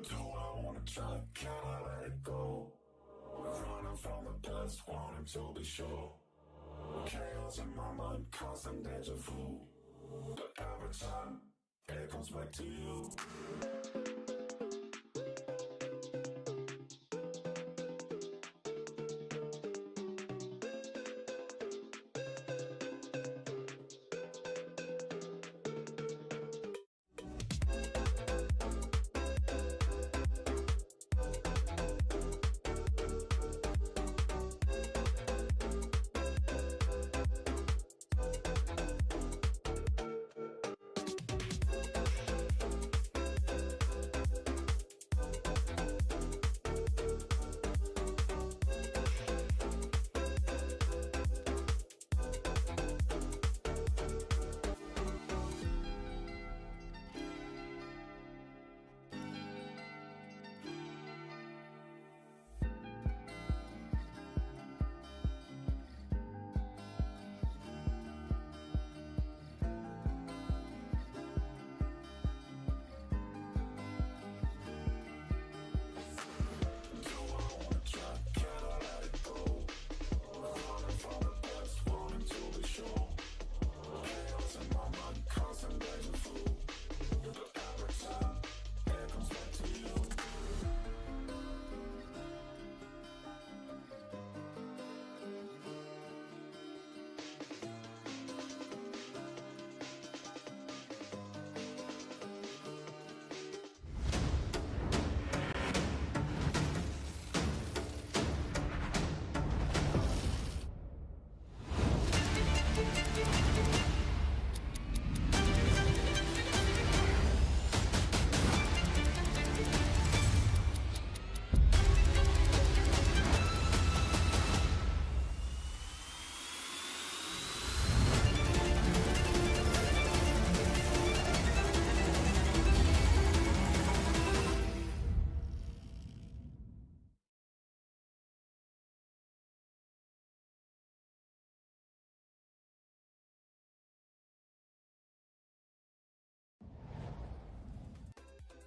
Do I wanna try? Can I let it go? We're running from the past, wanting to be sure. Chaos in my mind, constant deja vu. But every time, it comes back to you.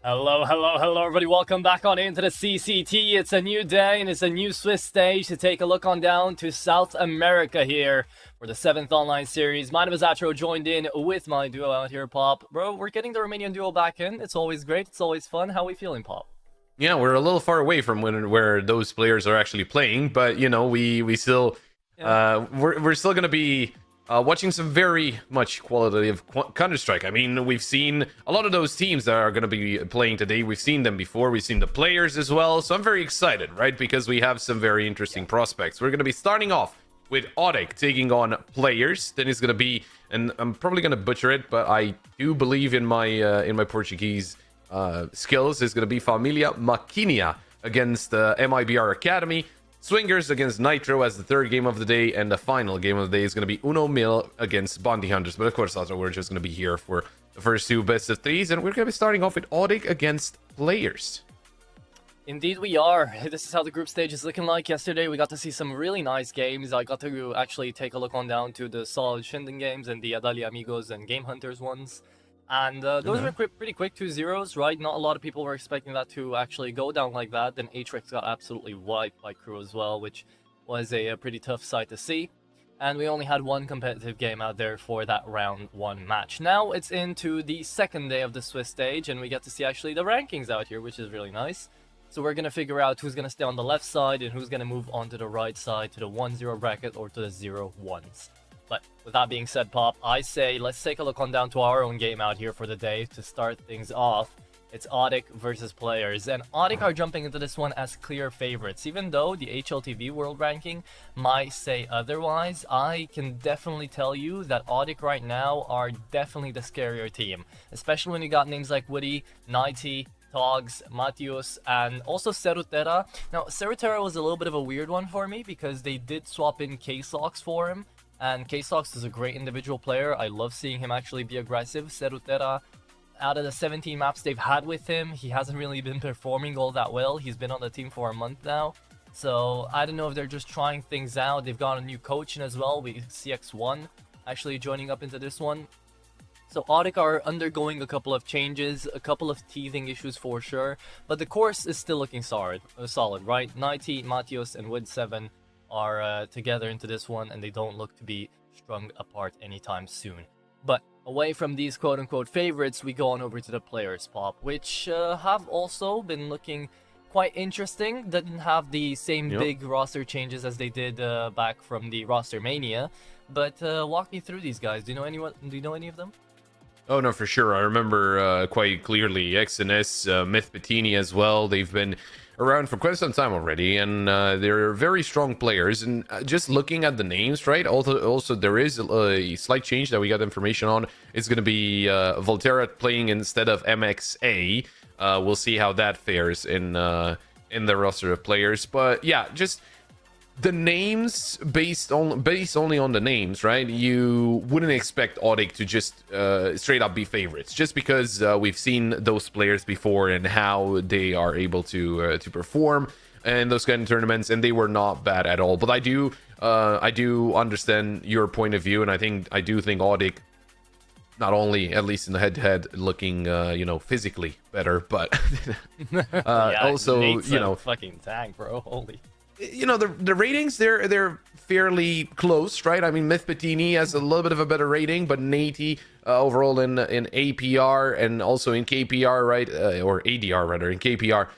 Hello, everybody. Welcome back on into the CCT. It's a new day and it's a new Swiss stage to take a look on down to South America here for the 7th online series. My name is Atro, joined in with my duo out here, Pop. Bro, we're getting the Romanian duo back in. It's always great. It's always fun. How are we feeling, Pop? Yeah, we're a little far away from where those players are actually playing, but you know, we still we're still gonna be watching some very much qualitative Counter-Strike. I mean, we've seen a lot of those teams that are gonna be playing today. We've seen them before. We've seen the players as well, so I'm very excited, right? Because we have some very interesting prospects. We're gonna be starting off with Odek taking on players. Then it's gonna be, and I'm probably gonna butcher it, but I do believe in my Portuguese skills, is going to be Familia Maquinia against MIBR Academy, Swingers against Nitro as the third game of the day, and the final game of the day is going to be Uno Mil against Bounty Hunters. But of course, also we're just going to be here for the first two best of threes, and we're going to be starting off with Odek against players. Indeed we are. This is how the group stage is looking like. Yesterday we got to see some really nice games. I got to actually take a look on down to the Solid Shinden games and the Adalia Amigos and Game Hunters ones. And those were pretty quick 2-0s, right? Not a lot of people were expecting that to actually go down like that. Then Atrix got absolutely wiped by Crew as well, which was a pretty tough sight to see. And we only had one competitive game out there for that round 1 match. Now it's into the second day of the Swiss stage, and we get to see actually the rankings out here, which is really nice. So we're going to figure out who's going to stay on the left side and who's going to move on to the right side, to the 1-0 bracket or to the 0-1s. But with that being said, Pop, I say let's take a look on down to our own game out here for the day to start things off. It's Odek versus players, and Odek are jumping into this one as clear favorites. Even though the HLTV world ranking might say otherwise, I can definitely tell you that Odek right now are definitely the scarier team. Especially when you got names like Woody, Nighty, Togs, Matius, and also Serutera. Now, Serutera was a little bit of a weird one for me because they did swap in K-Sox for him. And K-Sox is a great individual player. I love seeing him actually be aggressive. Serutera, out of the 17 maps they've had with him, he hasn't really been performing all that well. He's been on the team for a month now. So I don't know if they're just trying things out. They've got a new coach in as well with CX1 actually joining up into this one. So Audic are undergoing a couple of changes, a couple of teething issues for sure, but the course is still looking solid, right? 90, Matios, and Wood7 are together into this one, and they don't look to be strung apart anytime soon. But away from these quote-unquote favorites, we go on over to the players, Pop, which have also been looking quite interesting. Didn't have the same big roster changes as they did back from the roster mania, but walk me through these guys. Do you know any of them? Oh no, for sure. I remember quite clearly XNS, Myth Bettini as well. They've been around for quite some time already, and they're very strong players. And just looking at the names, right? Also there is a slight change that we got information on. It's going to be Volterra playing instead of MXA. We'll see how that fares in the roster of players. But yeah, just the names based only on the names, right? You wouldn't expect Audic to just straight up be favorites, just because we've seen those players before and how they are able to perform in those kind of tournaments, and they were not bad at all. But I do understand your point of view, and I do think Audic, not only at least in the head-to-head, looking physically better, but also Nate's a fucking tank, bro. Holy. The ratings, they're fairly close, right? I mean, Myth Bettini has a little bit of a better rating, but Nate overall in APR and also in KPR, right? Or ADR rather, in KPR,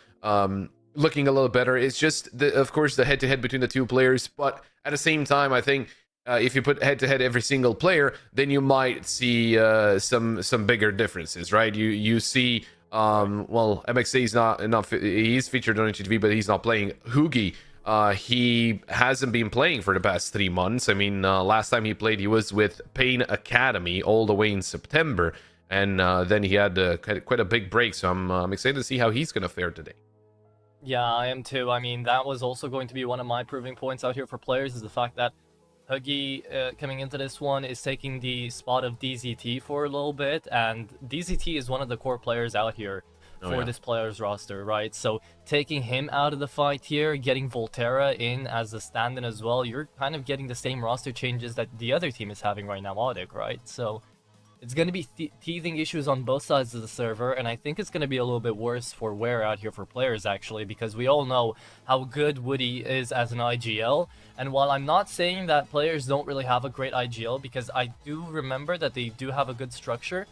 looking a little better. It's just of course the head-to-head between the two players, but at the same time, I think if you put head-to-head every single player, then you might see some bigger differences, right? You see MXA is he's featured on HTV, but he's not playing. Hugi, he hasn't been playing for the past 3 months. I mean, last time he played, he was with Pain Academy all the way in September, and then he had quite a big break. So I'm excited to see how he's going to fare today. Yeah, I am too. I mean, that was also going to be one of my proving points out here for players, is the fact that Huggy coming into this one is taking the spot of DZT for a little bit, and DZT is one of the core players out here for this player's roster, right? So taking him out of the fight here, getting Volterra in as a stand-in as well, you're kind of getting the same roster changes that the other team is having right now, Audic, right? So it's going to be teething issues on both sides of the server, and I think it's going to be a little bit worse for Wear out here for players, actually, because we all know how good Woody is as an IGL, and while I'm not saying that players don't really have a great IGL, because I do remember that they do have a good structure,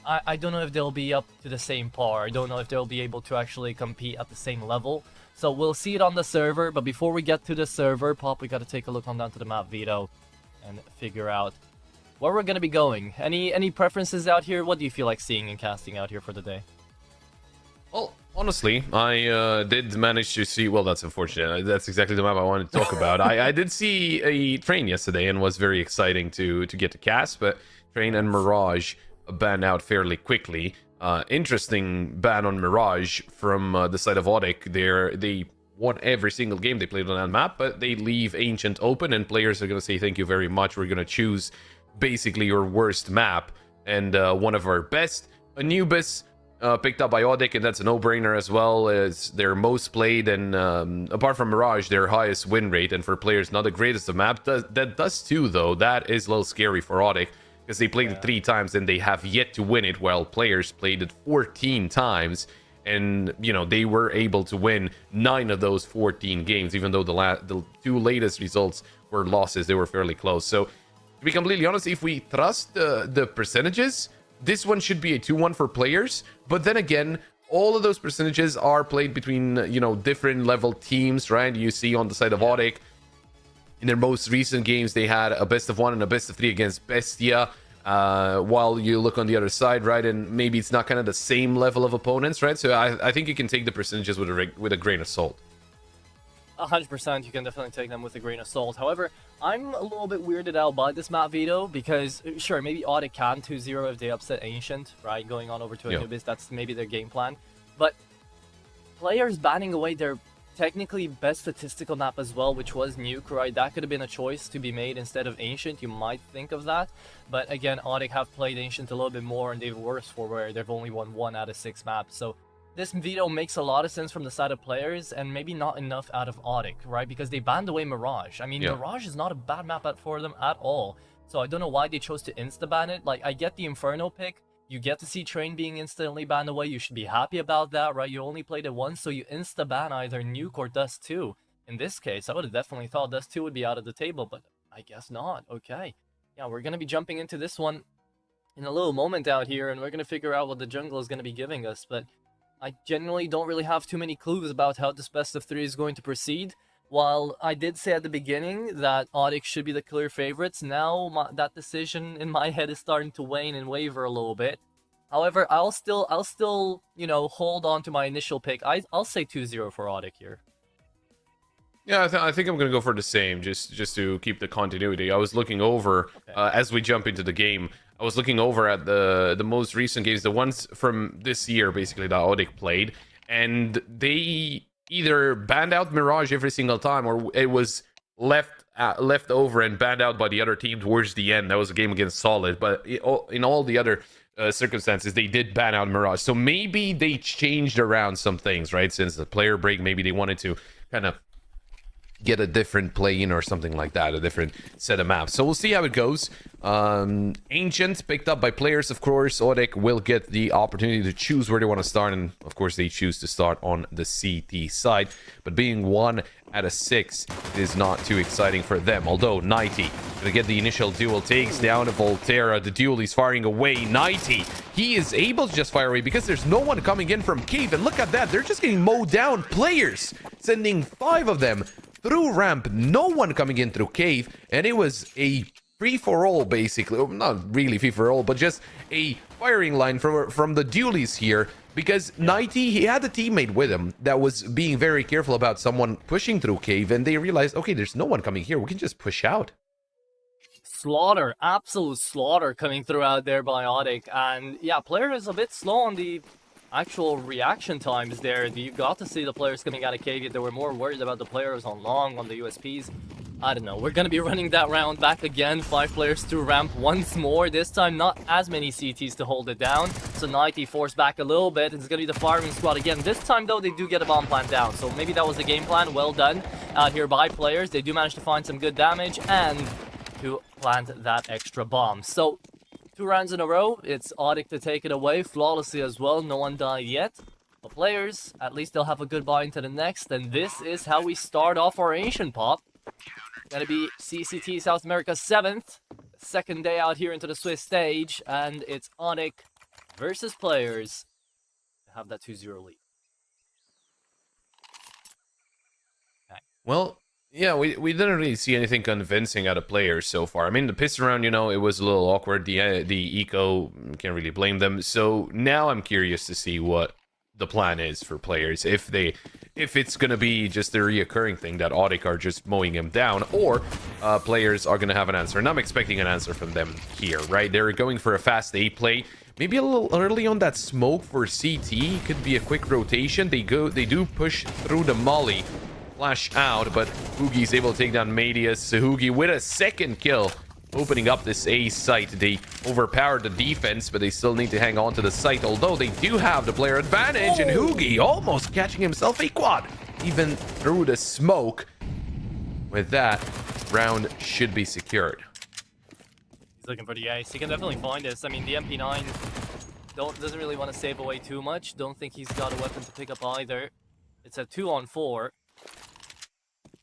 I don't know if they'll be up to the same par. I don't know if they'll be able to actually compete at the same level. So we'll see it on the server, but before we get to the server, Pop, we got to take a look on down to the map Veto and figure out where we're going to be going. Any preferences out here? What do you feel like seeing and casting out here for the day? Well, honestly, I did manage to see... Well, that's unfortunate. That's exactly the map I wanted to talk about. I did see a train yesterday and was very exciting to get to cast, but train and Mirage ban out fairly quickly. Interesting ban on Mirage from the side of Audic. They won every single game they played on that map, but they leave Ancient open, and players are going to say thank you very much. We're going to choose basically your worst map, and one of our best, Anubis, picked up by Audic, and that's a no-brainer as well. As their most played, and apart from Mirage, their highest win rate, and for players not the greatest of map. That does too, though. That is a little scary for Audic, because they played it 3 times and they have yet to win it, while players played it 14 times, and they were able to win 9 of those 14 games, even though the 2 latest results were losses. They were fairly close. So to be completely honest, if we trust the percentages, this one should be a 2-1 for players. But then again, all of those percentages are played between different level teams, right? You see on the side of Audic, in their most recent games, they had a best of 1 and a best of 3 against Bestia. While you look on the other side, right, and maybe it's not kind of the same level of opponents, right? So I think you can take the percentages with a grain of salt. 100%, you can definitely take them with a grain of salt. However, I'm a little bit weirded out by this map Veto, because sure, maybe Audic can 2-0 if they upset Ancient, right? Going on over to Anubis, that's maybe their game plan. But players banning away their technically best statistical map as well, which was Nuke, right? That could have been a choice to be made instead of Ancient. You might think of that. But again, Audic have played Ancient a little bit more, and they've worse for where they've only won 1 out of 6 maps. So this veto makes a lot of sense from the side of players, and maybe not enough out of Audic, right? Because they banned away Mirage. I mean, Mirage is not a bad map for them at all. So I don't know why they chose to insta-ban it. Like, I get the Inferno pick. You get to see Train being instantly banned away. You should be happy about that, right? You only played it once, so you insta-ban either Nuke or Dust 2. In this case, I would have definitely thought Dust 2 would be out of the table, but I guess not. Okay. Yeah, we're going to be jumping into this one in a little moment out here, and we're going to figure out what the jungle is going to be giving us, but I genuinely don't really have too many clues about how this best of 3 is going to proceed. While I did say at the beginning that Audix should be the clear favorites, now that decision in my head is starting to wane and waver a little bit. However, I'll still, you know, hold on to my initial pick. I'll say 2-0 for Audix here. Yeah, I think I'm going to go for the same, just to keep the continuity. I was looking over, as we jump into the game, I was looking over at the most recent games, the ones from this year, basically, that Audix played, and they either banned out Mirage every single time, or it was left over and banned out by the other team towards the end. That was a game against Solid, but in all the other circumstances, they did ban out Mirage. So maybe they changed around some things, right? Since the player break, maybe they wanted to kind of get a different play-in or something like that, a different set of maps. So we'll see how it goes. Ancient picked up by players, of course. Audix will get the opportunity to choose where they want to start, and of course they choose to start on the CT side, but being 1 out of 6 is not too exciting for them. Although Nighty gonna get the initial duel, takes down Volterra. The duel, he's firing away. Nighty, he is able to just fire away because there's no one coming in from Cave, and look at that, they're just getting mowed down. Players sending 5 of them through ramp, no one coming in through Cave, and it was a free-for-all, basically. Not really free-for-all, but just a firing line from the duelies here, because Nighty, he had a teammate with him that was being very careful about someone pushing through Cave, and they realized, okay, there's no one coming here, we can just push out. Slaughter, absolute slaughter coming through out there by Audix, and yeah, player is a bit slow on the actual reaction times there. You got to see the players coming out of cave, yet they were more worried about the players on long, on the USPs. I don't know, we're gonna be running that round back again. 5 players through ramp once more, this time not as many CTs to hold it down, so Nighty forced back a little bit. It's gonna be the firing squad again. This time though, they do get a bomb plant down, so maybe that was the game plan. Well done out here by players. They do manage to find some good damage and to plant that extra bomb. So 2 rounds in a row, it's Audix to take it away flawlessly as well. No one died yet. But players, at least they'll have a good buy into the next. And this is how we start off our Asian pop. Gonna be CCT South America 7th. Second day out here into the Swiss stage. And it's Audix versus players to have that 2-0 lead. Okay. Well, yeah, we didn't really see anything convincing out of players so far. I mean, the piss around, you know, it was a little awkward. The eco, can't really blame them. So now I'm curious to see what the plan is for players. If it's going to be just a reoccurring thing that Audix are just mowing him down, or players are going to have an answer. And I'm expecting an answer from them here, right? They're going for a fast A play. Maybe a little early on that smoke for CT. Could be a quick rotation. They do push through the molly. Flash out, but Hoogie's able to take down Madius. Hoogie with a second kill, opening up this A site. They overpowered the defense, but they still need to hang on to the site, although they do have the player advantage, and Hoogie almost catching himself a quad, even through the smoke. With that, round should be secured. He's looking for the ace. He can definitely find this. I mean, the MP9 doesn't really want to save away too much. Don't think he's got a weapon to pick up either. It's a 2-on-4.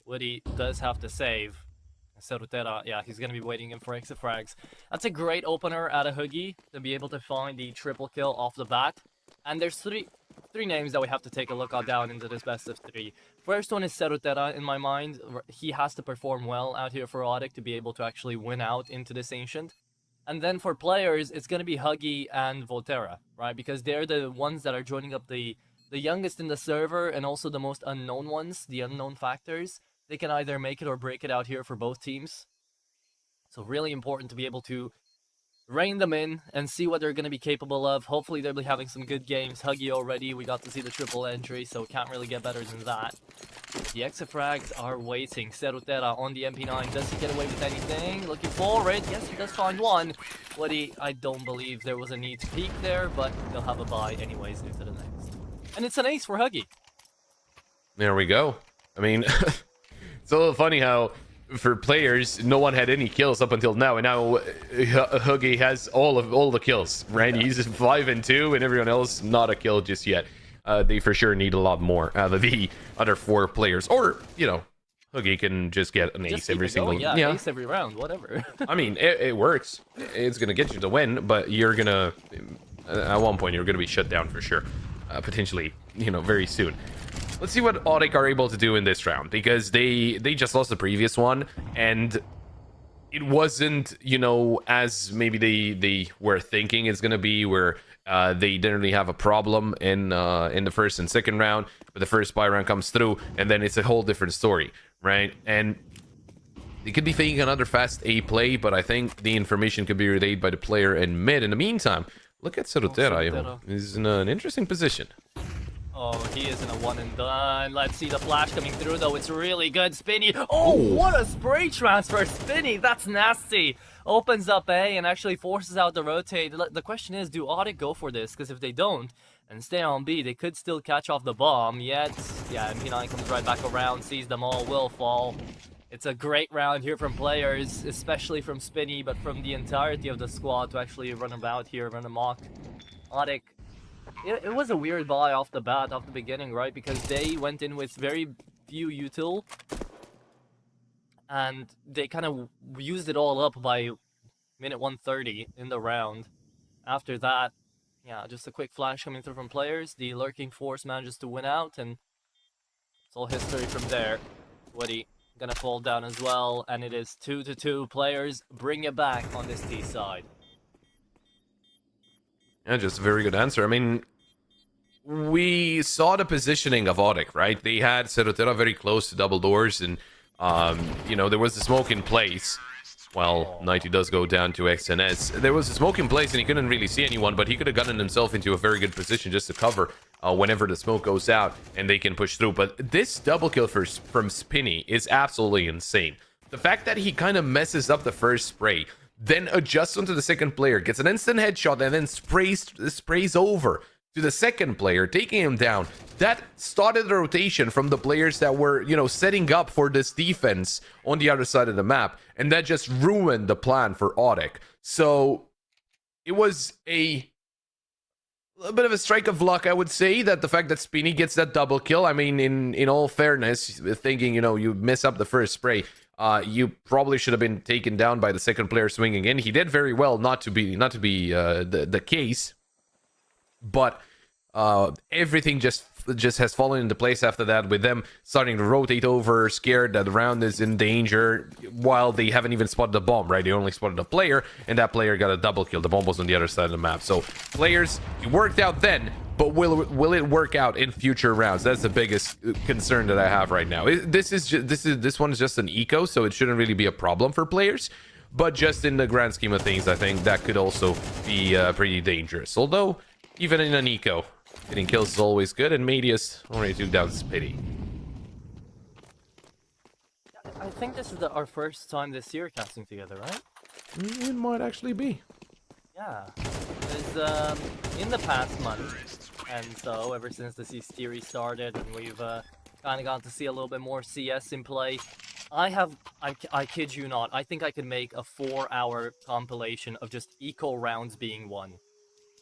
Woody does have to save. Serutera, yeah, he's going to be waiting in for exit frags. That's a great opener out of Hoogie to be able to find the triple kill off the bat. And there's three names that we have to take a look at down into this best of 3. First one is Serutera in my mind. He has to perform well out here for Audix to be able to actually win out into this Ancient. And then for players, it's going to be Huggy and Volterra, right? Because they're the ones that are joining up the youngest in the server and also the most unknown ones, the unknown factors. They can either make it or break it out here for both teams. So really important to be able to rein them in and see what they're going to be capable of. Hopefully they'll be having some good games. Huggy already, we got to see the triple entry, so can't really get better than that. The exit frags are waiting. Serutera on the MP9. Does he get away with anything? Looking for it. Yes, he does find one. Woody, I don't believe there was a need to peek there, but they'll have a buy anyways into the next. And it's an ace for Huggy. There we go. I mean, it's a little funny how for players, no one had any kills up until now, and now Huggy has all the kills, right? He's 5 and 2, and everyone else not a kill just yet. They for sure need a lot more out of the other 4 players, or you know, Huggy can just get an ace every single. Yeah, ace every round, whatever. I mean, it works. It's gonna get you the win, but you're gonna at one point you're gonna be shut down for sure, potentially, you know, very soon. Let's see what Audic are able to do in this round, because they just lost the previous one, and it wasn't, you know, as maybe they were thinking it's gonna be, where they didn't really have a problem in the first and second round, but the first buy round comes through, and then it's a whole different story, right? And they could be faking another fast A play, but I think the information could be relayed by the player in mid. In the meantime, look at Cerutera. He's in an interesting position. Oh, he is in a one and done. Let's see the flash coming through, though. It's really good. Spinny. Oh, what a spray transfer. Spinny, that's nasty. Opens up A and actually forces out the rotate. The question is, do Audic go for this? Because if they don't and stay on B, they could still catch off the bomb. Yet, yeah, MP9 comes right back around, sees them all, will fall. It's a great round here from players, especially from Spinny, but from the entirety of the squad to actually run about here, run amok. Audic, it was a weird buy off the bat, off the beginning, right? Because they went in with very few util, and they kind of used it all up by minute 130 in the round. After that, yeah, just a quick flash coming through from players. The Lurking Force manages to win out, and it's all history from there. Woody gonna fall down as well, and it is 2-2. Players bring it back on this T side. Yeah, just a very good answer. I mean, we saw the positioning of Audic, right? They had Cerutera very close to double doors, and you know, there was the smoke in place. Well, 90 does go down to XNS. There was a smoke in place, and he couldn't really see anyone, but he could have gotten himself into a very good position just to cover whenever the smoke goes out, and they can push through. But this double kill from Spinny is absolutely insane. The fact that he kind of messes up the first spray, then adjusts onto the second player, gets an instant headshot, and then sprays over to the second player, taking him down. That started the rotation from the players that were, you know, setting up for this defense on the other side of the map, and that just ruined the plan for Audic. So it was a little bit of a strike of luck, I would say, that the fact that Spinny gets that double kill. I mean, in all fairness, thinking, you know, you miss up the first spray, you probably should have been taken down by the second player swinging in. He did very well not to be the case, but everything just has fallen into place after that, with them starting to rotate over, scared that the round is in danger, while they haven't even spotted the bomb, right? They only spotted a player, and that player got a double kill. The bomb was on the other side of the map. So players, it worked out then, but will it work out in future rounds? That's the biggest concern that I have right now. This one is just an eco, so it shouldn't really be a problem for players. But just in the grand scheme of things, I think that could also be pretty dangerous. Although, even in an eco, getting kills is always good, and Medius already took down Spitty. I think this is our first time this year casting together, right? It might actually be. Yeah. Because in the past month, and so ever since the CCT started, and we've kind of gotten to see a little bit more CS in play, I kid you not, I think I could make a 4-hour compilation of just eco rounds being won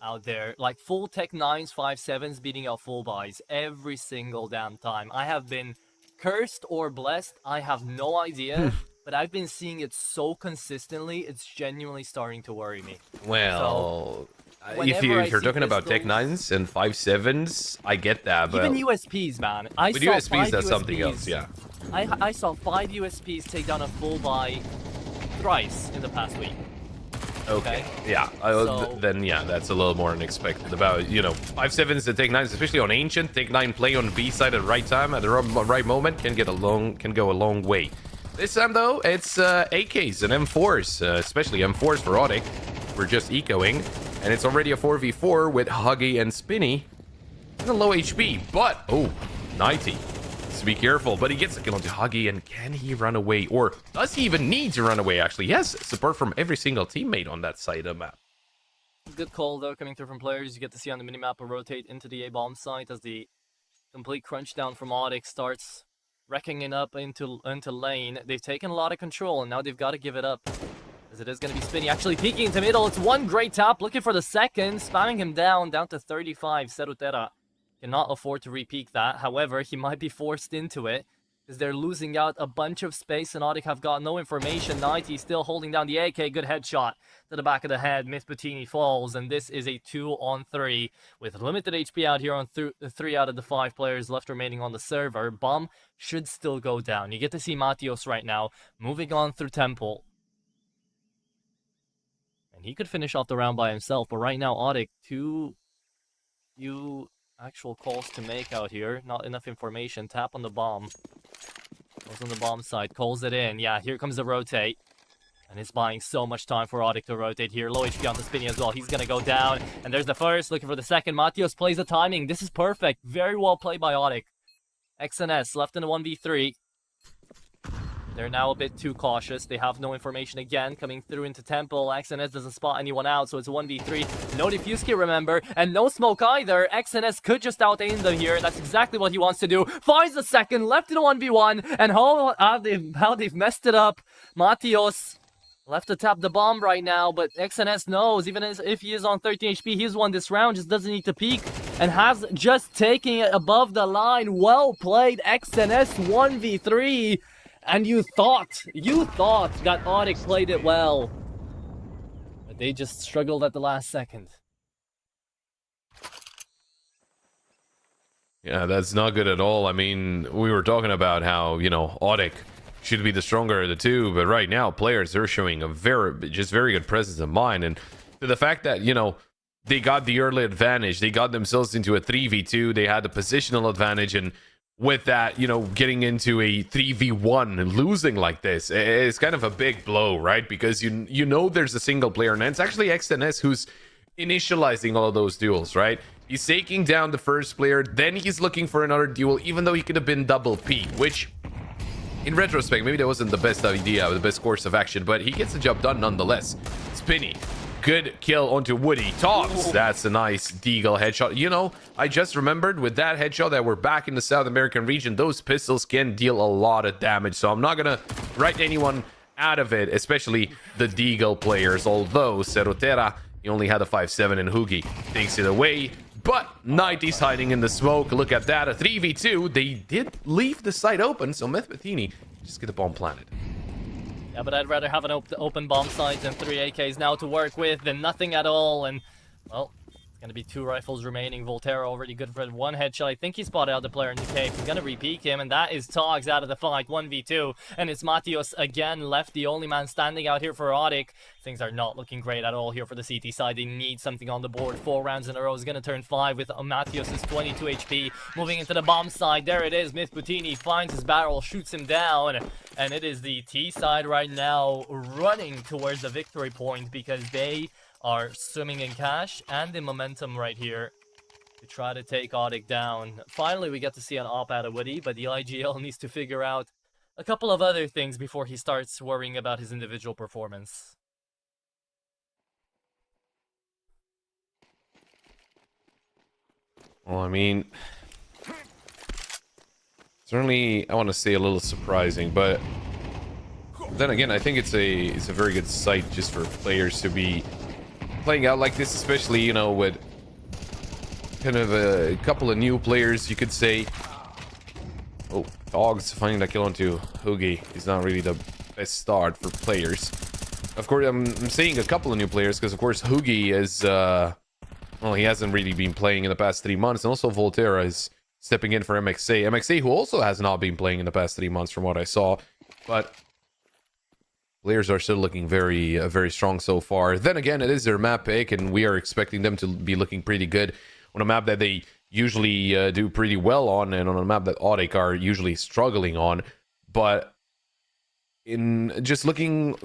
out there, like full tech 9s, 5-7s beating out full buys every single damn time. I have been cursed or blessed, I have no idea, but I've been seeing it so consistently, it's genuinely starting to worry me. Well, so, if you're talking about tech 9s and 5-7s, I get that, but even USPs, man. with USPs, that's something else, yeah. I saw 5 USPs take down a full buy thrice in the past week. Okay. Yeah. Then yeah, that's a little more unexpected. About, you know, 5-7s to take 9s, especially on Ancient. Take 9 play on B side at the right time at the right moment can go a long way. This time though, it's AKs and M4s, especially M4s for Audic. We're just ecoing, and it's already a 4v4 with Huggy and Spinny. And a low HP, but 90. To be careful, but he gets a kill onto Huggy, and can he run away, or does he even need to run away? Actually, he has support from every single teammate on that side of the map. Good call though, coming through from players. You get to see on the minimap a rotate into the A bomb site as the complete crunch down from Audic starts wrecking it up into lane. They've taken a lot of control, and now they've got to give it up. As it is going to be Spinny actually peeking into middle. It's one great tap, looking for the second, spamming him down to 35. Serutera cannot afford to re-peek that. However, he might be forced into it, because they're losing out a bunch of space, and Audek have got no information. 90 still holding down the AK. Good headshot to the back of the head. Mythbutini falls, and this is a 2-on-3 with limited HP out here on 3 out of the 5 players left remaining on the server. Bomb should still go down. You get to see Matios right now moving on through Temple. And he could finish off the round by himself, but right now Audek, few actual calls to make out here. Not enough information. Tap on the bomb. Goes on the bomb side. Calls it in. Yeah, here comes the rotate. And it's buying so much time for Audek to rotate here. Low HP on the Spinny as well. He's going to go down. And there's the first. Looking for the second. Matios plays the timing. This is perfect. Very well played by Audek. XNS left in a 1v3. They're now a bit too cautious. They have no information again coming through into Temple. XNS doesn't spot anyone out, so it's a 1v3. No defuse kit, remember, and no smoke either. XNS could just out-aim them here. That's exactly what he wants to do. Finds the second, left in a 1v1, and how they've messed it up. Matios left to tap the bomb right now, but XNS knows, even if he is on 13 HP, he's won this round, just doesn't need to peek, and has just taken it above the line. Well played, XNS 1v3. And you thought that Audek played it well. But they just struggled at the last second. Yeah, that's not good at all. I mean, we were talking about how, Audek should be the stronger of the two, but right now, players are showing a very good presence of mind. And to the fact that, they got the early advantage, they got themselves into a 3v2, they had the positional advantage, and with that, getting into a 3v1 and losing like this, it's kind of a big blow, right? Because you know there's a single player, and it's actually XNS who's initializing all of those duels, right? He's taking down the first player, then he's looking for another duel, even though he could have been double P, which, in retrospect, maybe that wasn't the best idea, or the best course of action, but he gets the job done nonetheless. Spinny. Good kill onto Woody. Tops. That's a nice Deagle headshot. I just remembered with that headshot that we're back in the South American region, those pistols can deal a lot of damage. So I'm not going to write anyone out of it, especially the Deagle players. Although Serutera, he only had a 5.7 and Hugi takes it away. But 90's hiding in the smoke. Look at that. A 3v2. They did leave the site open. So Mythbutini just get the bomb planted. Yeah, but I'd rather have an open bomb site than 3 AKs now to work with than nothing at all. And, well, it's going to be 2 rifles remaining. Volterra already good for 1 headshot. I think he spotted out the player in the cave. He's going to re-peek him, and that is Togs out of the fight. 1v2. And it's Matios again left, the only man standing out here for Audek. Things are not looking great at all here for the CT side. They need something on the board. 4 rounds in a row is going to turn 5 with Matios' 22 HP. Moving into the bomb side. There it is. Mythbutini finds his barrel, shoots him down. And it is the T side right now running towards the victory point because they are swimming in cash and in momentum right here to try to take Audek down. Finally, we get to see an op out of Woody, but the IGL needs to figure out a couple of other things before he starts worrying about his individual performance. Well, I mean, certainly I want to say a little surprising, but then again, I think it's a very good sight just for players to be playing out like this, especially with kind of a couple of new players, you could say. Oh, Dogs finding that kill onto Hugi is not really the best start for players. Of course, I'm saying a couple of new players because, of course, Hugi is well, he hasn't really been playing in the past 3 months, and also Volterra is stepping in for MXA. MXA, who also has not been playing in the past 3 months, from what I saw, but players are still looking very, very strong so far. Then again, it is their map pick, and we are expecting them to be looking pretty good on a map that they usually do pretty well on, and on a map that Audek are usually struggling on. But in just looking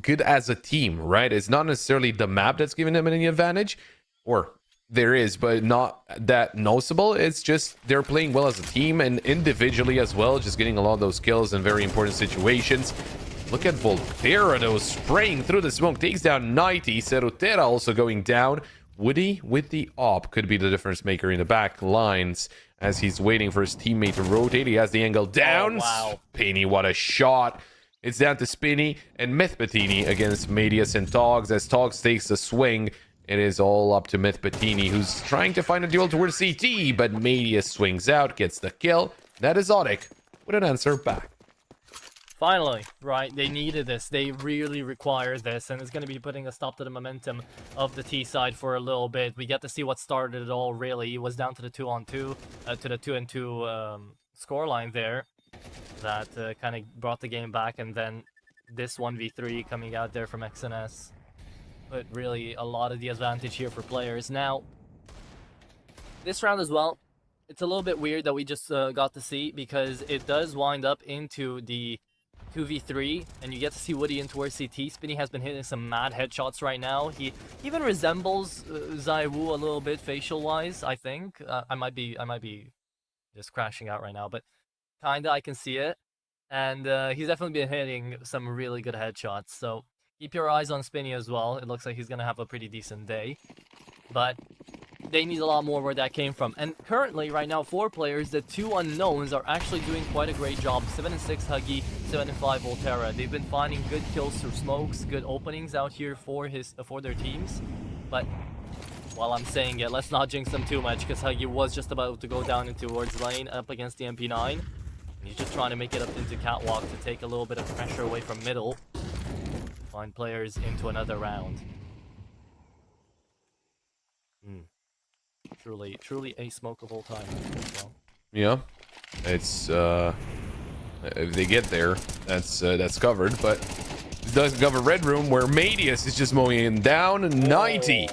good as a team, right? It's not necessarily the map that's giving them any advantage, or there is, but not that noticeable. It's just they're playing well as a team and individually as well, just getting a lot of those kills in very important situations. Look at Volterra, though, spraying through the smoke. Takes down 90. Serutera also going down. Woody with the op could be the difference maker in the back lines as he's waiting for his teammate to rotate. He has the angle down. Oh, wow. Spinny, what a shot. It's down to Spinny and Mythpatini against Medius and Togs. As Togs takes a swing, it is all up to Mythpatini, who's trying to find a duel towards CT, but Medius swings out, gets the kill. That is Otic with an answer back. Finally, right, they needed this. They really require this, and it's going to be putting a stop to the momentum of the T side for a little bit. We get to see what started it all, really. It was down to the 2-on-2, to the 2-and-2 scoreline there that kind of brought the game back, and then this 1v3 coming out there from XNS. But really, a lot of the advantage here for players. Now, this round as well, it's a little bit weird that we just got to see, because it does wind up into the 2v3, and you get to see Woody in towards CT. Spinny has been hitting some mad headshots right now. He even resembles Zaiwu a little bit facial-wise, I think. I might be just crashing out right now, but kinda I can see it. And he's definitely been hitting some really good headshots. So keep your eyes on Spinny as well. It looks like he's gonna have a pretty decent day. But they need a lot more where that came from. And currently, right now, 4 players, the 2 unknowns, are actually doing quite a great job. 7-6 Huggy, 7-5 Volterra. They've been finding good kills through smokes, good openings out here for their teams. But while I'm saying it, let's not jinx them too much, because Huggy was just about to go down into towards lane up against the MP9. And he's just trying to make it up into Catwalk to take a little bit of pressure away from middle. Find players into another round. Truly a smoke of all time as well. Yeah, it's if they get there, that's covered, but it doesn't cover Red Room, where Medius is just mowing him down. 90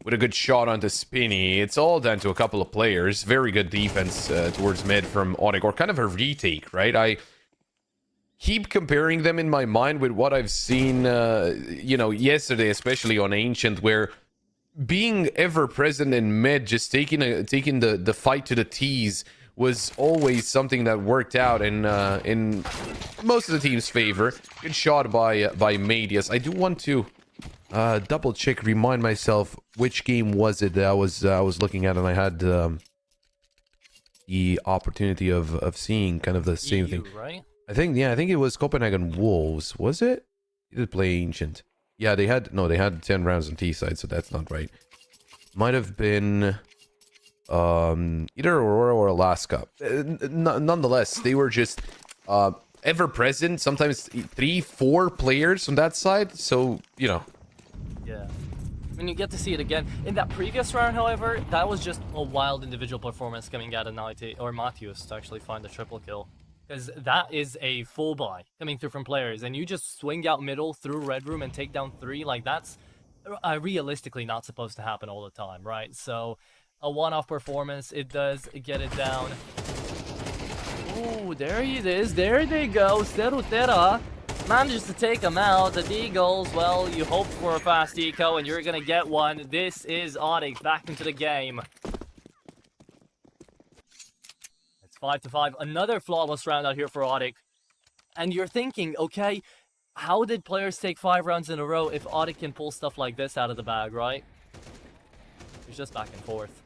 with a good shot onto Spinny. It's all down to a couple of players. Very good defense towards mid from Otic, or kind of a retake, right? I keep comparing them in my mind with what I've seen, you know, yesterday, especially on Ancient, where being ever present in mid, just taking the fight to the T's, was always something that worked out in most of the team's favor. Good shot by Medius. I do want to double check, remind myself which game was it that I was looking at, and I had the opportunity of seeing kind of the same thing. Right? I think it was Copenhagen Wolves. Was it? He did play Ancient. Yeah, they had 10 rounds on T side, so that's not right. Might have been either Aurora or Alaska. Nonetheless, they were just ever present. Sometimes 3-4 players on that side. So you know. Yeah. When you get to see it again in that previous round, however, that was just a wild individual performance coming out of Night or Matthews to actually find the triple kill. Because that is a full buy coming through from players, and you just swing out middle through Red Room and take down 3, like that's realistically not supposed to happen all the time, right? So a one-off performance, it does get it down. Ooh, there it is, there they go, Serutera manages to take him out. The Deagles, well, you hope for a fast eco, and you're gonna get one. This is Otic back into the game. 5-5, another flawless round out here for Otic. And you're thinking, okay, how did players take 5 rounds in a row if Otic can pull stuff like this out of the bag, right? It's just back and forth.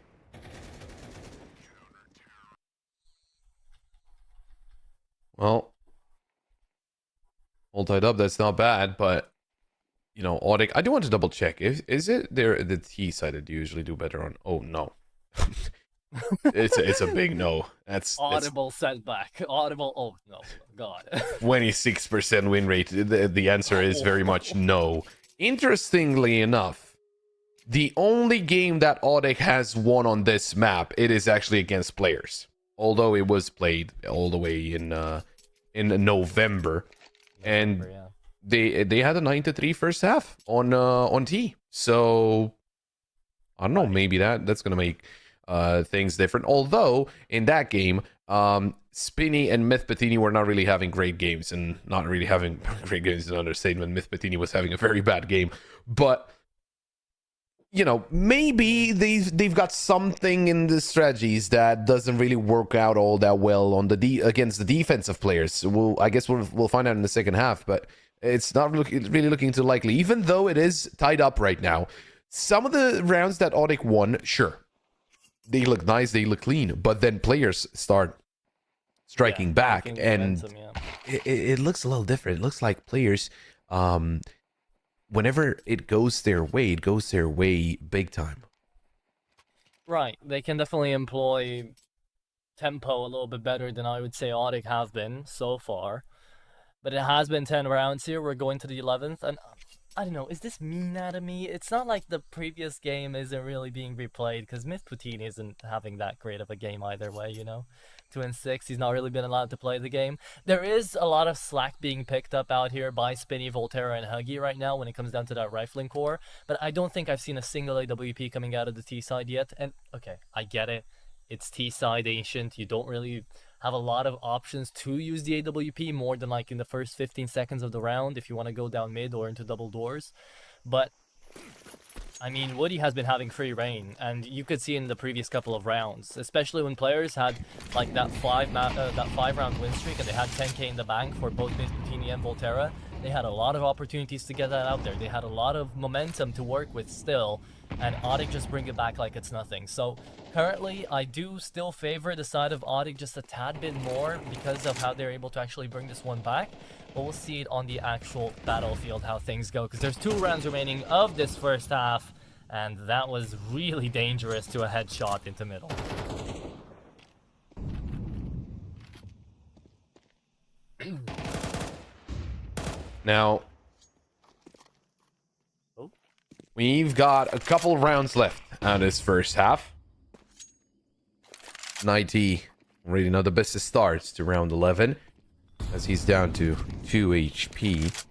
Well, all tied up, that's not bad, but you know, Otic, I do want to double check. Is it there the T side that usually do better on? Oh no. It's a big no. That's audible setback. Audible. Oh no, God. 26% win rate. The answer is very much no. Interestingly enough, the only game that Otic has won on this map, it is actually against players. Although it was played all the way in November, and yeah. they had a 9-3 first half on T. So I don't know. Maybe that's gonna make things different. Although in that game, Spinny and Mythpatini were not really having great games, and not really having great games is an understatement. Mythpatini was having a very bad game, but you know, maybe they've got something in the strategies that doesn't really work out all that well on the against the defensive players. I guess we'll find out in the second half, but it's not really looking too likely, even though it is tied up right now. Some of the rounds that Otic won, sure, they look nice, they look clean, but then players start striking back, taking and momentum, it looks a little different. It looks like players, whenever it goes their way big time. Right, they can definitely employ tempo a little bit better than I would say Audich have been so far. But it has been 10 rounds here. We're going to the 11th, and I don't know, is this mean out of me? It's not like the previous game isn't really being replayed, because Myth Poutine isn't having that great of a game either way, you know? 2-6, he's not really been allowed to play the game. There is a lot of slack being picked up out here by Spinny, Volterra, and Huggy right now when it comes down to that rifling core, but I don't think I've seen a single AWP coming out of the T side yet, and okay, I get it. It's T side Ancient, you don't really have a lot of options to use the AWP more than like in the first 15 seconds of the round if you want to go down mid or into double doors. But I mean, Woody has been having free reign, and you could see in the previous couple of rounds, especially when players had like that 5-round win streak and they had 10k in the bank for both Miss Poutini and Volterra. They had a lot of opportunities to get that out there. They had a lot of momentum to work with still, and Audich just bring it back like it's nothing. So currently, I do still favor the side of Audich just a tad bit more because of how they're able to actually bring this one back. But we'll see it on the actual battlefield how things go, because there's 2 rounds remaining of this first half, and that was really dangerous to a headshot into middle. Now, we've got a couple rounds left out of this first half. 90 already know the best starts to round 11 as he's down to 2 HP.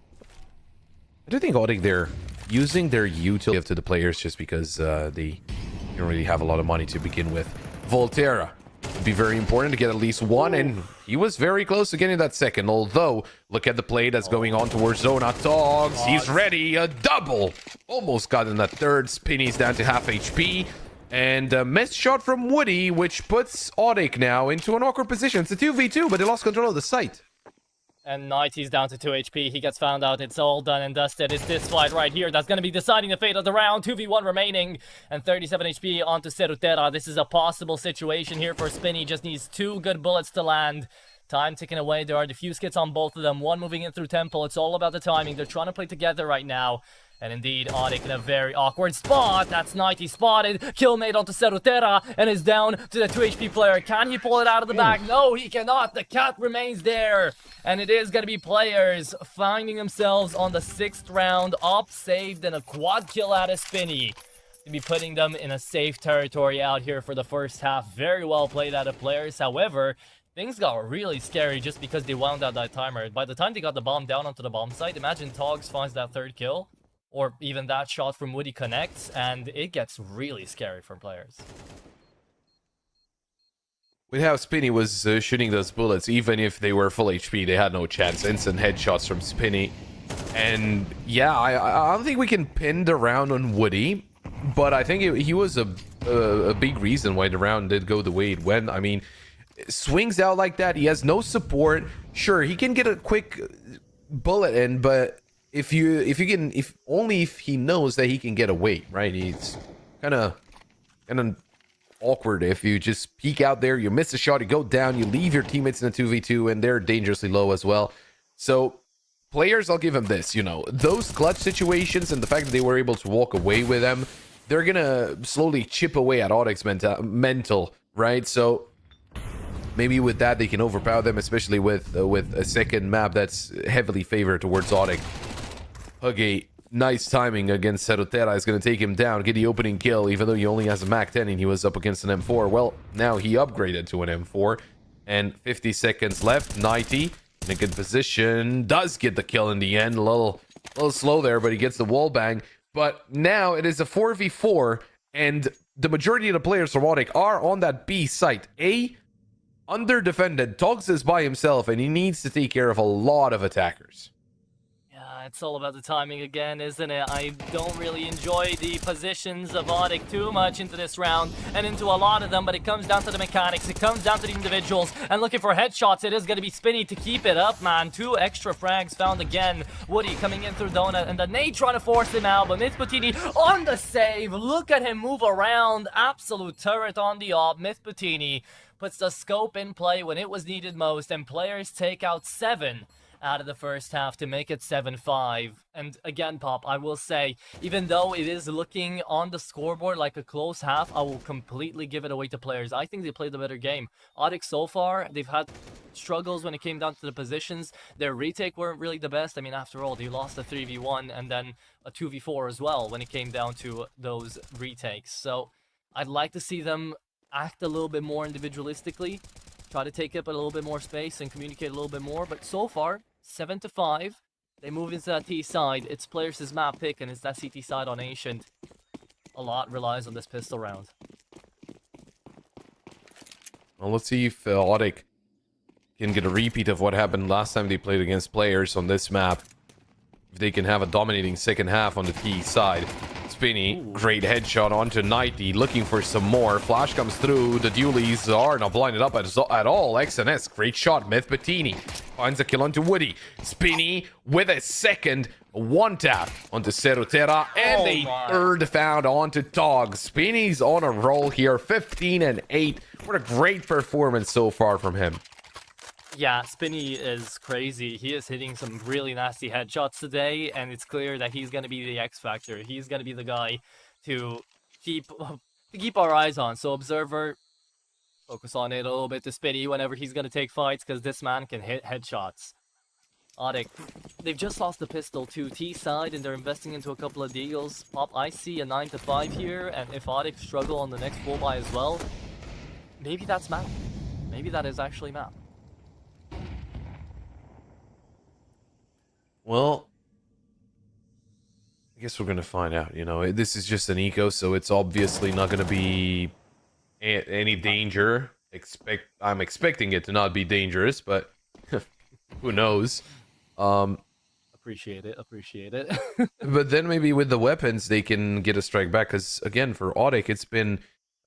I do think Audich, they're using their utility to the players just because they don't really have a lot of money to begin with. Volterra would be very important to get at least one, and he was very close to getting that second, although look at the play that's going on towards Zona. Dogs, he's ready, a double, almost got in that third. Spinny's down to half HP, and a missed shot from Woody, which puts Audich now into an awkward position. It's a 2v2, but they lost control of the site. And Nighty's down to 2 HP. He gets found out. It's all done and dusted. It's this fight right here that's going to be deciding the fate of the round. 2v1 remaining. And 37 HP onto Cerutera. This is a possible situation here for Spinny. Just needs 2 good bullets to land. Time ticking away. There are diffuse kits on both of them. One moving in through Temple. It's all about the timing. They're trying to play together right now. And indeed, Audich in a very awkward spot. That's Nighty spotted. Kill made onto Cerutera and is down to the 2 HP player. Can he pull it out of the bag? No, he cannot. The cat remains there. And it is going to be players finding themselves on the 6th round, op saved and a quad kill out of Spinny. To be putting them in a safe territory out here for the first half. Very well played out of players. However, things got really scary just because they wound out that timer. By the time they got the bomb down onto the bomb site, imagine Togs finds that 3rd kill. Or even that shot from Woody connects, and it gets really scary for players. With how Spinny was shooting those bullets, even if they were full HP, they had no chance. Instant headshots from Spinny. And yeah, I don't think we can pin the round on Woody, but I think he was a big reason why the round did go the way it went. I mean, swings out like that, he has no support. Sure, he can get a quick bullet in, but if only if he knows that he can get away, right? It's kind of awkward if you just peek out there, you miss a shot, you go down, you leave your teammates in a 2v2, and they're dangerously low as well. So players, I'll give them this, you know, those clutch situations and the fact that they were able to walk away with them, they're gonna slowly chip away at Audich's mental, right? So maybe with that they can overpower them, especially with a second map that's heavily favored towards Audich. Huggy, nice timing against Cerutera is going to take him down, get the opening kill, even though he only has a Mac 10 and he was up against an M4. Well, now he upgraded to an M4, and 50 seconds left. 90 in a good position, does get the kill in the end. A little slow there, but he gets the wall bang. But now it is a 4v4, and the majority of the players from Audich are on that B site. A, underdefended. Togs is by himself, and he needs to take care of a lot of attackers. Yeah, It's all about the timing again, isn't it? I don't really enjoy the positions of Audic too much into this round and into a lot of them, but it comes down to the mechanics, it comes down to the individuals, and looking for headshots. It is going to be Spinny to keep it up, man. 2 extra frags found again. Woody coming in through Donut, and the nade trying to force him out, but Mythbutini on the save. Look at him move around. Absolute turret on the op. Mythbutini puts the scope in play when it was needed most, and players take out 7 out of the first half to make it 7-5. And again, Pop, I will say, even though it is looking on the scoreboard like a close half, I will completely give it away to players. I think they played a better game. Audic so far, they've had struggles when it came down to the positions. Their retake weren't really the best. I mean, after all, they lost a 3v1 and then a 2v4 as well when it came down to those retakes. So I'd like to see them act a little bit more individualistically, try to take up a little bit more space and communicate a little bit more. But so far, 7-5. They move into that T side. It's Players' map pick, and it's that CT side on Ancient. A lot relies on this pistol round. Well, let's see if Audic can get a repeat of what happened last time they played against Players on this map. If they can have a dominating second half on the T side. Spinny, great headshot onto 90, looking for some more. Flash comes through, the dualies are not blinded up at all. XNS, great shot. Mythbutini finds a kill onto Woody. Spinny with a second one tap onto Serotera, and a third found onto Tog. Spinny's on a roll here, 15-8. What a great performance so far from him. Yeah, Spinny is crazy. He is hitting some really nasty headshots today, and it's clear that he's going to be the X factor. He's going to be the guy to keep our eyes on. So Observer, focus on it a little bit to Spinny whenever he's going to take fights, because this man can hit headshots. Audic, they've just lost the pistol to T side, and they're investing into a couple of deals. Pop, I see a 9-5 here, and if Audic struggle on the next full buy as well, maybe that's map. Maybe that is actually map. Well, I guess we're gonna find out. You know, this is just an eco, so it's obviously not gonna be any danger. I'm expecting it to not be dangerous, but who knows? Appreciate it. But then maybe with the weapons, they can get a strike back. Because again, for Audic, it's been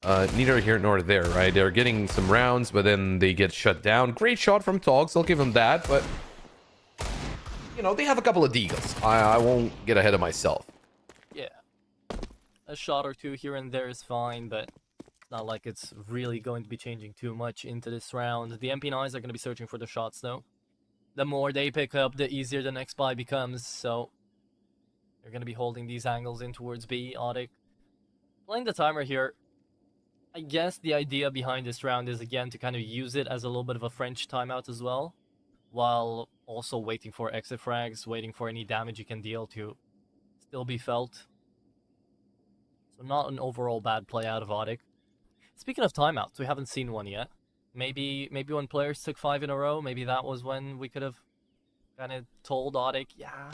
neither here nor there, right? They're getting some rounds, but then they get shut down. Great shot from Togs, I'll give them that, but you know, they have a couple of deagles. I won't get ahead of myself. Yeah. A shot or two here and there is fine, but it's not like it's really going to be changing too much into this round. The MP9s are going to be searching for the shots, though. The more they pick up, the easier the next buy becomes, so they're going to be holding these angles in towards B. Audic playing the timer here. I guess the idea behind this round is, again, to kind of use it as a little bit of a French timeout as well, while also waiting for exit frags, waiting for any damage you can deal to still be felt. So not an overall bad play out of Audic. Speaking of timeouts, we haven't seen one yet. Maybe when players took 5 in a row, maybe that was when we could have kind of told Audic, yeah,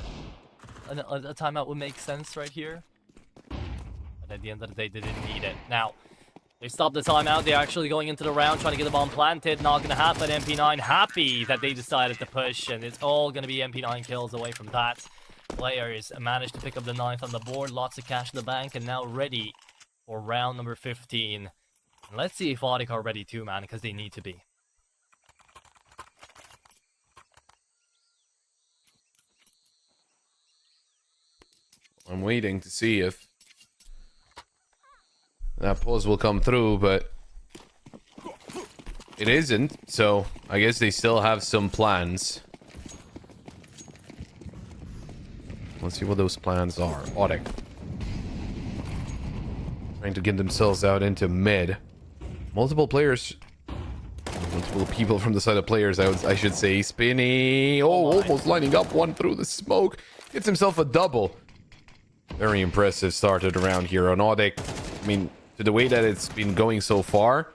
a timeout would make sense right here. But at the end of the day, they didn't need it. Now, they stopped the timeout. They're actually going into the round, trying to get the bomb planted. Not going to happen. MP9 happy that they decided to push, and it's all going to be MP9 kills away from that. Players managed to pick up the 9th on the board. Lots of cash in the bank, and now ready for round number 15. And let's see if Audic are ready too, man, because they need to be. I'm waiting to see if that pause will come through, but it isn't, so I guess they still have some plans. Let's see what those plans are. Audic trying to get themselves out into mid. Multiple people from the side of players, I should say. Spinny, almost lining up one through the smoke. Gets himself a double. Very impressive started around here on Audic. I mean, to the way that it's been going so far,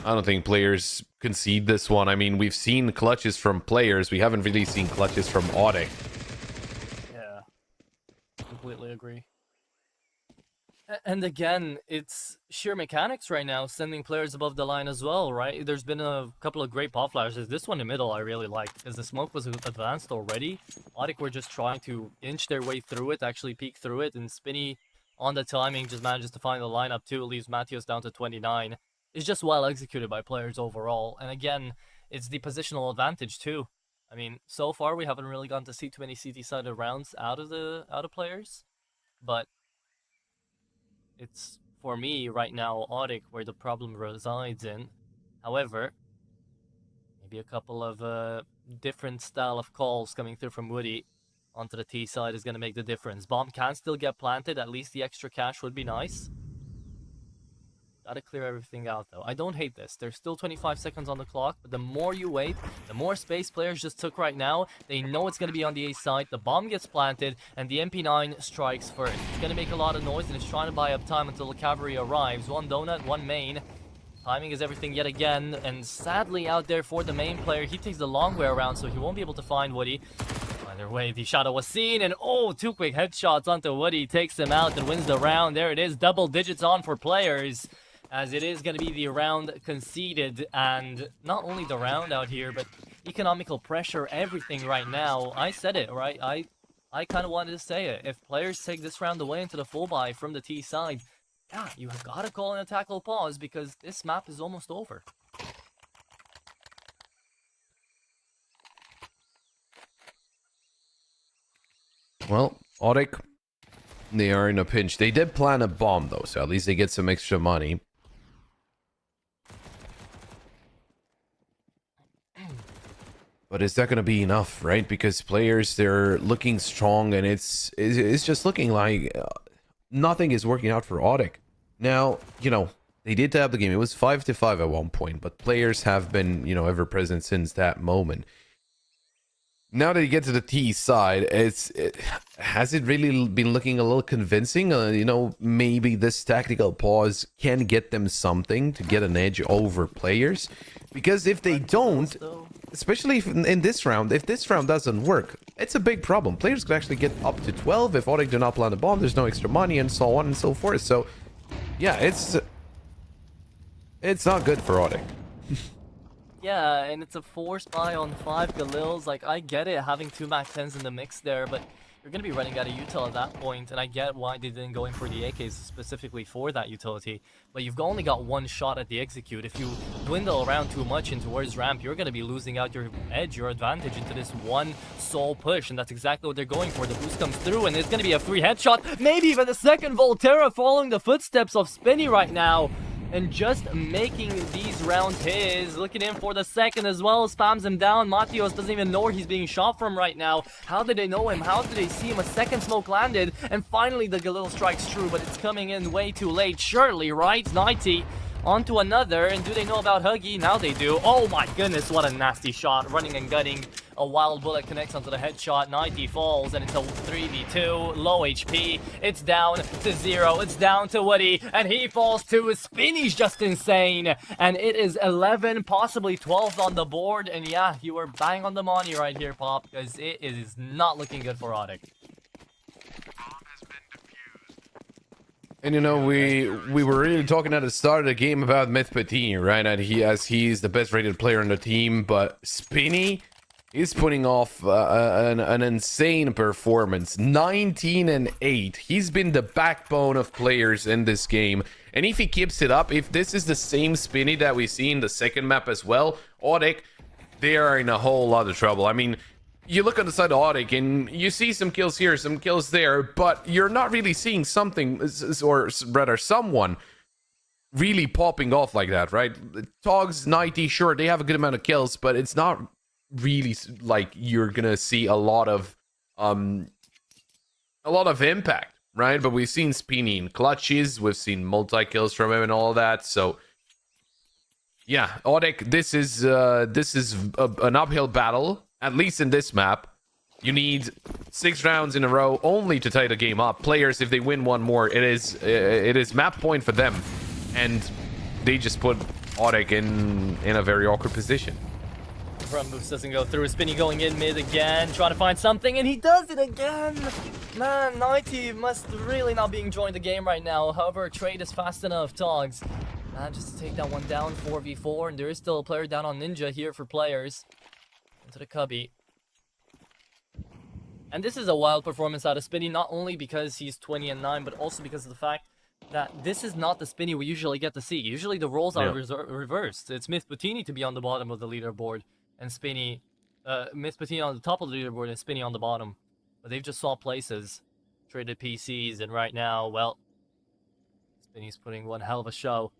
I don't think players concede this one. I mean, we've seen clutches from players. We haven't really seen clutches from Audic. Yeah, completely agree. And again, it's sheer mechanics right now, sending players above the line as well, right? There's been a couple of great pop flashes. This one in the middle I really liked, because the smoke was advanced already. Audek were just trying to inch their way through it, actually peek through it, and Spinny, on the timing, just manages to find the lineup too, leaves Matthews down to 29. It's just well executed by players overall, and again, it's the positional advantage too. I mean, so far we haven't really gotten to see too many CT-sided rounds out of players, but it's, for me, right now, Audek where the problem resides in. However, maybe a couple of different style of calls coming through from Woody onto the T side is going to make the difference. Bomb can still get planted. At least the extra cash would be nice. Gotta clear everything out, though. I don't hate this. There's still 25 seconds on the clock, but the more you wait, the more space players just took right now. They know it's going to be on the A side. The bomb gets planted, and the MP9 strikes first. It's going to make a lot of noise, and it's trying to buy up time until the cavalry arrives. One donut, one main. Timing is everything yet again, and sadly out there for the main player, he takes the long way around, so he won't be able to find Woody. Either way, the shadow was seen, and oh, two quick headshots onto Woody. Takes him out and wins the round. There it is, double digits on for players, as it is going to be the round conceded. And not only the round out here, but economical pressure, everything right now. I said it, right? I kind of wanted to say it. If players take this round away into the full buy from the T side, yeah, you have got to call in a tackle pause, because this map is almost over. Well, Audek, they are in a pinch. They did plan a bomb, though, so at least they get some extra money. But is that going to be enough, right? Because players, they're looking strong, and it's just looking like nothing is working out for Audek. Now, you know, they did have the game. It was 5-5 at one point, but players have been, you know, ever present since that moment. Now that you get to the T side, has it really been looking a little convincing? You know, maybe this tactical pause can get them something to get an edge over players. Because if they don't, especially if in this round, if this round doesn't work, it's a big problem. Players could actually get up to 12 if Audek do not plant a bomb. There's no extra money and so on and so forth. So, yeah, it's not good for Audek. Yeah, and it's a forced buy on 5 Galils. Like, I get it having 2 MAC-10s in the mix there, but you're going to be running out of util at that point, and I get why they didn't go in for the AKs specifically for that utility. But you've only got one shot at the execute. If you dwindle around too much in towards ramp, you're going to be losing out your edge, your advantage into this one sole push, and that's exactly what they're going for. The boost comes through, and it's going to be a free headshot, maybe even the second Volterra following the footsteps of Spinny right now. And just making these rounds his. Looking in for the second as well. Spams him down. Matios doesn't even know where he's being shot from right now. How did they know him? How did they see him? A second smoke landed. And finally the Galil strikes true. But it's coming in way too late. Surely, right? 90 onto another. And do they know about Huggy? Now they do. Oh my goodness, what a nasty shot. Running and gutting. A wild bullet connects onto the headshot. 90 falls, and it's a 3v2. Low HP. It's down to 0. It's down to Woody, and he falls too. Spinny's just insane. And it is 11, possibly 12 on the board. And yeah, you were bang on the money right here, Pop, because it is not looking good for Audek. And you know, we were really talking at the start of the game about Myth Petit, right? And he's the best rated player on the team, but Spinny is putting off an insane performance. 19-8. He's been the backbone of players in this game. And if he keeps it up, if this is the same Spinny that we see in the second map as well, Audek, they are in a whole lot of trouble. I mean, you look on the side of Audek and you see some kills here, some kills there, but you're not really seeing something, or rather someone, really popping off like that, right? Togs, 90, sure, they have a good amount of kills, but it's not really like you're gonna see a lot of impact, right? But we've seen Spinny in clutches, we've seen multi-kills from him and all that, so yeah, Audek, this is an uphill battle, at least in this map. You need 6 rounds in a row only to tie the game up. Players, if they win one more, it is map point for them, and they just put Audek in a very awkward position. Front moves doesn't go through. Spinny going in mid again, trying to find something, and he does it again. Man, 90 must really not be enjoying the game right now. However, trade is fast enough. Togs just to take that one down, 4v4, and there is still a player down on Ninja here for players. Into the cubby. And this is a wild performance out of Spinny, not only because he's 20-9, but also because of the fact that this is not the Spinny we usually get to see. Usually the roles are reversed. It's Myth Butini to be on the bottom of the leaderboard, and Spinny, Myth Butini on the top of the leaderboard, and Spinny on the bottom. But they've just swapped places, traded PCs, and right now, well, Spinny's putting one hell of a show.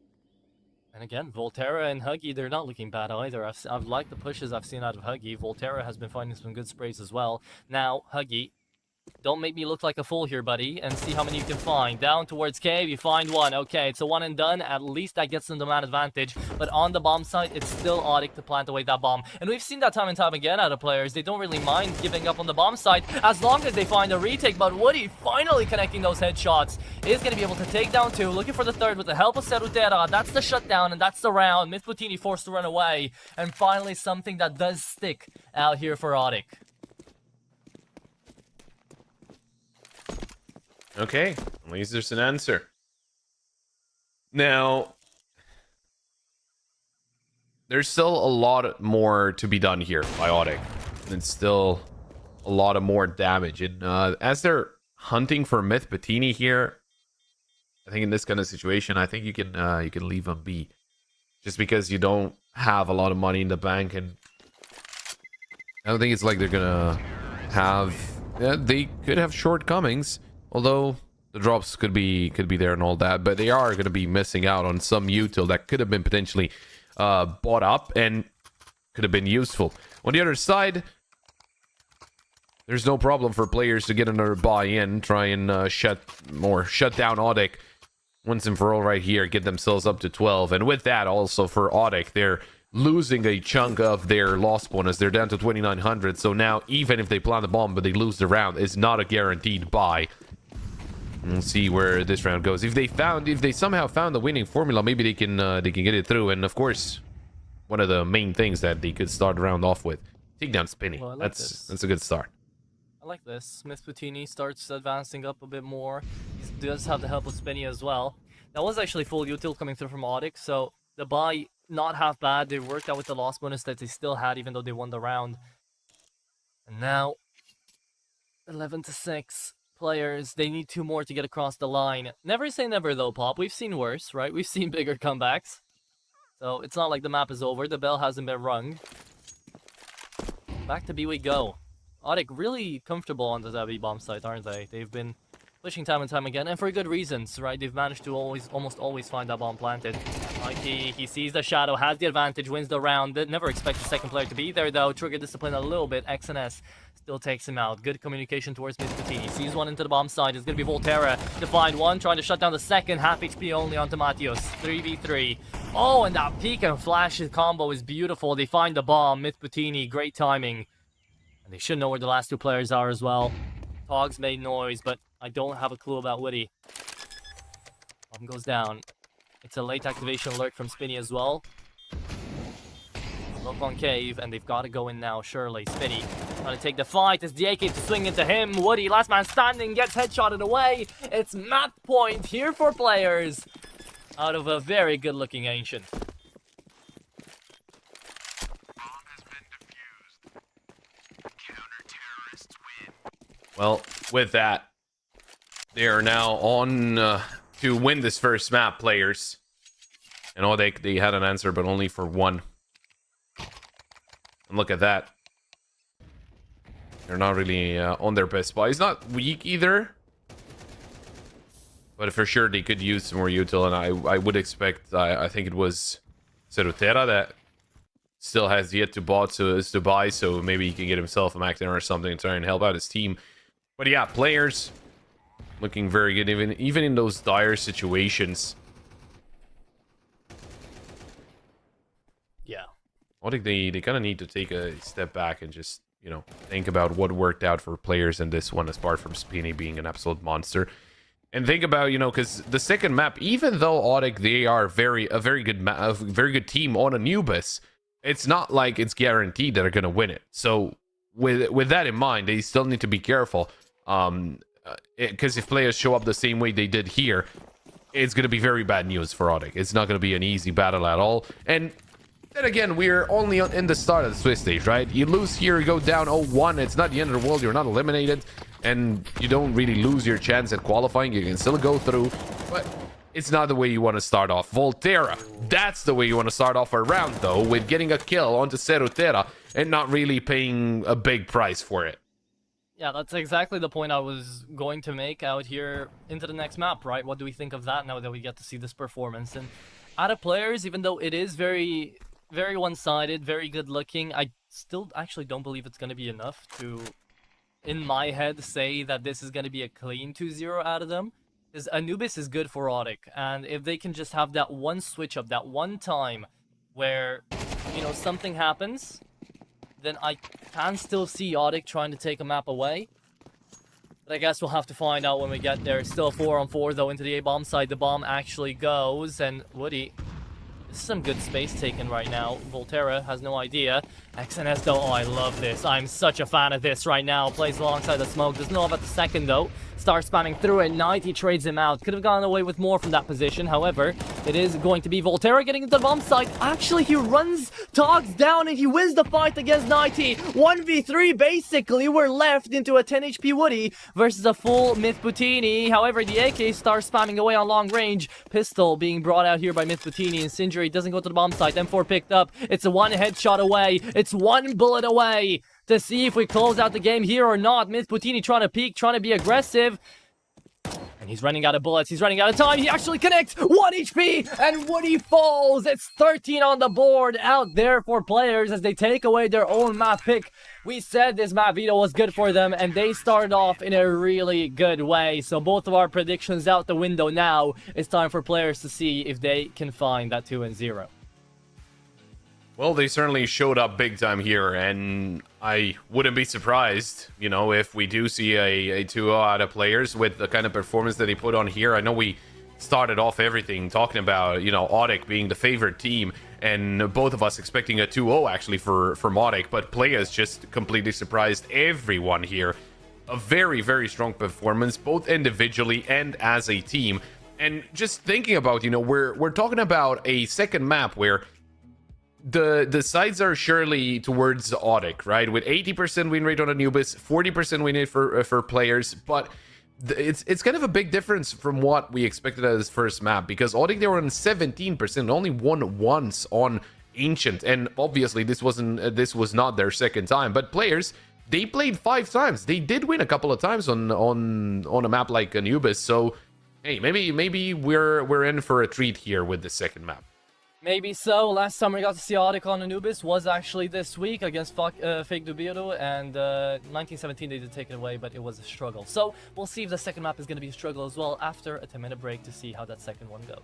And again, Volterra and Huggy, they're not looking bad either. I've liked the pushes I've seen out of Huggy. Volterra has been finding some good sprays as well. Now, Huggy, don't make me look like a fool here, buddy, and see how many you can find. Down towards cave, you find one. Okay, it's a one and done. At least that gets them the man advantage. But on the bomb site, it's still Audic to plant away that bomb. And we've seen that time and time again out of players. They don't really mind giving up on the bomb site as long as they find a retake. But Woody finally connecting those headshots is going to be able to take down two. Looking for the third with the help of Cerutera. That's the shutdown and that's the round. Myth Butini forced to run away. And finally something that does stick out here for Audic. Okay, at least there's an answer. Now, there's still a lot more to be done here by Audic. And still a lot of more damage. And as they're hunting for Myth Butini here, I think in this kind of situation, I think you can leave them be. Just because you don't have a lot of money in the bank, and I don't think it's like they're gonna have. Yeah, they could have shortcomings. Although the drops could be there and all that, but they are going to be missing out on some util that could have been potentially bought up and could have been useful. On the other side, there's no problem for players to get another buy-in, try and shut down Audic once and for all right here, get themselves up to 12. And with that, also for Audic, they're losing a chunk of their loss bonus. They're down to 2,900, so now even if they plant the bomb but they lose the round, it's not a guaranteed buy. We'll see where this round goes. If they somehow found the winning formula, maybe they can get it through. And of course, one of the main things that they could start the round off with, take down Spinny. Well, that's a good start. I like this. Myth Butini starts advancing up a bit more. He does have the help of Spinny as well. That was actually full util coming through from Audic, so the buy not half bad. They worked out with the loss bonus that they still had, even though they won the round. And now, 11-6. Players, they need two more to get across the line. Never say never though, Pop. We've seen worse, right? We've seen bigger comebacks. So it's not like the map is over. The bell hasn't been rung. Back to B we go. Audic really comfortable on the Zabi bomb site, aren't they? They've been pushing time and time again, and for good reasons, right? They've managed to almost always find that bomb planted. Mikey, he sees the shadow, has the advantage, wins the round. Did never expect the second player to be there though. Trigger discipline a little bit. XNS still takes him out. Good communication towards Myth Butini. Sees one into the bomb side. It's going to be Volterra to find one. Trying to shut down the second. Half HP only onto Matios. 3v3. Oh, and that peek and flash combo is beautiful. They find the bomb. Myth Butini, great timing. And they should know where the last two players are as well. Togs made noise, but I don't have a clue about Woody. Bomb goes down. It's a late activation alert from Spinny as well. Look on cave, and they've got to go in now, surely. Spinny trying to take the fight. It's the AK to swing into him. Woody, last man standing, gets headshotted away. It's map point here for players out of a very good-looking Ancient. Well, with that, they are now on to win this first map, players. And oh, they had an answer, but only for one. And look at that. They're not really on their best spot. He's not weak either. But for sure, they could use some more util. And I would expect, I think it was Cerutera that still has yet to buy. So maybe he can get himself a Mac or something and try and help out his team. But yeah, players looking very good, even in those dire situations. Yeah. I think they kind of need to take a step back and just, you know, think about what worked out for players in this one, apart from Spinny being an absolute monster. And think about, you know, because the second map, even though Audic, they are a very good team on Anubis, it's not like it's guaranteed that they're going to win it. So with that in mind, they still need to be careful. because if players show up the same way they did here, it's going to be very bad news for Audek. It's not going to be an easy battle at all. And then again, we're only in the start of the Swiss stage, right? You lose here, you go down 0-1. It's not the end of the world. You're not eliminated. And you don't really lose your chance at qualifying. You can still go through. But it's not the way you want to start off. Volterra, that's the way you want to start off a round, though, with getting a kill onto Cerutera and not really paying a big price for it. Yeah, that's exactly the point I was going to make out here into the next map, right? What do we think of that now that we get to see this performance? And out of players, even though it is very, very one-sided, very good looking, I still actually don't believe it's going to be enough to, in my head, say that this is going to be a clean 2-0 out of them. Because Anubis is good for Audek, and if they can just have that one switch up, that one time where, you know, something happens, then I can still see Audek trying to take a map away. But I guess we'll have to find out when we get there. It's still 4-on-4 though into the A-bomb side. The bomb actually goes, and Woody, this is some good space taken right now. Volterra has no idea. XNS though, oh, I love this. I'm such a fan of this right now. Plays alongside the smoke. Doesn't know about the second though. Starts spamming through at night. He trades him out. Could have gone away with more from that position. However, it is going to be Volterra getting into the bomb site. Actually, he runs Togs down and he wins the fight against 90. 1v3 basically. We're left into a 10 HP Woody versus a full Myth Butini. However, the AK starts spamming away on long range. Pistol being brought out here by Myth Butini, and Sindri doesn't go to the bomb site. M4 picked up. It's a one headshot away. It's one bullet away to see if we close out the game here or not. Myth Butini trying to peek, trying to be aggressive. And he's running out of bullets. He's running out of time. He actually connects. 1 HP. And Woody falls. It's 13 on the board out there for players as they take away their own map pick. We said this map veto was good for them, and they started off in a really good way. So both of our predictions out the window now. It's time for players to see if they can find that 2-0. Well, they certainly showed up big time here, and I wouldn't be surprised, you know, if we do see a 2-0 out of players with the kind of performance that they put on here. I know we started off everything talking about, you know, Audek being the favorite team, and both of us expecting a 2-0 actually for Audek, but players just completely surprised everyone here. A very, very strong performance, both individually and as a team. And just thinking about, you know, we're talking about a second map where the sides are surely towards Audek, right? With 80% win rate on Anubis, 40% win rate for players, but it's kind of a big difference from what we expected as first map, because Audek, they were on 17%, only won once on Ancient, and obviously this was not their second time, but players, they played 5 times. They did win a couple of times on a map like Anubis, so hey, maybe we're in for a treat here with the second map. Maybe so. Last time we got to see Audek on Anubis was actually this week against Fake Dubiro, and 1917 they did take it away, but it was a struggle. So we'll see if the second map is going to be a struggle as well after a 10-minute break to see how that second one goes.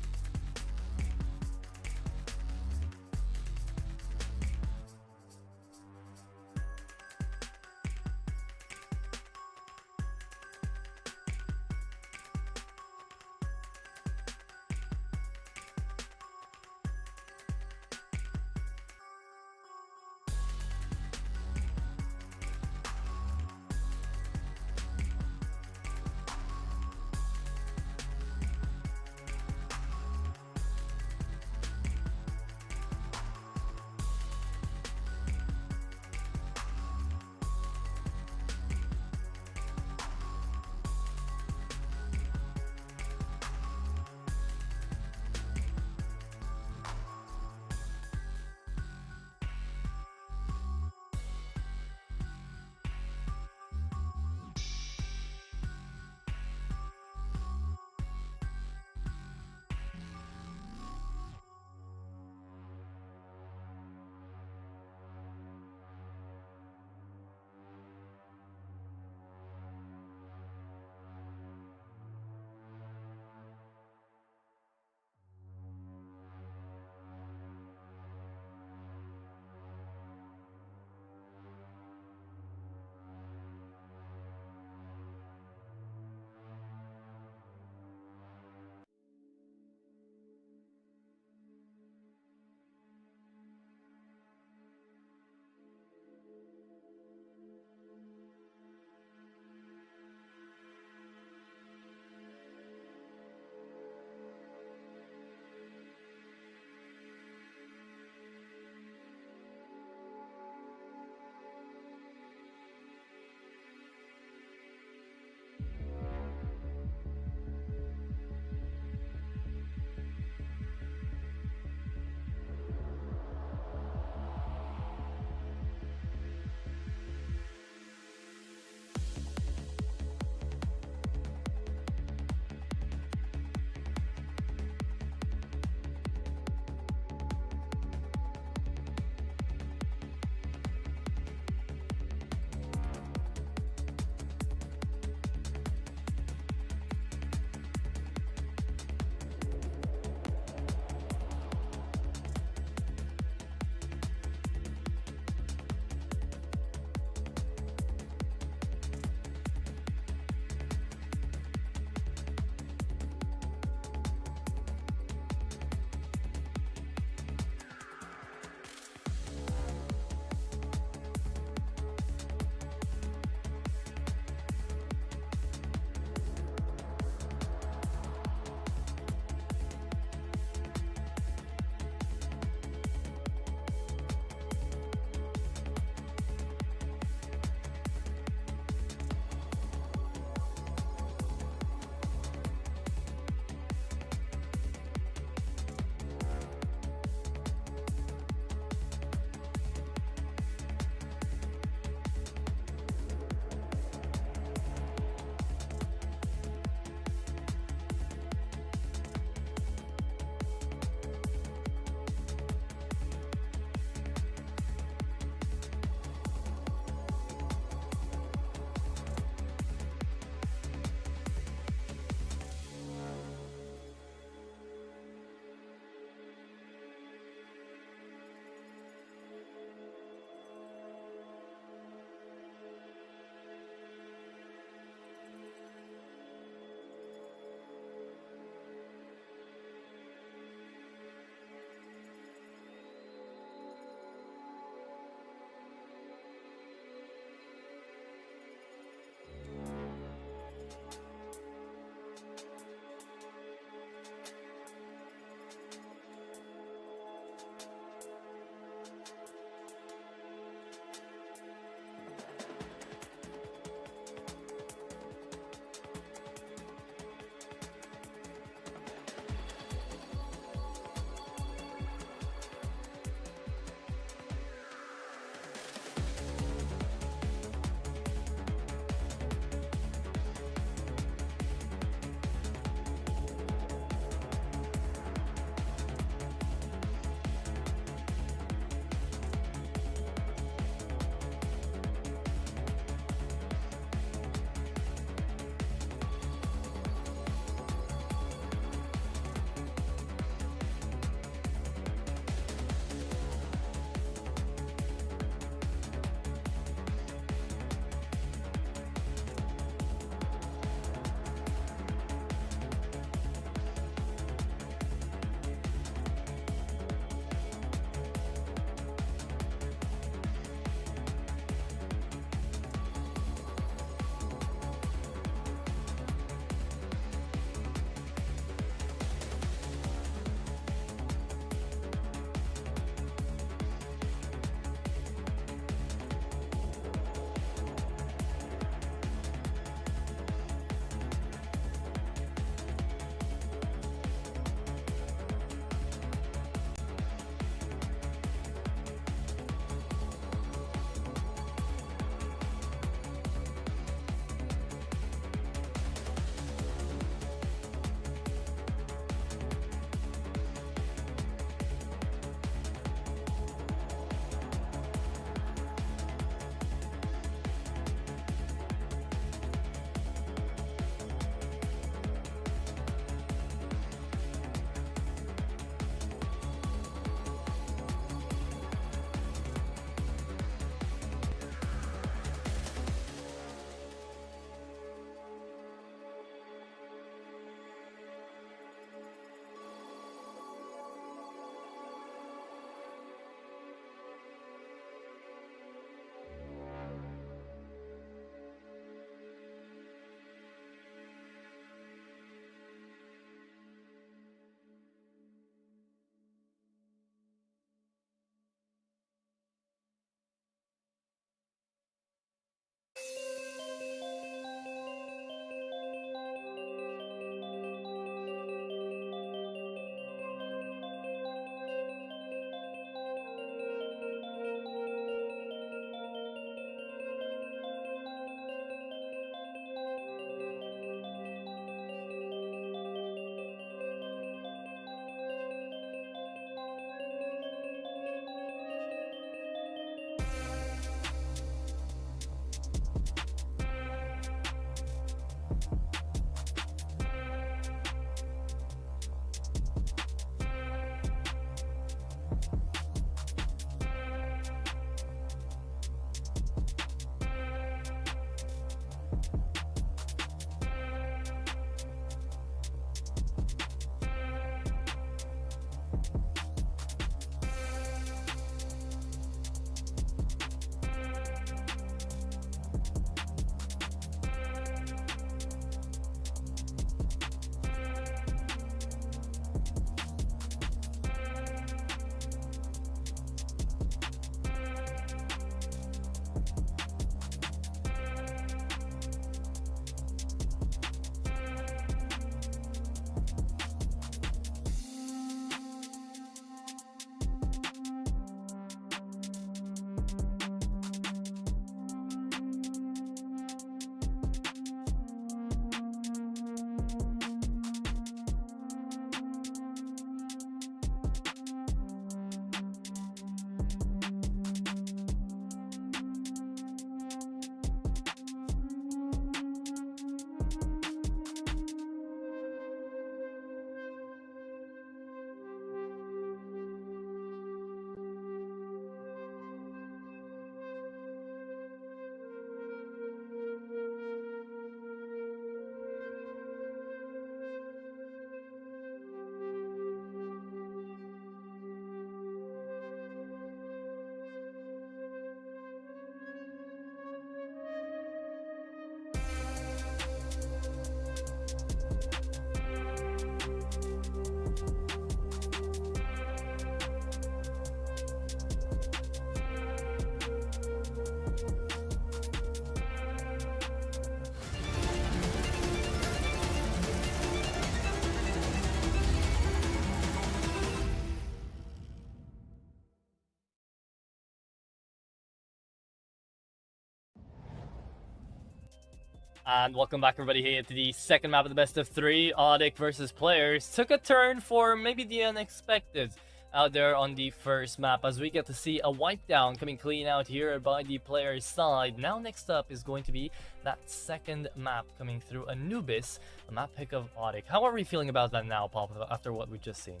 And welcome back, everybody, here to the second map of the best of three. Audic versus Players took a turn for maybe the unexpected out there on the first map, as we get to see a wipe down coming clean out here by the Players side. Now next up is going to be that second map coming through, Anubis, a map pick of Audic. How are we feeling about that now, Pop, after what we've just seen?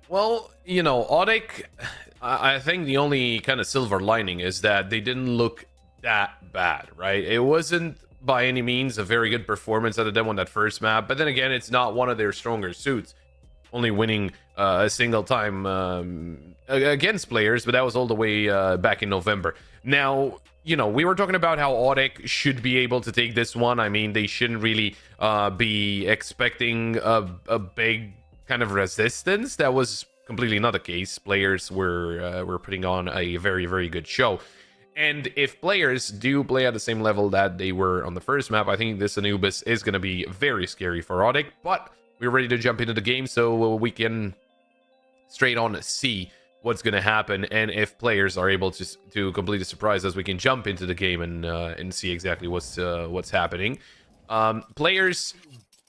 Well, you know, Audic, I think the only kind of silver lining is that they didn't look that bad, right? It wasn't by any means a very good performance out of them on that first map, but then again, it's not one of their stronger suits. Only winning a single time against Players, but that was all the way back in November. Now, you know, we were talking about how Audic should be able to take this one. I mean, they shouldn't really be expecting a big kind of resistance. That was completely not the case. Players were putting on a very, very good show. And if Players do play at the same level that they were on the first map, I think this Anubis is going to be very scary for Audic. But we're ready to jump into the game, so we can straight on see what's going to happen. And if Players are able to complete a surprise us, we can jump into the game and see exactly what's happening. Players,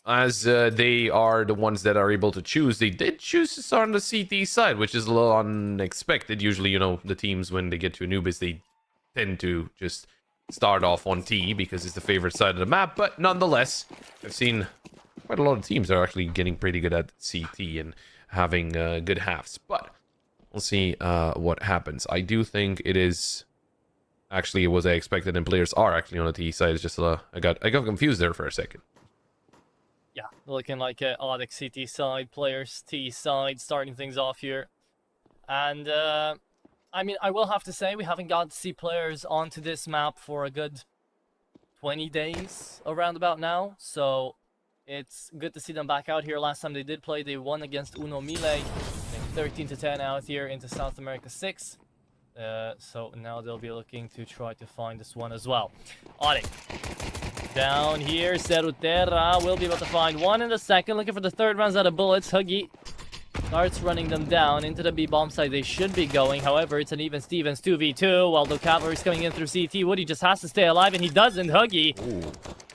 as they are the ones that are able to choose, they did choose to start on the CT side, which is a little unexpected. Usually, you know, the teams, when they get to Anubis, they tend to just start off on T because it's the favorite side of the map. But nonetheless, I've seen quite a lot of teams are actually getting pretty good at CT and having good halves. But we'll see what happens. I do think it is actually what I expected, and Players are actually on the T side. It's just I got confused there for a second. Yeah, looking like Audic CT side, Players T side, starting things off here. And I mean, I will have to say we haven't got to see Players onto this map for a good 20 days around about now, so it's good to see them back out here. Last time they did play, they won against Uno Mile, 13-10 out here into South America 6. So now they'll be looking to try to find this one as well. Audic down here, Cerutera will be able to find one in the second, looking for the third, runs out of bullets. Huggy starts running them down into the B bomb side. They should be going. However, it's an even Stevens 2v2 while the cavalry's coming in through CT. Woody just has to stay alive, and he doesn't. Huggy,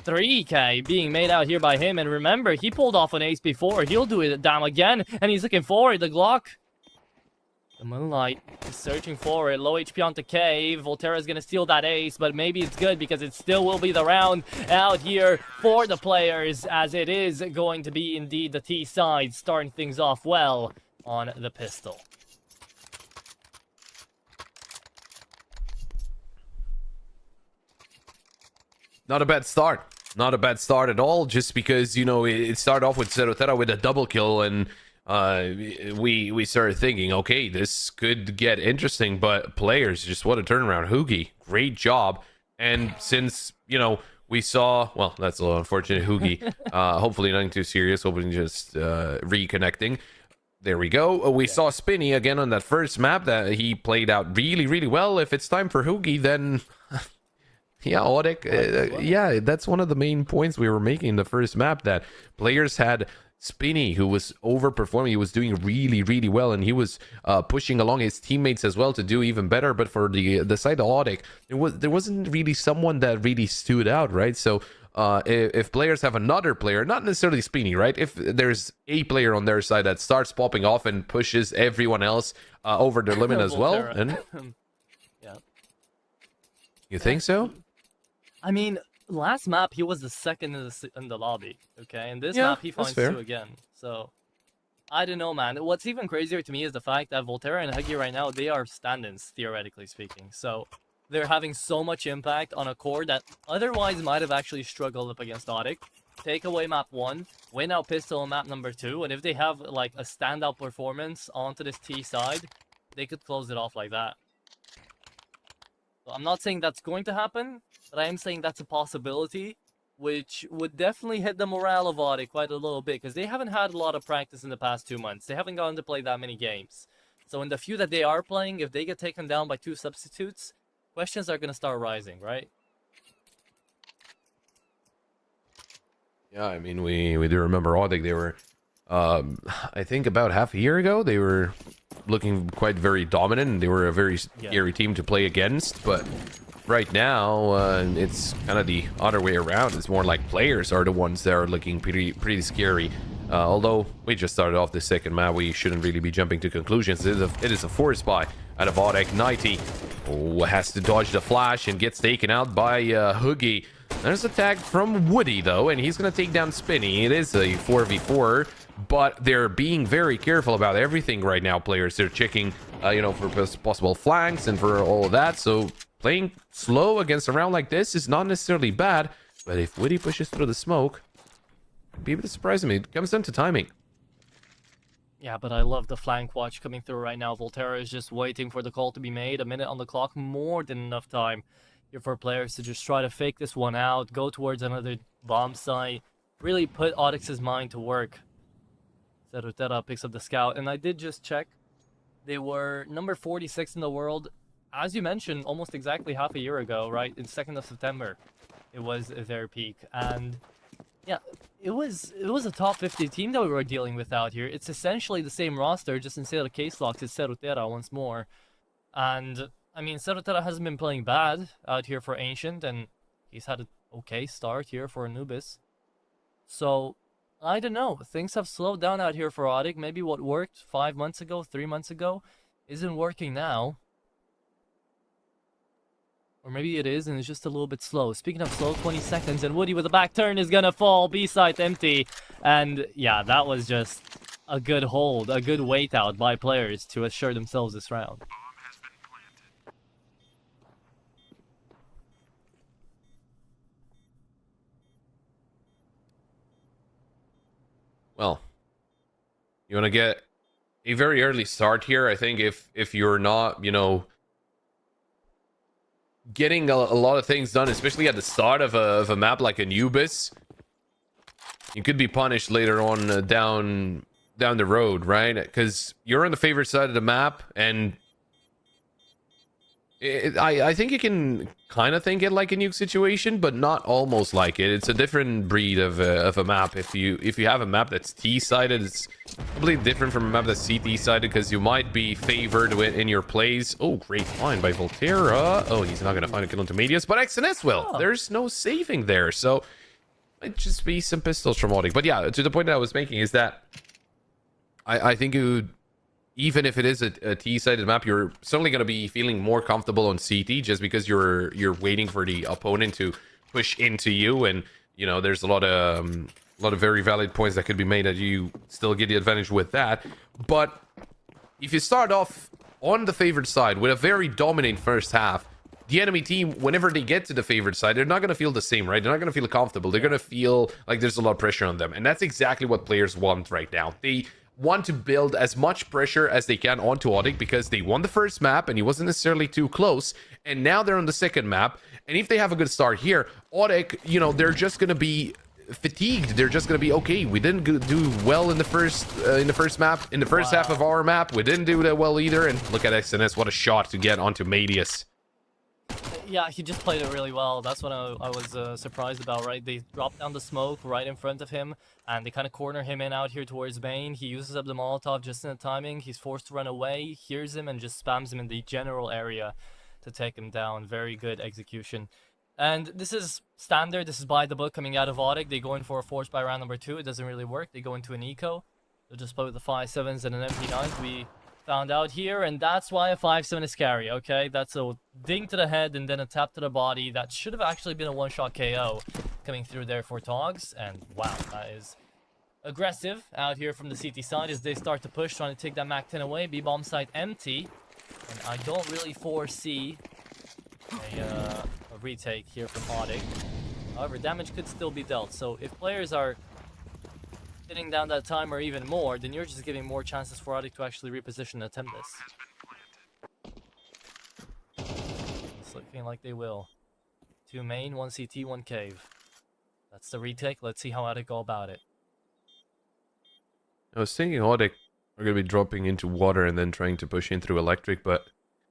3k being made out here by him. And remember, he pulled off an ace before. He'll do it down again, and he's looking forward. The Glock, the Moonlight is searching for it. Low HP onto K. Volterra's gonna steal that ace, but maybe it's good because it still will be the round out here for the Players, as it is going to be indeed the T side starting things off well on the pistol. Not a bad start. Not a bad start at all, just because, you know, it started off with Cerutera with a double kill, and we started thinking, okay, this could get interesting, but Players, just what a turnaround. Hoogie, great job. And since, you know, we saw, well, that's a little unfortunate. Hoogie, hopefully nothing too serious, hopefully just reconnecting. There we go. We saw Spinny again on that first map that he played out really, really well. If it's time for Hoogie, then yeah, Audic, yeah, that's one of the main points we were making in the first map, that Players had Spinny, who was overperforming. He was doing really, really well, and he was pushing along his teammates as well to do even better. But for the side of Audic, there wasn't really someone that really stood out, right? So if Players have another player, not necessarily Spinny, right? If there's a player on their side that starts popping off and pushes everyone else over their limit as well, and yeah, you think so? I mean, last map he was the second in the lobby, okay, and this Yeah, map he that's finds fair. 2 again. So I don't know, man. What's even crazier to me is the fact that Volterra and Huggy right now, they are stand-ins, theoretically speaking. So they're having so much impact on a core that otherwise might have actually struggled up against Audic. Take away map 1, win out pistol on map number 2, and if they have like a standout performance onto this T side, they could close it off like that. So I'm not saying that's going to happen, but I am saying that's a possibility, which would definitely hit the morale of Audic quite a little bit, because they haven't had a lot of practice in the past 2 months. They haven't gotten to play that many games. So in the few that they are playing, if they get taken down by 2 substitutes, questions are going to start rising, right? Yeah, I mean, we do remember Audic. They were, I think about half a year ago, they were looking quite very dominant, and they were a very scary team to play against. But right now, it's kind of the other way around. It's more like players are the ones that are looking pretty scary. Although we just started off the second map, we shouldn't really be jumping to conclusions. It is a force buy out of Odek. 90 has to dodge the flash and gets taken out by Hoogie. There's a tag from Woody, though, and he's going to take down Spinny. It is a 4v4, but they're being very careful about everything right now, players. They're checking, for possible flanks and for all of that. So playing slow against a round like this is not necessarily bad, but if Woody pushes through the smoke, it'd be a bit surprising me. It comes down to timing. Yeah, but I love the flank watch coming through right now. Volterra is just waiting for the call to be made. A minute on the clock, more than enough time here for players to just try to fake this one out, go towards another bomb site, really put Odex's mind to work. Serutera picks up the scout, and I did just check. They were number 46 in the world, as you mentioned, almost exactly half a year ago, right? In 2nd of September, it was their peak, and yeah, it was a top 50 team that we were dealing with out here. It's essentially the same roster, just instead of case locks, it's Serutera once more. And I mean, Serutera hasn't been playing bad out here for Ancient, and he's had an okay start here for Anubis. So, I don't know. Things have slowed down out here for Odek. Maybe what worked 5 months ago, 3 months ago, isn't working now. Or maybe it is, and it's just a little bit slow. Speaking of slow, 20 seconds, and Woody with a back turn is gonna fall. B-side empty. And yeah, that was just a good hold, a good wait out by players to assure themselves this round. Well, you want to get a very early start here. I think if you're not, getting a lot of things done, especially at the start of a map like Anubis, you could be punished later on down the road, right? Because you're on the favorite side of the map, and I think you can kind of think it like a nuke situation, but not almost like it. It's a different breed of a map. If you have a map that's T-sided, it's completely different from a map that's CT-sided, because you might be favored in your plays. Oh, great find by Volterra. Oh, he's not going to find a kill into Medius, but XNS will. Oh. There's no saving there, so might just be some pistols from Odek. But yeah, to the point that I was making is that I think it would, even if it is a T-sided map, you're certainly going to be feeling more comfortable on CT, just because you're waiting for the opponent to push into you, and there's a lot of very valid points that could be made that you still get the advantage with that. But if you start off on the favored side with a very dominant first half, the enemy team, whenever they get to the favored side, they're not going to feel the same, right? They're not going to feel comfortable. They're going to feel like there's a lot of pressure on them, and that's exactly what players want right now. They want to build as much pressure as they can onto Odek, because they won the first map and he wasn't necessarily too close, and now they're on the second map, and if they have a good start here, Odek, they're just going to be fatigued. They're just going to be, okay, we didn't do well in the first map, in the first half of our map, we didn't do that well either, and look at XNS, what a shot to get onto Medius. Yeah, he just played it really well. That's what I was surprised about, right? They dropped down the smoke right in front of him, and they kind of corner him in out here towards main. He uses up the Molotov just in the timing. He's forced to run away, hears him, and just spams him in the general area to take him down. Very good execution. And this is standard. This is by the book coming out of Odek. They go in for a force by round number 2. It doesn't really work. They go into an eco. They'll just play with the 5.7s and an MP9. We found out here, and that's why a 5.7 is scary, okay? That's a ding to the head and then a tap to the body. That should have actually been a one-shot KO coming through there for Togs, and wow, that is aggressive out here from the CT side as they start to push, trying to take that MAC-10 away. B-bomb site empty, and I don't really foresee a retake here from Odek. However, damage could still be dealt, so if players are hitting down that time or even more, then you're just giving more chances for Odek to actually reposition and attempt this. It's looking like they will. 2 main, 1 CT, 1 cave. That's the retake. Let's see how Odek go about it. I was thinking Odek are going to be dropping into water and then trying to push in through electric, but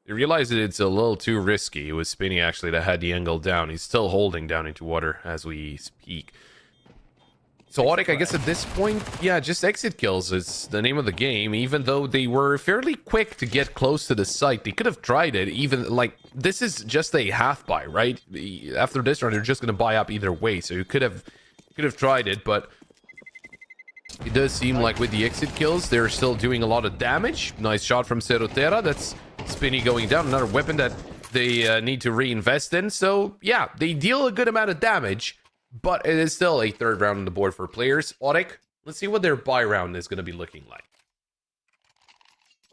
they realized that it's a little too risky. It was Spinny actually that had the angle down. He's still holding down into water as we speak. So Audic, I guess at this point, yeah, just exit kills is the name of the game. Even though they were fairly quick to get close to the site, they could have tried it. Even like this is just a half buy, right? After this round, they're just going to buy up either way. So you could have tried it, but it does seem like with the exit kills, they're still doing a lot of damage. Nice shot from Cerotera. That's Spinny going down. Another weapon that they need to reinvest in. So yeah, they deal a good amount of damage. But it is still a third round on the board for players. Audic, let's see what their buy round is going to be looking like.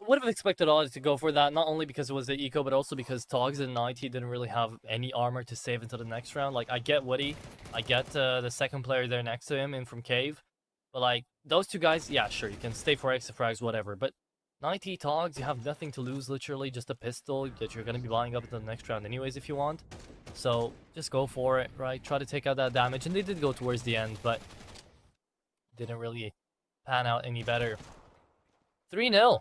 Would have expected Audic to go for that, not only because it was the eco, but also because Togs and IT didn't really have any armor to save into the next round. Like, I get Woody, I get the second player there next to him in from Cave, but like, those two guys, yeah, sure, you can stay for extra frags, whatever, but 90 Togs, you have nothing to lose, literally, just a pistol that you're going to be buying up into the next round anyways if you want. So, just go for it, right? Try to take out that damage, and they did go towards the end, but didn't really pan out any better. 3-0.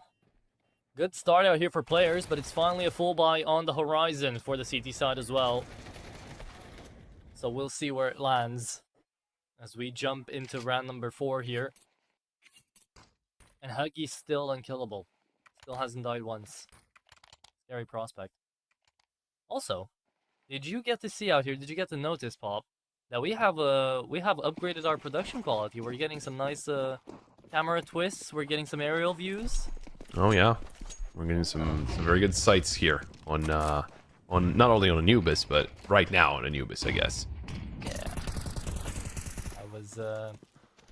Good start out here for players, but it's finally a full buy on the horizon for the CT side as well. So we'll see where it lands as we jump into round number 4 here. And Huggy's still unkillable. Still hasn't died once. Scary prospect. Also, did you get to see out here, did you get to notice, Pop, that we have upgraded our production quality? We're getting some nice camera twists, we're getting some aerial views. Oh yeah, we're getting some very good sights here on not only on Anubis, but right now on Anubis, I guess. Yeah.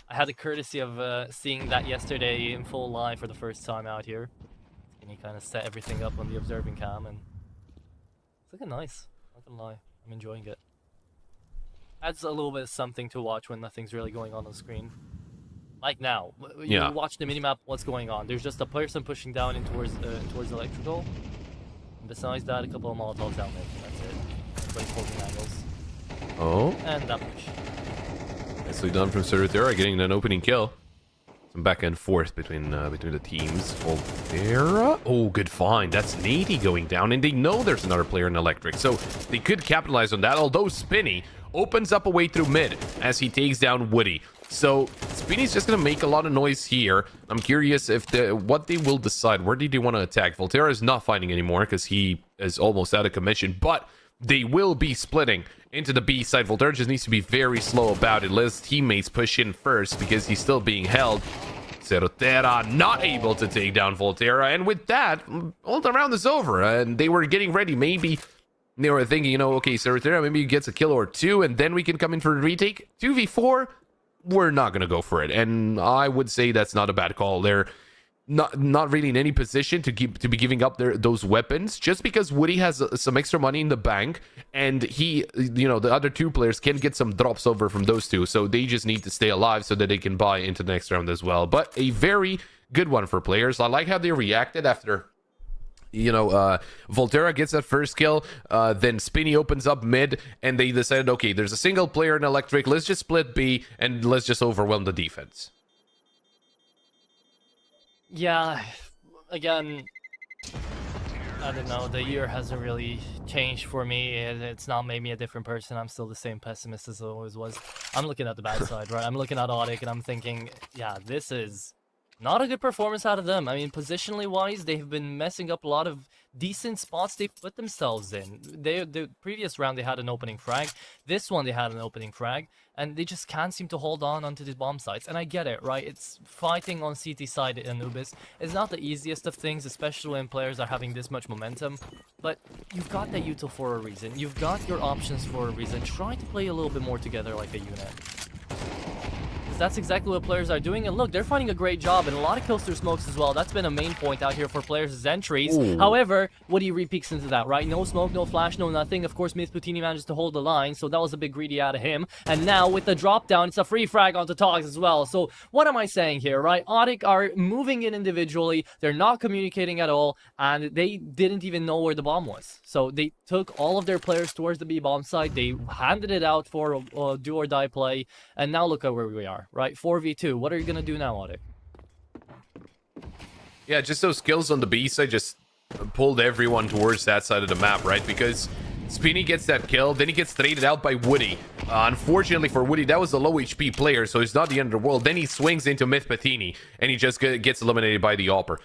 I had the courtesy of seeing that yesterday in full live for the first time out here. And you kind of set everything up on the observing cam, and it's looking nice. Not gonna lie, I'm enjoying it. Adds a little bit of something to watch when nothing's really going on the screen. Like now, you watch the minimap, what's going on? There's just a person pushing down in towards electrical. And besides that, a couple of Molotovs down there. That's it. Everybody's holding angles. Oh. And that push. Nicely done from Cerutera, getting an opening kill. Some back and forth between the teams. Volterra. Oh, good find. That's Nady going down, and they know there's another player in electric, so they could capitalize on that. Although Spinny opens up a way through mid as he takes down Woody. So Spinny's just gonna make a lot of noise here. I'm curious if what they will decide. Where do they want to attack? Volterra is not fighting anymore because he is almost out of commission, but they will be splitting into the B side. Volterra just needs to be very slow about it. Let his teammates push in first because he's still being held. Cerotera not able to take down Volterra, and with that, all the round is over, and they were getting ready. Maybe they were thinking, you know, okay, Cerotera maybe gets a kill or two, and then we can come in for a retake. 2v4, we're not going to go for it, and I would say that's not a bad call. They're not really in any position to be giving up those weapons, just because Woody has some extra money in the bank, and he, you know, the other two players can get some drops over from those two, so they just need to stay alive so that they can buy into the next round as well. But a very good one for players. I like how they reacted after, you know, Volterra gets that first kill, then Spinny opens up mid, and they decided, okay, there's a single player in electric, let's just split B and let's just overwhelm the defense. Yeah, again, I don't know, the year hasn't really changed for me. It's not made me a different person. I'm still the same pessimist as I always was. I'm looking at the bad side, right? I'm looking at Audic and I'm thinking, yeah, this is not a good performance out of them. I mean, positionally wise, they've been messing up a lot of decent spots they've put themselves in. The previous round they had an opening frag. This one they had an opening frag. And they just can't seem to hold on onto these bomb sites. And I get it, right? It's fighting on CT side in Anubis. It's not the easiest of things, especially when players are having this much momentum. But you've got that util for a reason. You've got your options for a reason. Try to play a little bit more together like a unit. That's exactly what players are doing, and look, they're finding a great job, and a lot of kills through smokes as well. That's been a main point out here for players' entries. Ooh. However, Woody repeaks into that, right? No smoke, no flash, no nothing. Of course, Myth Putini manages to hold the line, so that was a big greedy out of him. And now, with the drop down, it's a free frag onto Togs as well. So, what am I saying here, right? Audic are moving in individually, they're not communicating at all, and they didn't even know where the bomb was. So, they took all of their players towards the B bomb site, they handed it out for a do or die play, and now look at where we are. Right, 4v2. What are you gonna do now, Audic? Yeah, just those kills on the B side just pulled everyone towards that side of the map, right? Because Spinny gets that kill, then he gets traded out by Woody. Unfortunately for Woody, that was a low HP player, so he's not the end of the world. Then he swings into Myth Patini, and he just gets eliminated by the Opper.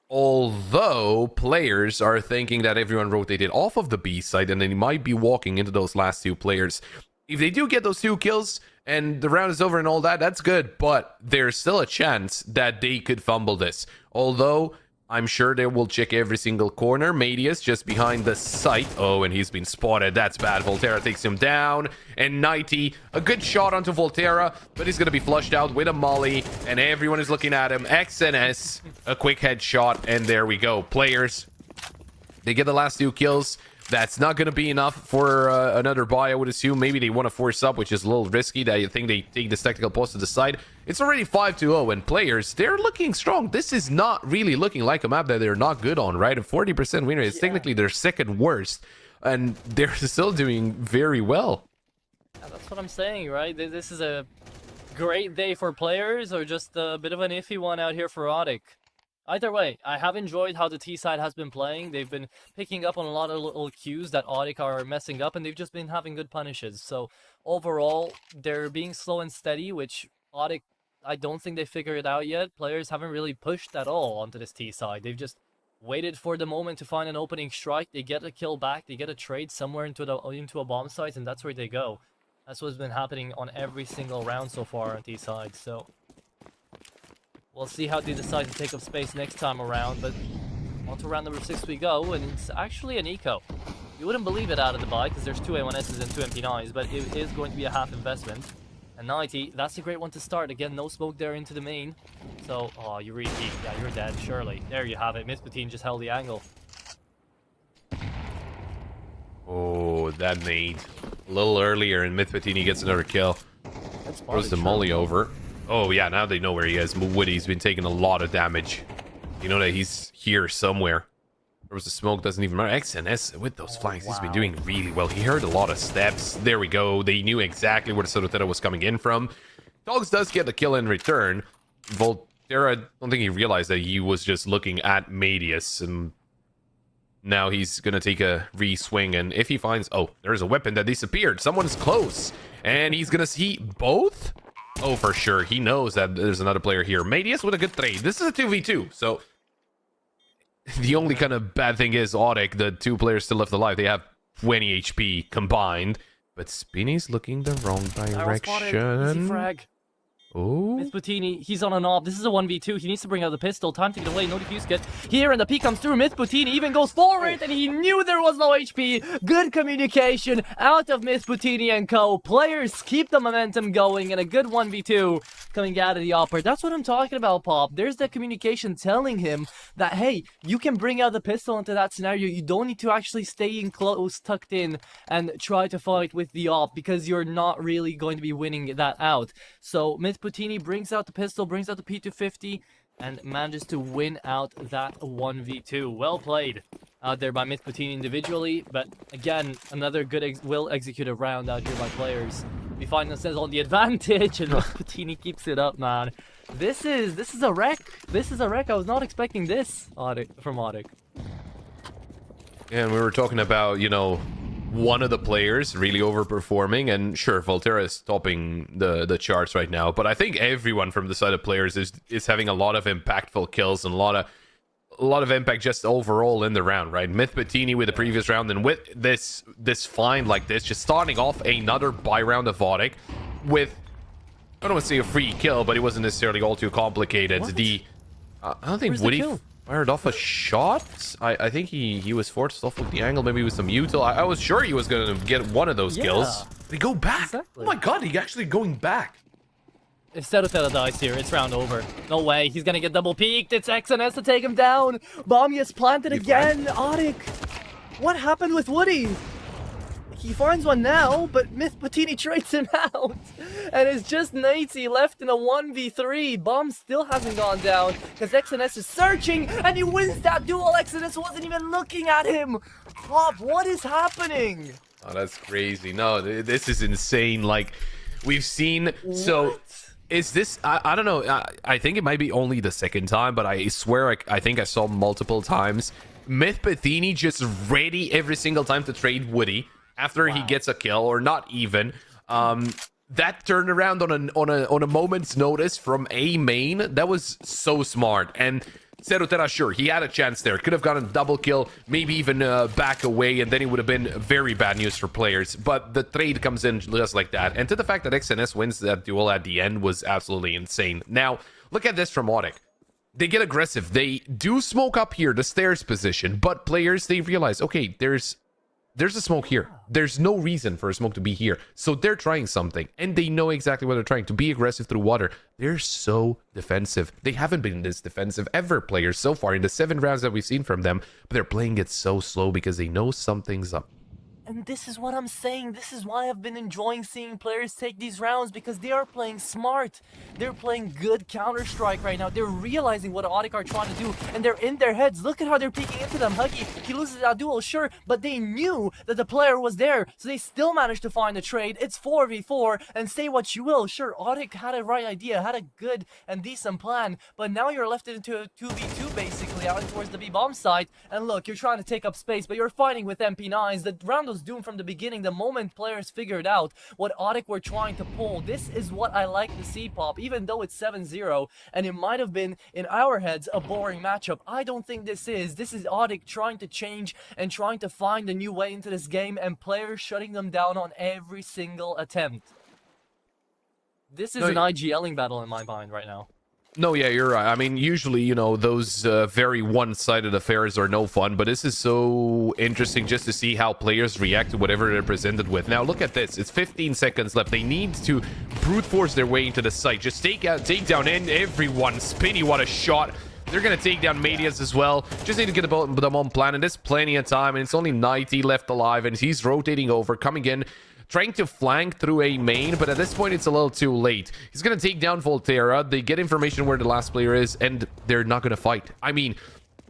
Although players are thinking that everyone rotated off of the B side, and they might be walking into those last two players. If they do get those 2 kills and the round is over and all that, that's good. But there's still a chance that they could fumble this. Although I'm sure they will check every single corner. Medius just behind the site. Oh, and he's been spotted. That's bad. Volterra takes him down. And 90, a good shot onto Volterra, but he's going to be flushed out with a molly. And everyone is looking at him. XNS, a quick headshot. And there we go. Players, they get the last 2 kills. That's not going to be enough for another buy, I would assume. Maybe they want to force up, which is a little risky. I think they take this tactical post to the side. It's already 5-0, and players, they're looking strong. This is not really looking like a map that they're not good on, right? A 40% win rate is technically their second worst, and they're still doing very well. Yeah, that's what I'm saying, right? This is a great day for players, or just a bit of an iffy one out here for Audic. Either way, I have enjoyed how the T side has been playing. They've been picking up on a lot of little cues that Audic are messing up, and they've just been having good punishes. So overall, they're being slow and steady, which Audic, I don't think they figured it out yet. Players haven't really pushed at all onto this T side. They've just waited for the moment to find an opening strike. They get a kill back. They get a trade somewhere into a bomb site, and that's where they go. That's what's been happening on every single round so far on T side. So we'll see how they decide to take up space next time around, but on to round number 6 we go, and it's actually an eco. You wouldn't believe it out of the buy, because there's 2 A1Ss and 2 MP9s, but it is going to be a half investment. And 90, that's a great one to start. Again, no smoke there into the main. So, oh, you repeat. Yeah, you're dead, surely. There you have it. Myth Patini just held the angle. Oh, that nade. A little earlier, and Myth Patini gets another kill. Throws the molly over. Oh, yeah, now they know where he is. Woody's been taking a lot of damage. You know that he's here somewhere. There was the smoke, doesn't even matter. XNS with those flanks, he's been doing really well. He heard a lot of steps. There we go. They knew exactly where the Sorotera was coming in from. Dogs does get the kill in return. Volterra, I don't think he realized that he was just looking at Medius. And now he's going to take a re-swing. And if he finds... Oh, there's a weapon that disappeared. Someone's close. And he's going to see both? Oh, for sure. He knows that there's another player here. Medius with a good trade. This is a 2v2, so the only kind of bad thing is Audic, the 2 players still left alive. They have 20 HP combined, but Spinny's looking the wrong direction. Easy frag. Oh, Myth Patini, he's on a knob. This is a 1v2. He needs to bring out the pistol. Time to get away. No defuse kit. Here, and the P comes through. Myth Patini even goes for it, and he knew there was no HP. Good communication out of Myth Patini and co. Players keep the momentum going, and a good 1v2 coming out of the Opera. That's what I'm talking about, Pop. There's the communication telling him that, hey, you can bring out the pistol into that scenario. You don't need to actually stay in close, tucked in, and try to fight with the Op, because you're not really going to be winning that out. So, Myth Patini brings out the pistol, brings out the P250, and manages to win out that 1v2. Well played out there by Myth Patini individually, but again, another good well-executed round out here by players. We find themselves on the advantage, and Myth Patini keeps it up, man. This is a wreck. This is a wreck. I was not expecting this from Audic. Yeah, and we were talking about, you know, one of the players really overperforming, and sure, Volterra is topping the charts right now, but I think everyone from the side of players is having a lot of impactful kills and a lot of impact just overall in the round, right? Myth Patini with the previous round, and with this find like this, just starting off another buy round of Audic with, I don't want to say a free kill, but it wasn't necessarily all too complicated. What? I don't think Where's Woody the kill? fired off a shot. I think he was forced off with the angle, maybe with some util. I was sure he was going to get one of those kills. They go back. Exactly. Oh my god, he actually going back. If Serotella dies here, it's round over. No way, he's gonna get double peeked. It's XNS to take him down. Bomb gets planted again. Audic, what happened with Woody? He finds one now, but Myth Patini trades him out. And it's just Nazi left in a 1v3. Bomb still hasn't gone down because XNS is searching, and he wins that duel. XNS wasn't even looking at him. Pop, what is happening? Oh, that's crazy. No, this is insane. Like, we've seen... So, is this... I don't know. I think it might be only the second time, but I swear I think I saw multiple times. Myth Patini just ready every single time to trade Woody. after he gets a kill, or not even. That turnaround on a moment's notice from A main, that was so smart. And Serutera, sure, he had a chance there. Could have gotten a double kill, maybe even back away, and then it would have been very bad news for players. But the trade comes in just like that. And to the fact that XNS wins that duel at the end was absolutely insane. Now, look at this from Audek. They get aggressive. They do smoke up here, the stairs position. But players, they realize, okay, there's a smoke here. There's no reason for a smoke to be here. So they're trying something, and they know exactly what they're trying, to be aggressive through water. They're so defensive. They haven't been this defensive ever, players, so far in the 7 rounds that we've seen from them. But they're playing it so slow because they know something's up. And this is what I'm saying. This is why I've been enjoying seeing players take these rounds, because they are playing smart. They're playing good Counter-Strike right now. They're realizing what Audek are trying to do, and they're in their heads. Look at how they're peeking into them. Huggy, he loses that duel, sure, but they knew that the player was there, so they still managed to find the trade. It's 4v4, and say what you will. Sure, Audek had a right idea, had a good and decent plan, but now you're left into a 2v2 basically out towards the B-bomb side, and look, you're trying to take up space, but you're fighting with MP9s. The round was doomed from the beginning. The moment players figured out what Audek were trying to pull, this is what I like to see, Pop. Even though it's 7-0 and it might have been in our heads a boring matchup, I don't think this is. This is Audek trying to change and trying to find a new way into this game, and players shutting them down on every single attempt. This is an IGLing battle in my mind right now. No, yeah, you're right. I mean, usually, you know, those very one-sided affairs are no fun, but this is so interesting just to see how players react to whatever they're presented with. Now, look at this. It's 15 seconds left. They need to brute force their way into the site. Just take down everyone. Spinny, what a shot. They're going to take down Medias as well. Just need to get them on plan, and there's plenty of time, and it's only 90 left alive, and he's rotating over, coming in, trying to flank through a main, but at this point it's a little too late. He's going to take down Volterra. They get information where the last player is, and they're not going to fight. I mean,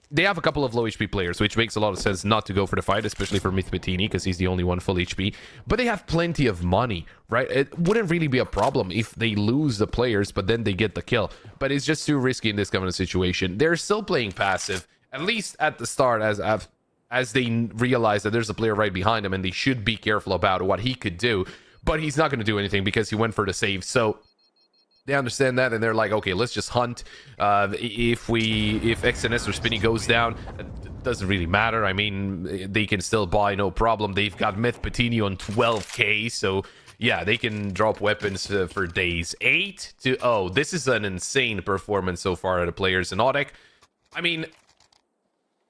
they have a couple of low HP players, which makes a lot of sense not to go for the fight, especially for Mythmatini, because he's the only one full HP. But they have plenty of money, right? It wouldn't really be a problem if they lose the players, but then they get the kill. But it's just too risky in this kind of situation. They're still playing passive, at least at the start, as they realize that there's a player right behind him, and they should be careful about what he could do. But he's not going to do anything because he went for the save. So they understand that, and they're like, okay, let's just hunt. If XNS or Spinny goes down, it doesn't really matter. I mean, they can still buy, no problem. They've got Mythmatini on 12k, so yeah, they can drop weapons for days. 8-0. This is an insane performance so far out of players in Audek. I mean,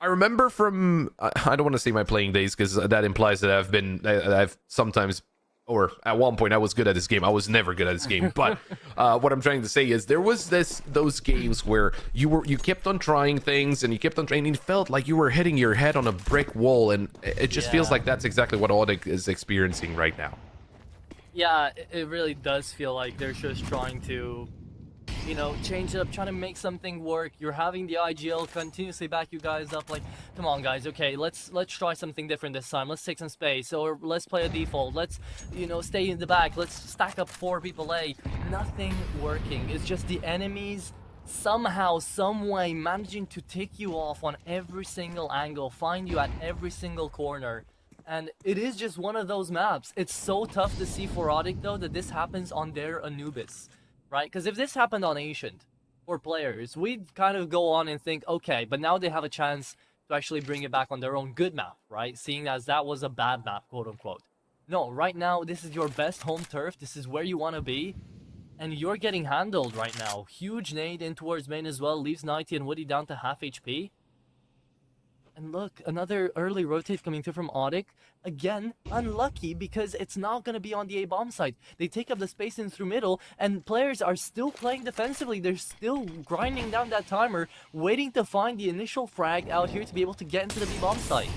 I remember from, I don't want to say my playing days, because that implies that I've sometimes, or at one point I was good at this game. I was never good at this game. But what I'm trying to say is there was those games where you kept on trying things, and you kept on trying, and it felt like you were hitting your head on a brick wall, and it just feels like that's exactly what Audek is experiencing right now. Yeah, it really does feel like they're just trying to, you know, change it up, trying to make something work. You're having the IGL continuously back you guys up, like, come on guys, okay, let's try something different this time. Let's take some space, or let's play a default. Let's, you know, stay in the back. Let's stack up 4 people A. Nothing working. It's just the enemies somehow, some way managing to tick you off on every single angle, find you at every single corner. And it is just one of those maps. It's so tough to see for Audek though that this happens on their Anubis. Right? Because if this happened on Ancient for players, we'd kind of go on and think, okay, but now they have a chance to actually bring it back on their own good map, right? Seeing as that was a bad map, quote unquote. No, right now, this is your best home turf. This is where you want to be. And you're getting handled right now. Huge nade in towards main as well. Leaves 90 and Woody down to half HP. And look, another early rotate coming through from Audek. Again, unlucky because it's not going to be on the A-bomb side. They take up the space in through middle, and players are still playing defensively. They're still grinding down that timer, waiting to find the initial frag out here to be able to get into the B-bomb site.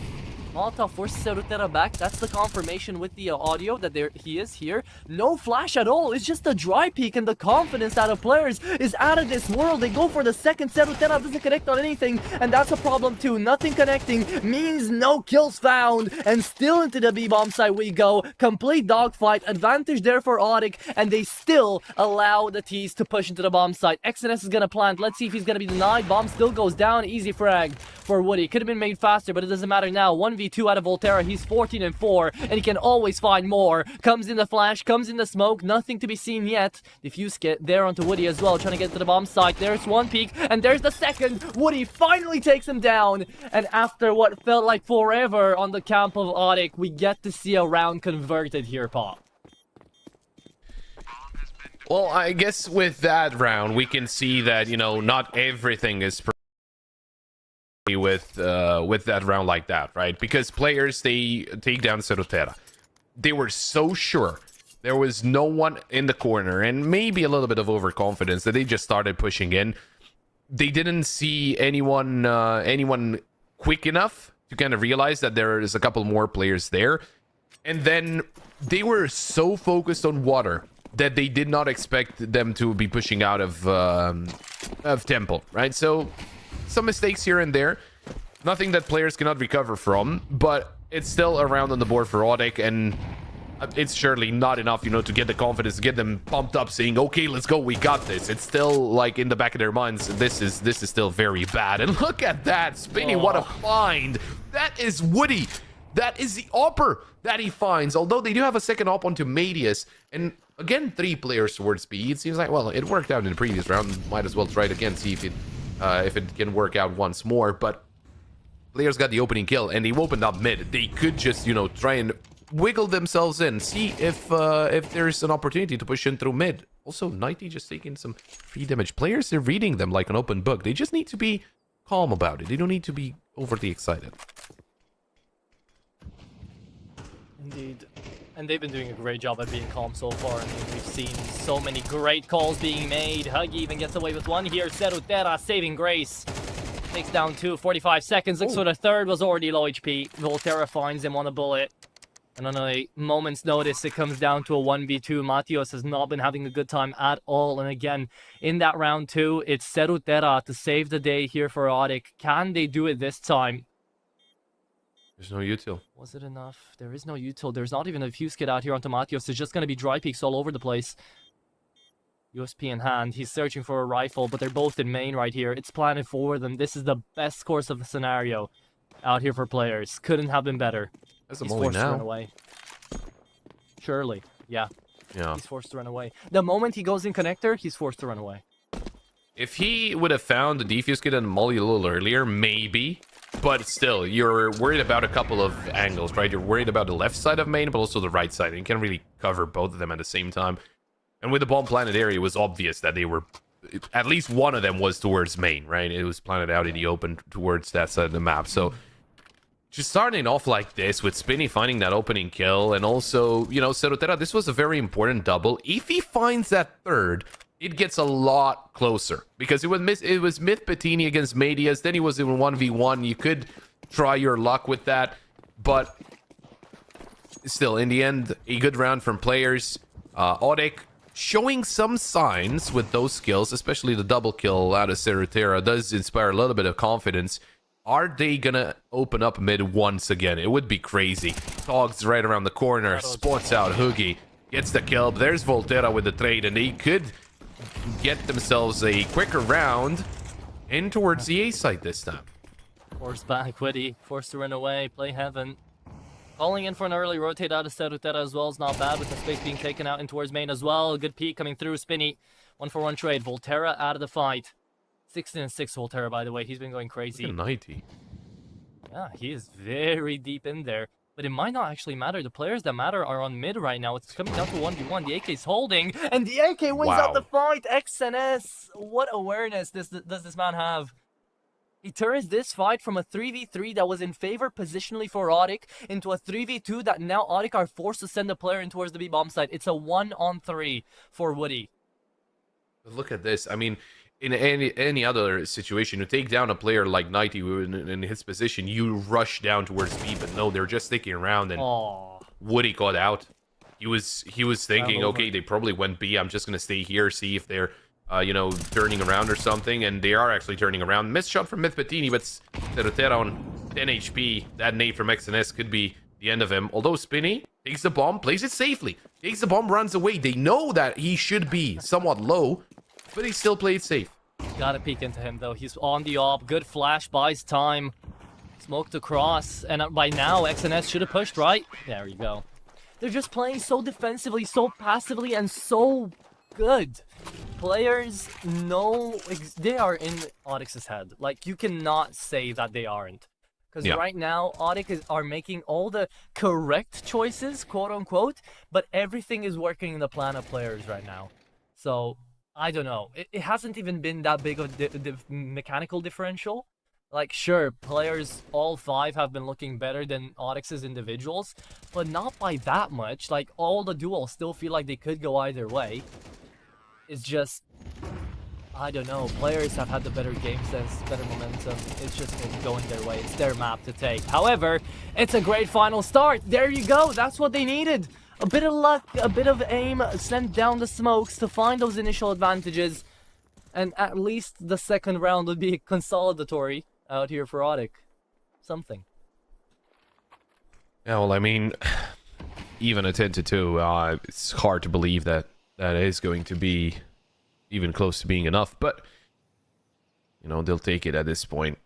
Molotov forces Serutera back. That's the confirmation with the audio that he is here. No flash at all. It's just a dry peek, and the confidence out of players is out of this world. They go for the second. Serutera doesn't connect on anything, and that's a problem too. Nothing connecting means no kills found, and still into the B-bomb side we go. Complete dogfight. Advantage there for Audek, and they still allow the T's to push into the bomb site. XNS is gonna plant. Let's see if he's gonna be denied. Bomb still goes down. Easy frag for Woody. Could have been made faster, but it doesn't matter now. 1v 1v2 out of Volterra. He's 14-4, and he can always find more. Comes in the flash, comes in the smoke, nothing to be seen yet. Diffuse kit there onto Woody as well, trying to get to the bomb site. There's one peek, and there's the second. Woody finally takes him down, and after what felt like forever on the camp of Audic, we get to see a round converted here, Pop. Well, I guess with that round, we can see that, you know, not everything is with that round like that, right? Because players, they take down Serotera. They were so sure there was no one in the corner, and maybe a little bit of overconfidence, that they just started pushing in. They didn't see anyone quick enough to kind of realize that there is a couple more players there. And then they were so focused on water that they did not expect them to be pushing out of Temple, right? So some mistakes here and there, nothing that players cannot recover from, but it's still a round on the board for Audic, and it's surely not enough, you know, to get the confidence, to get them pumped up, saying, okay, let's go, we got this. It's still like in the back of their minds, this is still very bad. And look at that, Spinny, what a find. That is Woody. That is the opper that he finds, although they do have a second op onto Medius, and again, 3 players towards B. It seems like, well, it worked out in the previous round. Might as well try it again, see if it can work out once more. But players got the opening kill, and they opened up mid. They could just, you know, try and wiggle themselves in, see if there's an opportunity to push in through mid. Also, Nighty just taking some free damage. Players, they're reading them like an open book. They just need to be calm about it. They don't need to be overly excited. Indeed. And they've been doing a great job at being calm so far. I mean, we've seen so many great calls being made. Huggy even gets away with one here. Serotera saving grace. Takes down 2, 45 seconds. Looks for the third, was already low HP. Volterra finds him on a bullet. And on a moment's notice, it comes down to a 1v2. Matios has not been having a good time at all. And again, in that round 2, it's Serotera to save the day here for Audic. Can they do it this time? There's no util. Was it enough? There is no util. There's not even a fuse kit out here onto Matios. There's just going to be dry peaks all over the place. USP in hand. He's searching for a rifle, but they're both in main right here. It's planted for them. This is the best course of the scenario out here for players. Couldn't have been better. He's forced now. to run away. Surely. Yeah. Yeah. He's forced to run away. The moment he goes in connector, he's forced to run away. If he would have found the defuse kit and molly a little earlier, maybe. But still, you're worried about a couple of angles, right? You're worried about the left side of main, but also the right side. And you can't really cover both of them at the same time. And with the bomb planted area, it was obvious that they were... At least one of them was towards main, right? It was planted out in the open towards that side of the map. So, just starting off like this, with Spinny finding that opening kill, and also, you know, Serotera, this was a very important double. If he finds that third, it gets a lot closer, because it was Myth Bettini against Medius, then he was in 1v1. You could try your luck with that, but still, in the end, a good round from players. Audic showing some signs with those skills, especially the double kill out of Serotera does inspire a little bit of confidence. Are they gonna open up mid once again? It would be crazy. Togs right around the corner, spots out Hoogie, gets the kill. There's Volterra with the trade, and they could get themselves a quicker round in towards the A site this time. Forced back, Witty. Forced to run away, play heaven. Calling in for an early rotate out of Serotera as well is not bad, with the space being taken out in towards main as well. A good peek coming through, Spinny. 1-for-1 trade. Volterra out of the fight. 16-6 Volterra, by the way. He's been going crazy. 90. Yeah, he is very deep in there. But it might not actually matter. The players that matter are on mid right now. It's coming down to 1v1. The AK's holding, and the AK wins out the fight. XNS. What awareness does this man have? He turns this fight from a 3v3 that was in favor positionally for Audic into a 3v2 that now Audic are forced to send a player in towards the B-bomb site. It's a 1-on-3 for Woody. Look at this. I mean, in any other situation, you take down a player like Nighty in his position, you rush down towards B, but no, they're just sticking around, and Woody got out. He was thinking, okay, they probably went B, I'm just gonna stay here, see if they're you know, turning around or something, and they are actually turning around. Missed shot from Myth Bettini, but Serotera on 10 HP. That nade from XNS could be the end of him. Although Spinny takes the bomb, plays it safely. Takes the bomb, runs away. They know that he should be somewhat low, but he still played safe. Gotta peek into him, though. He's on the op. Good flash, buys time. Smoked across, and by now XNS should have pushed, right? There you go. They're just playing so defensively, so passively, and so good. Players know they are in Oryx's head. Like, you cannot say that they aren't. Because right now, Oryx are making all the correct choices, quote-unquote, but everything is working in the plan of players right now. So, I don't know. It hasn't even been that big of a mechanical differential. Like, sure, players, all 5 have been looking better than Oryx's individuals, but not by that much. Like, all the duels still feel like they could go either way. It's just, I don't know, players have had the better game sense, better momentum. It's just been going their way. It's their map to take. However, it's a great final start. There you go. That's what they needed. A bit of luck, a bit of aim, sent down the smokes to find those initial advantages. And at least the second round would be consolidatory out here for Odyk. Something. Yeah, well, I mean, even a 10-2, it's hard to believe that that is going to be even close to being enough, but you know, they'll take it at this point.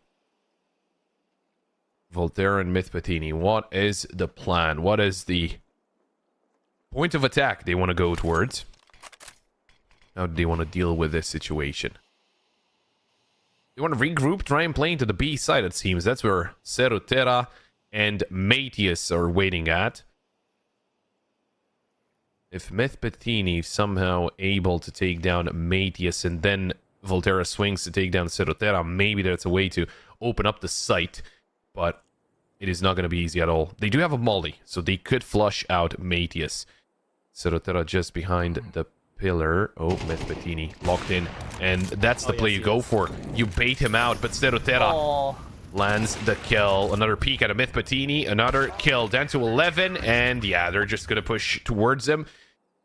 Volterra and Mythpatini, what is the plan? What is the point of attack they want to go towards? How do they want to deal with this situation? They want to regroup, try and play into the B side, it seems. That's where Serotera and Matius are waiting at. If Mythpatini somehow able to take down Matius and then Volterra swings to take down Serotera, maybe that's a way to open up the site, but it is not going to be easy at all. They do have a molly, so they could flush out Matius. Serotera just behind the pillar. Oh, Mythpatini locked in, and that's the play you go for. You bait him out, but Serotera lands the kill. Another peek at a Mythpatini, another kill, down to 11, and yeah, they're just gonna push towards him.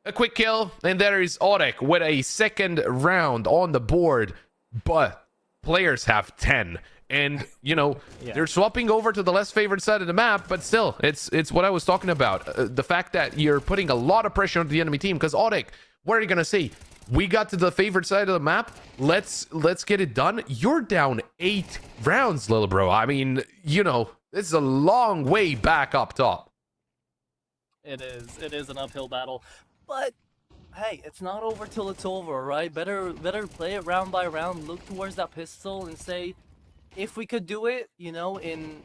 A quick kill, and there is Oryx with a second round on the board, but players have 10. And, you know, they're swapping over to the less favored side of the map, but still, it's what I was talking about. The fact that you're putting a lot of pressure on the enemy team, because Oryx, what are you gonna say? We got to the favored side of the map. Let's get it done. You're down 8 rounds, little bro. I mean, you know, this is a long way back up top. It is. It is an uphill battle. But hey, it's not over till it's over, right? Better play it round by round. Look towards that pistol and say, if we could do it, you know, in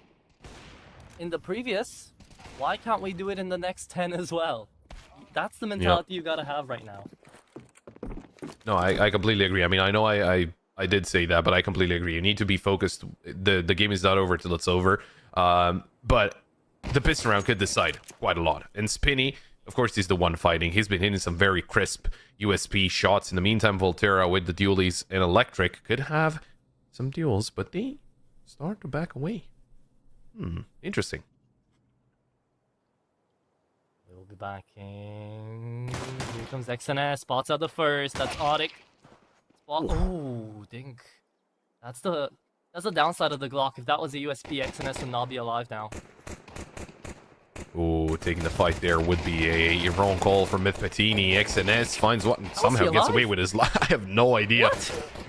the previous, why can't we do it in the next 10 as well? That's the mentality you gotta have right now. No, I completely agree. I mean, I know I did say that, but I completely agree. You need to be focused. The game is not over till it's over. But the piston round could decide quite a lot. And Spinny, of course, he's the one fighting. He's been hitting some very crisp USP shots. In the meantime, Volterra with the dualies and Electric could have some duels, but they start to back away. Interesting. We'll be backing. Here comes XNS. Spots out the first. That's Odyk. Oh, dink. That's the downside of the Glock. If that was a USP, XNS would not be alive now. Ooh, taking the fight there would be a wrong call from Mythpatini. XNS finds what and somehow gets away with his life. I have no idea.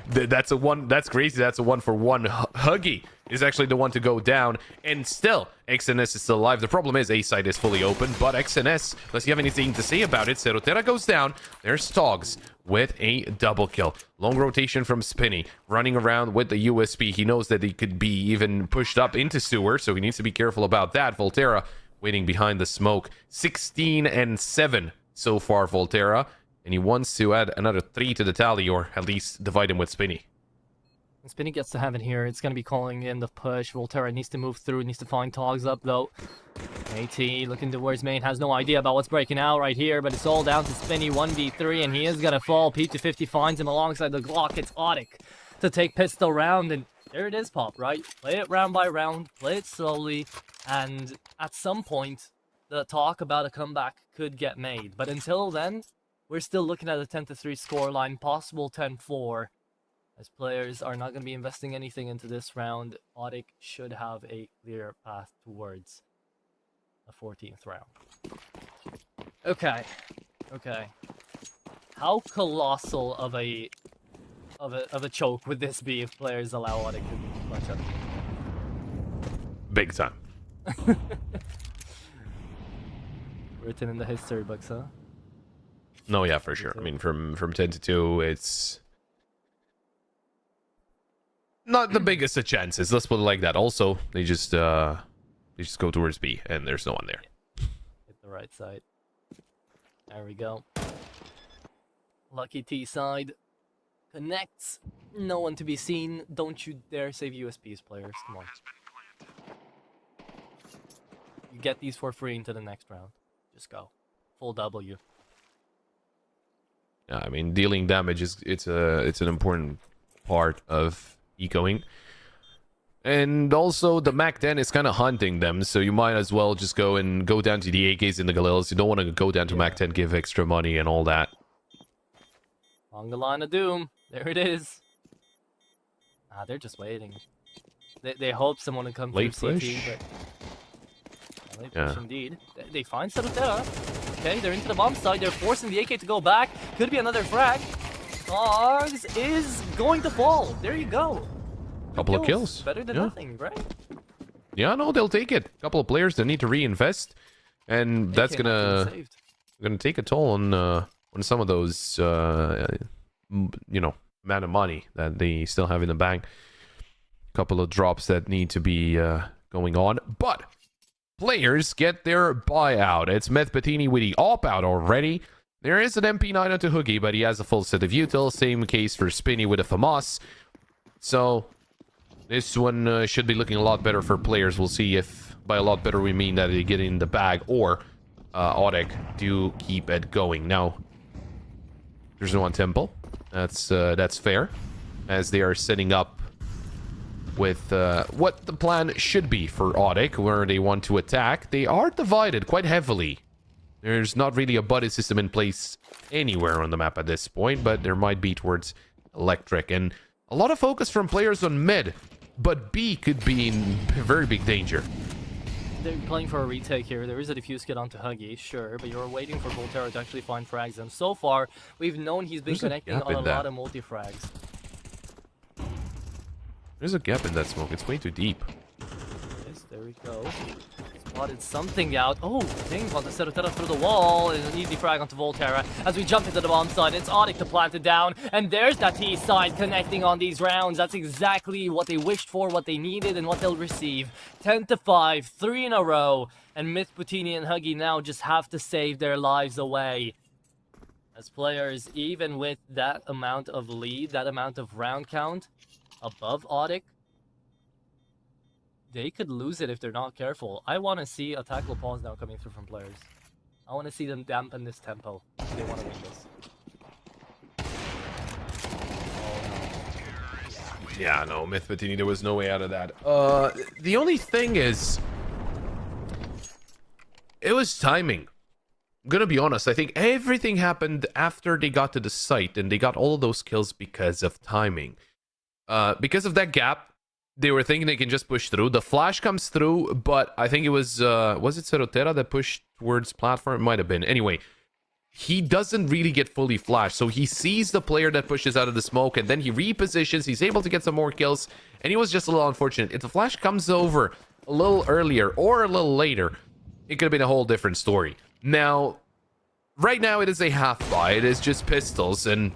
That's a one. That's crazy. That's a 1-for-1. Huggy is actually the one to go down, and still XNS is still alive. The problem is A side is fully open, but XNS, unless you have anything to say about it, Serotera goes down. There's Togs with a double kill. Long rotation from Spinny, running around with the USP. He knows that he could be even pushed up into sewer, so he needs to be careful about that. Volterra waiting behind the smoke. 16-7 so far, Volterra. And he wants to add another 3 to the tally, or at least divide him with Spinny. When Spinny gets to heaven here, it's going to be calling in the push. Volterra needs to move through, needs to find Togs up, though. AT looking towards main, has no idea about what's breaking out right here, but it's all down to Spinny 1v3, and he is going to fall. P250 finds him alongside the Glock. It's Odyk to take pistol round, and there it is, Pop, right? Play it round by round, play it slowly, and at some point, the talk about a comeback could get made. But until then, we're still looking at a 10-3 scoreline, possible 10-4. As players are not going to be investing anything into this round, Odyk should have a clear path towards a 14th round. Okay. How colossal of a choke would this be if players allow Odyk to clutch up? big time. Written in the history books, huh? No, yeah, for sure. I mean, from 10 to 2, it's not the biggest of chances. Let's put it like that. Also, they just go towards B, and there's no one there. Hit the right side. There we go. Lucky T side. Connects. No one to be seen. Don't you dare save USPs, players. Come on. You get these for free into the next round. Just go. Full W. Yeah, I mean, dealing damage it's an important part of ecoing. And also, the Mac 10 is kind of hunting them, so you might as well just go down to the AKs and the Galileos. You don't want to go down to Mac 10, give extra money and all that. Along the line of doom. There it is. Ah, they're just waiting. They hope someone will come Late through CT, push. but late push indeed. They find Serotera. Okay, they're into the bomb side. They're forcing the AK to go back. Could be another frag. Dogs is going to fall. There you go. Couple of kills. Better than nothing, right? Yeah, no, they'll take it. Couple of players that need to reinvest, and that's gonna take a toll on some of those amount of money that they still have in the bank. Couple of drops that need to be going on, but players get their buyout. It's Meth Bettini with the op-out already. There is an MP9 onto Hoogie, but he has a full set of util. Same case for Spinny with a FAMAS. So this one should be looking a lot better for players. We'll see if by a lot better we mean that they get in the bag or Audek do keep it going. Now, there's no one Temple. That's fair, as they are setting up with what the plan should be for Audek, where they want to attack. They are divided quite heavily. There's not really a buddy system in place anywhere on the map at this point, but there might be towards Electric. And a lot of focus from players on mid, but B could be in very big danger. They're playing for a retake here. There is a defuse kit onto Huggy, sure, but you're waiting for Volterra to actually find frags. And so far, we've known he's been connecting on a lot of multi-frags. There's a gap in that smoke. It's way too deep. Yes, there we go. Spotted something out. Oh, dang, wants to Serotera through the wall. And an easy frag onto Volterra. As we jump into the bomb side, it's Audek to plant it down. And there's that T side connecting on these rounds. That's exactly what they wished for, what they needed, and what they'll receive. 10-5, 3 in a row. And Myth, Butini, and Huggy now just have to save their lives away. As players, even with that amount of lead, that amount of round count above Audek, they could lose it if they're not careful. I want to see a tackle pause now coming through from players. I want to see them dampen this tempo if they want to win this. Yeah, no, Myth Bettini, there was no way out of that. The only thing is, it was timing. I'm gonna be honest, I think everything happened after they got to the site, and they got all of those kills because of timing. Because of that gap, they were thinking they can just push through. The flash comes through, but I think it was it Serotera that pushed towards platform? It might have been. Anyway, he doesn't really get fully flashed, so he sees the player that pushes out of the smoke, and then he repositions. He's able to get some more kills, and he was just a little unfortunate. If the flash comes over a little earlier or a little later, it could have been a whole different story. Now, right now, it is a half buy. It is just pistols, and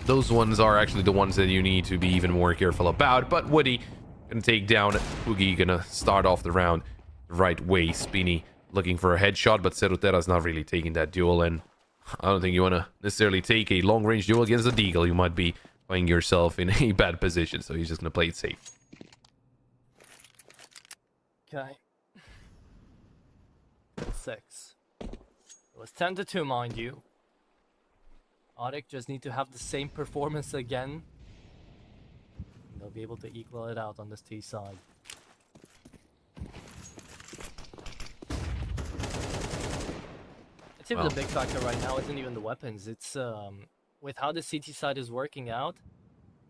those ones are actually the ones that you need to be even more careful about. But Woody gonna take down Oogie, gonna start off the round the right way. Spinny looking for a headshot, but Serotera's not really taking that duel, and I don't think you want to necessarily take a long-range duel against a Deagle. You might be putting yourself in a bad position, so he's just gonna play it safe. Okay. 6. It was 10-2, mind you. Audek just need to have the same performance again. And they'll be able to equal it out on this T side. It seems the big factor right now isn't even the weapons. It's with how the CT side is working out.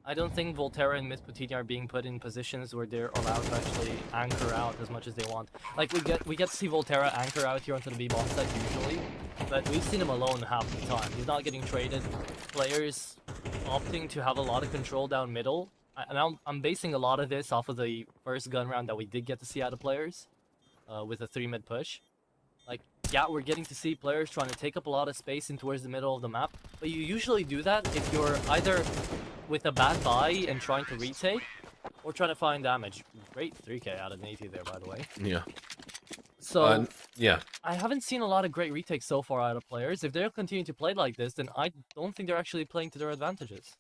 I don't think Volterra and Miss Putini are being put in positions where they're allowed to actually anchor out as much as they want. Like we get to see Volterra anchor out here onto the B bomb site usually, but we've seen him alone half the time. He's not getting traded. Players opting to have a lot of control down middle I'm basing a lot of this off of the first gun round that we did get to see out of players, with a 3 mid push. Like, yeah, we're getting to see players trying to take up a lot of space in towards the middle of the map, but you usually do that if you're either with a bad buy and trying to retake, or trying to find damage. Great 3k out of Nate there, by the way. Yeah. So, yeah. I haven't seen a lot of great retakes so far out of players. If they'll continue to play like this, then I don't think they're actually playing to their advantages.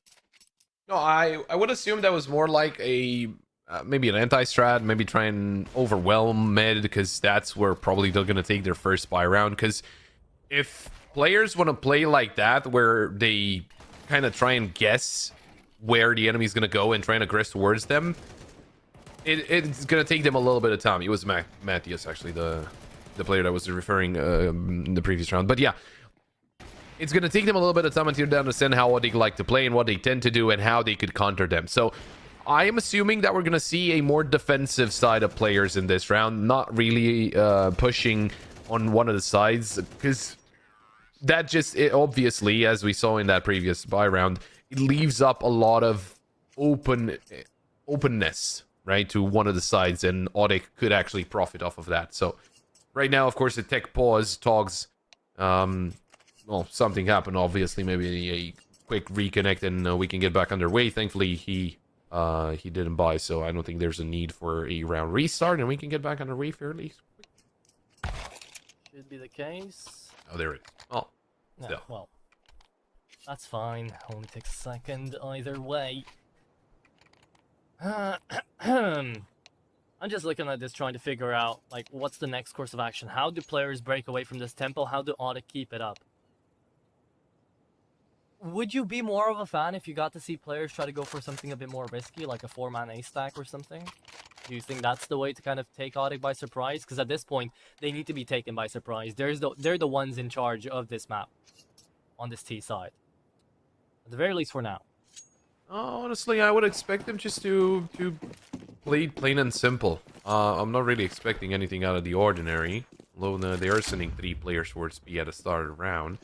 No, I would assume that was more like a maybe an anti-strat, maybe try and overwhelm mid, because that's where probably they're gonna take their first buy round. Because if players want to play like that, where they kind of try and guess where the enemy's gonna go and try and aggress towards them, it's gonna take them a little bit of time. It was Matthias, actually, the player that was referring in the previous round. But yeah, it's going to take them a little bit of time until they understand how they like to play and what they tend to do and how they could counter them. So I am assuming that we're going to see a more defensive side of players in this round, not really pushing on one of the sides, because that just, obviously, as we saw in that previous buy round, it leaves up a lot of openness, right, to one of the sides, and Audic could actually profit off of that. So right now, of course, the tech pause, Togs, well, something happened, obviously, maybe a quick reconnect and we can get back underway. Thankfully, he didn't buy, so I don't think there's a need for a round restart, and we can get back underway fairly quick. Should be the case. Oh, there it is. Oh, still. Yeah, well, that's fine. Only takes a second either way. I'm just looking at this, trying to figure out, like, what's the next course of action? How do players break away from this tempo? How do Audic keep it up? Would you be more of a fan if you got to see players try to go for something a bit more risky, like a 4-man A stack or something? Do you think that's the way to kind of take Audic by surprise? Because at this point, they need to be taken by surprise. They're the ones in charge of this map on this T side. At the very least for now. Honestly, I would expect them just to play plain and simple. I'm not really expecting anything out of the ordinary. Although they are sending 3 players towards B at the start of the round.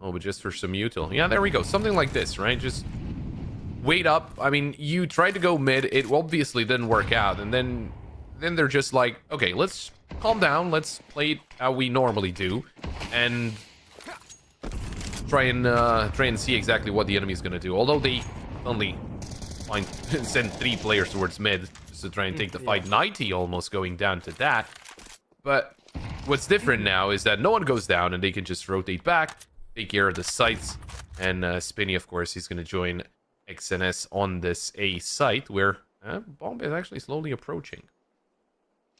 Oh, but just for some util. Yeah, there we go. Something like this, right? Just wait up. I mean, you tried to go mid. It obviously didn't work out. And then they're just like, okay, let's calm down. Let's play it how we normally do. And try and see exactly what the enemy's going to do. Although they only send 3 players towards mid just to try and take the fight. 90 almost going down to that. But what's different now is that no one goes down and they can just rotate back, take care of the sites, and Spinny, of course, he's going to join XNS on this A site where Bomb is actually slowly approaching.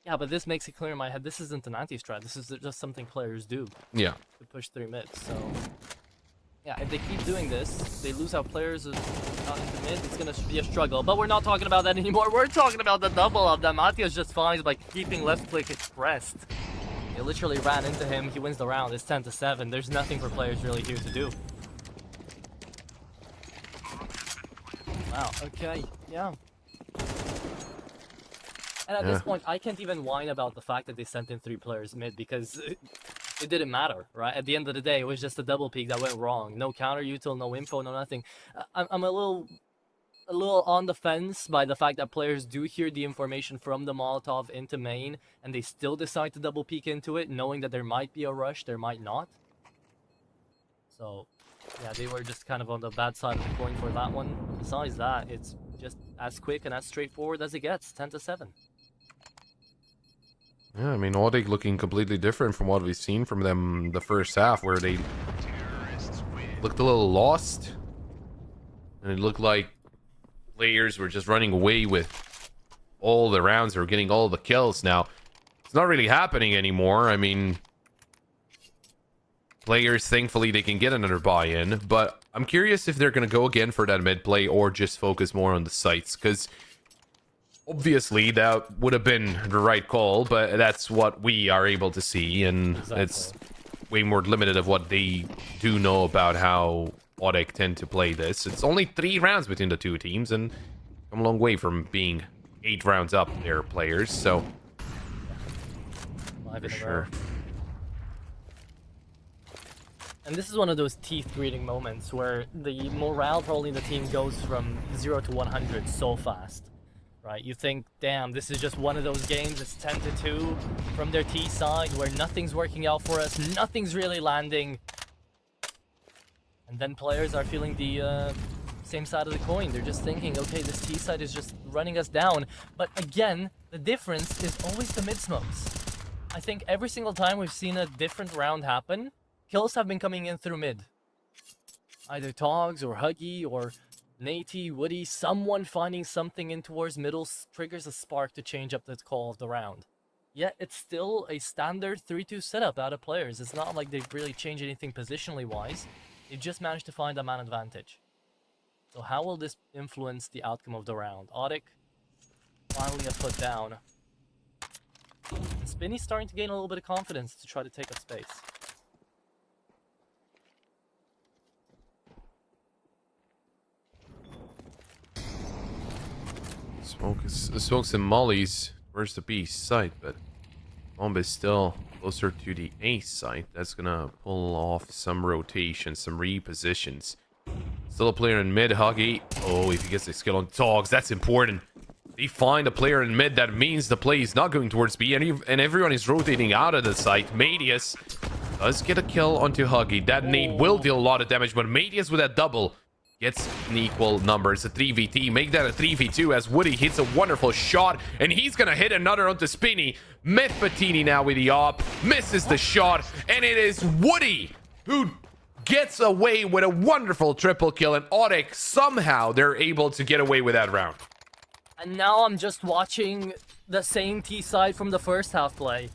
Yeah, but this makes it clear in my head, this isn't an anti-strat, this is just something players do. Yeah. To push 3 mids, so... Yeah, if they keep doing this, they lose out players out into mid, it's going to be a struggle. But we're not talking about that anymore, we're talking about the double of that. Matias just finds by keeping left click pressed. They literally ran into him, he wins the round, it's 10-7. There's nothing for players really here to do. Wow, okay, yeah. And at this point, I can't even whine about the fact that they sent in 3 players mid, because it didn't matter, right? At the end of the day, it was just a double peek that went wrong. No counter util, no info, no nothing. I'm a little on the fence by the fact that players do hear the information from the Molotov into main, and they still decide to double peek into it, knowing that there might be a rush, there might not. So, yeah, they were just kind of on the bad side of the coin for that one. Besides that, it's just as quick and as straightforward as it gets, 10-7. Yeah, I mean, Audic looking completely different from what we've seen from them the first half, where they looked a little lost. And it looked like players were just running away with all the rounds. They were getting all the kills. Now, it's not really happening anymore. I mean, players, thankfully, they can get another buy-in. But I'm curious if they're going to go again for that mid play or just focus more on the sites. Because obviously, that would have been the right call, but that's what we are able to see, and it's way more limited of what they do know about how Audic tend to play this. It's only 3 rounds between the 2 teams, and come a long way from being 8 rounds up their players, so... For sure. And this is one of those teeth-gritting moments where the morale probably in the team goes from 0 to 100 so fast. Right, you think, damn, this is just one of those games. It's 10-2 from their T side where nothing's working out for us, nothing's really landing. And then players are feeling the same side of the coin. They're just thinking, okay, this T side is just running us down. But again, the difference is always the mid smokes. I think every single time we've seen a different round happen, kills have been coming in through mid. Either Togs or Huggy or Natey, Woody, someone finding something in towards middle triggers a spark to change up the call of the round. Yet it's still a standard 3-2 setup out of players. It's not like they've really changed anything positionally wise. They've just managed to find a man advantage. So how will this influence the outcome of the round? Audic, finally a foot down. And Spinny's starting to gain a little bit of confidence to try to take up space. Smokes and mollies. Where's the B site? But Anubis still closer to the A site. That's gonna pull off some rotation, some repositions. Still a player in mid, Huggy. Oh, if he gets a skill on Dogs, that's important. They find a player in mid, that means the play is not going towards B, and everyone is rotating out of the site. Madius does get a kill onto Huggy. That nade will deal a lot of damage, but Madius with that double gets an equal number. It's a 3v3. Make that a 3v2 as Woody hits a wonderful shot, and he's gonna hit another onto Spinny. Mythpatini now with the op, misses the shot, and it is Woody who gets away with a wonderful triple kill, and Audic, somehow they're able to get away with that round. And now I'm just watching the same T side from the first half play.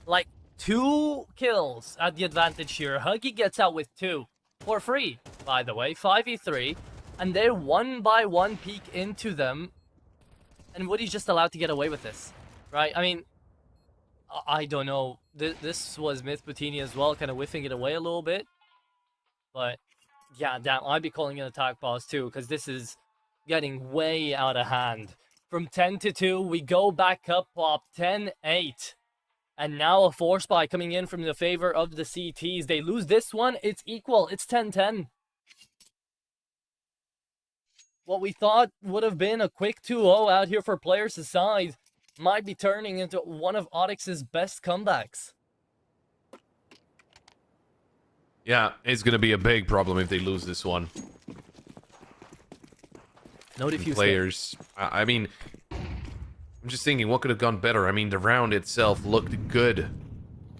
Like, 2 kills at the advantage here. Huggy gets out with 2. For free, by the way, 5v3, and they're 1-by-1 peek into them, and Woody's just allowed to get away with this, right? I mean, I don't know. This was Mythpatini as well, kind of whiffing it away a little bit, but yeah, damn, I'd be calling an attack pause too, because this is getting way out of hand. From 10-2, we go back up, pop 10-8. And now a force buy coming in from the favor of the CTs. They lose this one, it's equal. It's 10-10. What we thought would have been a quick 2-0 out here for players aside might be turning into one of Audix's best comebacks. Yeah, it's going to be a big problem if they lose this one. No defuse players. I mean, I'm just thinking, what could have gone better? I mean, the round itself looked good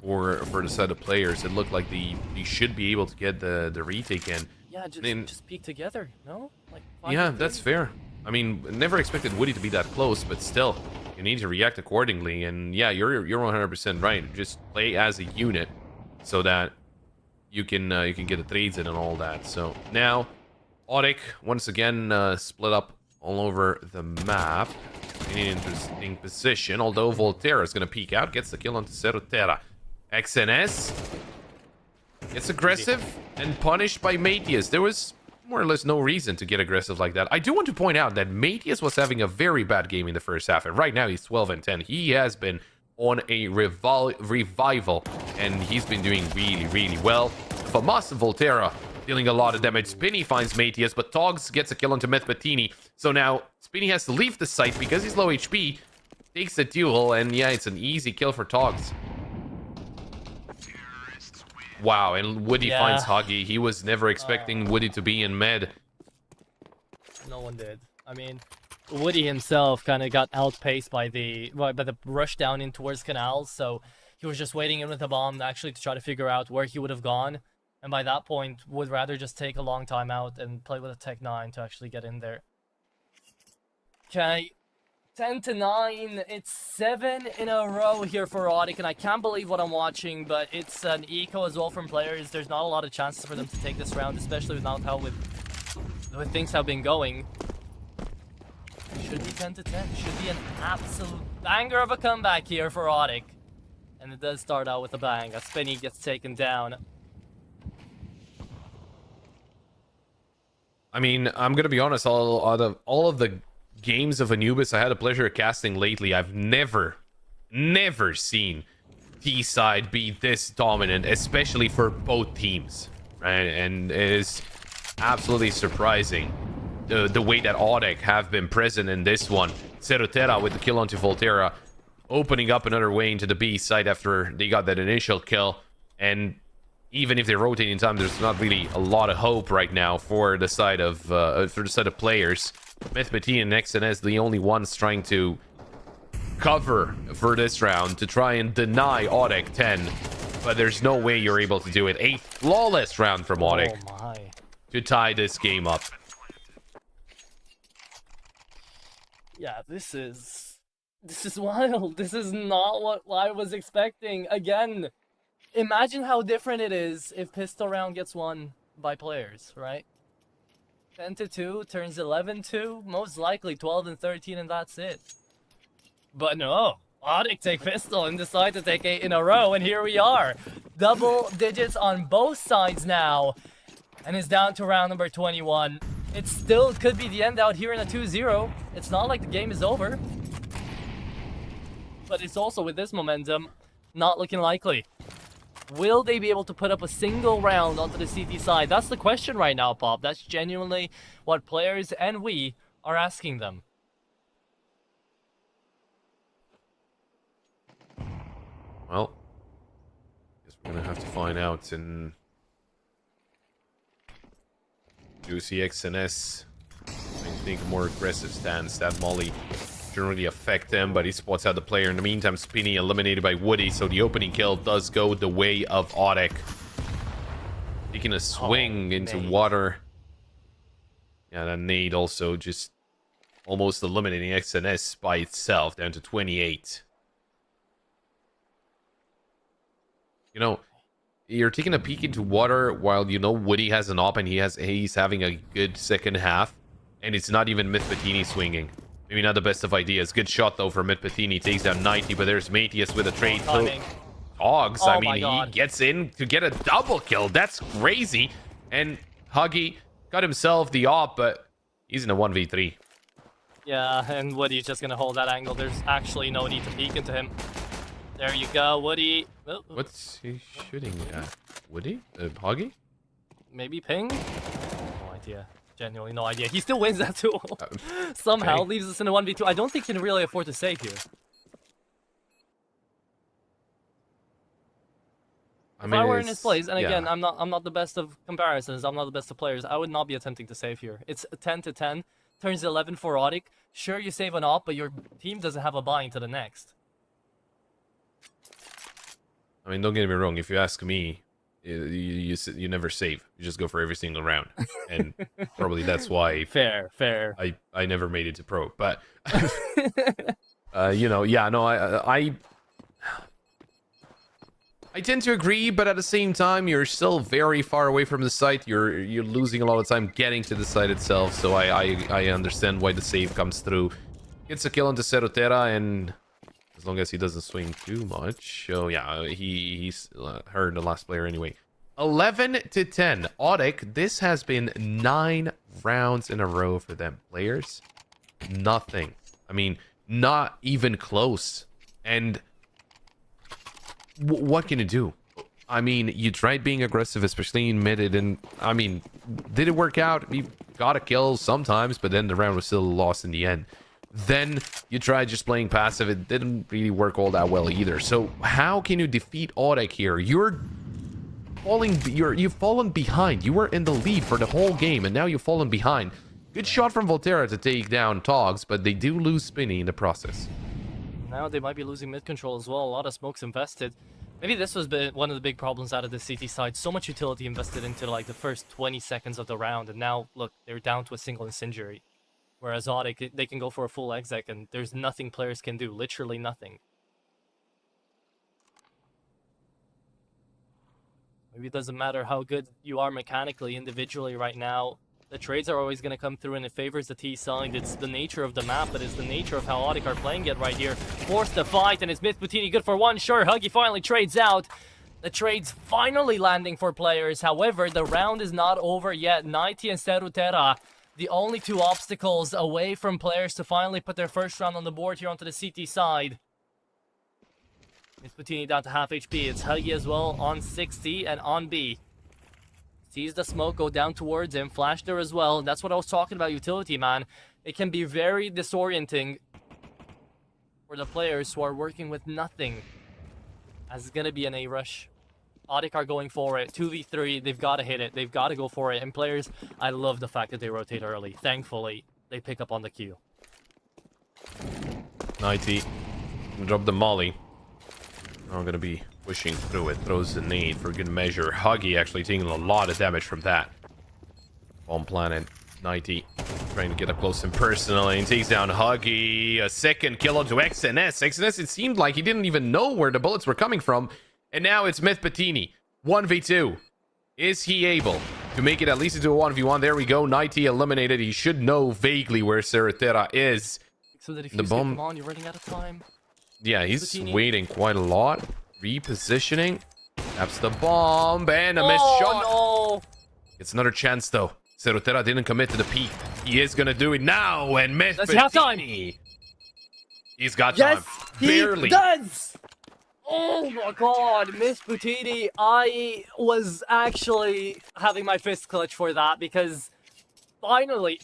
for the set of players. It looked like they should be able to get the retake in. Yeah, just peek together, no? Like, yeah, that's fair. I mean, never expected Woody to be that close, but still, you need to react accordingly. And yeah, you're 100% right. Just play as a unit so that you can get the trades in and all that. So now, Audic once again split up all over the map in an interesting position. Although Volterra is going to peek out, gets the kill onto Cerutera. XNS gets aggressive and punished by Matias. There was more or less no reason to get aggressive like that. I do want to point out that Matias was having a very bad game in the first half, and right now he's 12-10. He has been on a revival, and he's been doing really, really well. Famas Volterra dealing a lot of damage. Spinny finds Matias, but Togs gets a kill onto Mythpatini. So now Spinny has to leave the site because he's low HP. Takes the duel, and yeah, it's an easy kill for Togs. Wow, and Woody finds Huggy. He was never expecting Woody to be in med. No one did. I mean, Woody himself kind of got outpaced by the rush down in towards canals, so he was just waiting in with the bomb actually to try to figure out where he would have gone. And by that point, would rather just take a long time out and play with a Tech 9 to actually get in there. Okay, 10-9. It's 7 in a row here for Audic, and I can't believe what I'm watching, but it's an eco as well from players. There's not a lot of chances for them to take this round, especially without how with things have been going. Should be 10-10. Should be an absolute banger of a comeback here for Audic. And it does start out with a bang as Spinny gets taken down. I mean, I'm gonna be honest, all of the games of Anubis I had the pleasure of casting lately, I've never seen T-side be this dominant, especially for both teams. right? And it is absolutely surprising the way that Audek have been present in this one. Cerutera with the kill onto Volterra, opening up another way into the B side after they got that initial kill. And even if they rotate in time, there's not really a lot of hope right now for the side of players. Mythmatine and XNS, the only ones trying to cover for this round to try and deny Audek 10, but there's no way you're able to do it. A flawless round from Audek to tie this game up. Yeah, this is wild. This is not what I was expecting. Again, imagine how different it is if pistol round gets won by players, right? 10-2 turns 11-2, most likely 12-13, and that's it. But no, Audek take pistol and decide to take 8 in a row, and here we are. Double digits on both sides now, and it's down to round number 21. It still could be the end out here in a 2-0. It's not like the game is over. But it's also, with this momentum, not looking likely. Will they be able to put up a single round onto the CT side? That's the question right now, Pop. That's genuinely what players and we are asking them. Well, guess we're gonna have to find out in Juicy XNS. I think a more aggressive stance. That Molly shouldn't really affect him, but he spots out the player. In the meantime, Spinny eliminated by Woody, so the opening kill does go the way of Audek. Taking a swing into water. Yeah, that nade also just almost eliminating XNS by itself, down to 28. You know, you're taking a peek into water while you know Woody has an op and he's having a good second half, and it's not even Mythmatini swinging. Maybe not the best of ideas. Good shot though for Mythmatini. Takes down 90, but there's Matius with a trade. Dogs, I mean, he gets in to get a double kill. That's crazy. And Huggy got himself the op, but he's in a 1v3. Yeah, and Woody's just gonna hold that angle. There's actually no need to peek into him. There you go, Woody. Oh. What's he shooting at? Woody? Huggy? Maybe ping? No idea. Genuinely no idea. He still wins that too. Somehow okay. Leaves us in a 1v2. I don't think he can really afford to save here. If I were in his place, and again, I'm not the best of comparisons, I'm not the best of players, I would not be attempting to save here. It's 10-10, turns 11 for Audek. Sure, you save an op, but your team doesn't have a buy into the next. I mean, don't get me wrong. If you ask me, you never save. You just go for every single round, and probably that's why. Fair. I never made it to pro, but you know, yeah, no, I tend to agree, but at the same time, you're still very far away from the site. You're losing a lot of time getting to the site itself. So I understand why the save comes through. Gets a kill onto Cerutera, and as long as he doesn't swing too much. Oh yeah, he's hurt the last player anyway. 11-10. Audek, this has been 9 rounds in a row for them. Players, nothing. I mean, not even close. And what can you do? I mean, you tried being aggressive, especially in mid, and I mean, did it work out? You got a kill sometimes, but then the round was still lost in the end. Then you tried just playing passive. It didn't really work all that well either. So how can you defeat Audek here? You've fallen behind. You were in the lead for the whole game, and now you've fallen behind. Good shot from Volterra to take down Togs, but they do lose Spinny in the process. Now they might be losing mid control as well. A lot of smokes invested. Maybe this was one of the big problems out of the CT side. So much utility invested into like the first 20 seconds of the round, and now look, they're down to a single incendiary. Whereas Audek, they can go for a full exec, and there's nothing players can do. Literally nothing. Maybe it doesn't matter how good you are mechanically, individually right now. The trades are always going to come through, and it favors the T side. It's the nature of the map, but it's the nature of how Audek are playing it right here. Forced to fight, and it's Mythmatini good for one. Sure, Huggy finally trades out. The trade's finally landing for players. However, the round is not over yet. 90 and Cerutera, the only 2 obstacles away from players to finally put their first round on the board here onto the CT side. Mythmatini down to half HP. It's Huggy as well on 60 and on B. Sees the smoke go down towards him, flash there as well. That's what I was talking about, utility, man. It can be very disorienting for the players who are working with nothing. As it's gonna be an A rush. Audek are going for it. 2v3, they've got to hit it. They've got to go for it. And players, I love the fact that they rotate early. Thankfully, they pick up on the Q. 90. Drop the molly. I'm gonna be pushing through it. Throws the nade for good measure. Huggy actually taking a lot of damage from that. Bomb planet. 90. Trying to get up close and personal. And takes down Huggy. A second kill onto XNS. XNS, it seemed like he didn't even know where the bullets were coming from. And now it's Mythbutini. 1v2. Is he able to make it at least into a 1v1? There we go. 90 eliminated. He should know vaguely where Serratera is. So that if the you bomb... come on, you're running out of time. Yeah, he's waiting quite a lot. Repositioning. Taps the bomb. And a missed shot. No. It's another chance, though. Serratera didn't commit to the peak. He is going to do it now. And Mythbutini. Does he have time? He's got yes, time. He Barely. does! Oh my god, Mythbutini, I was actually having my fist clutch for that because finally,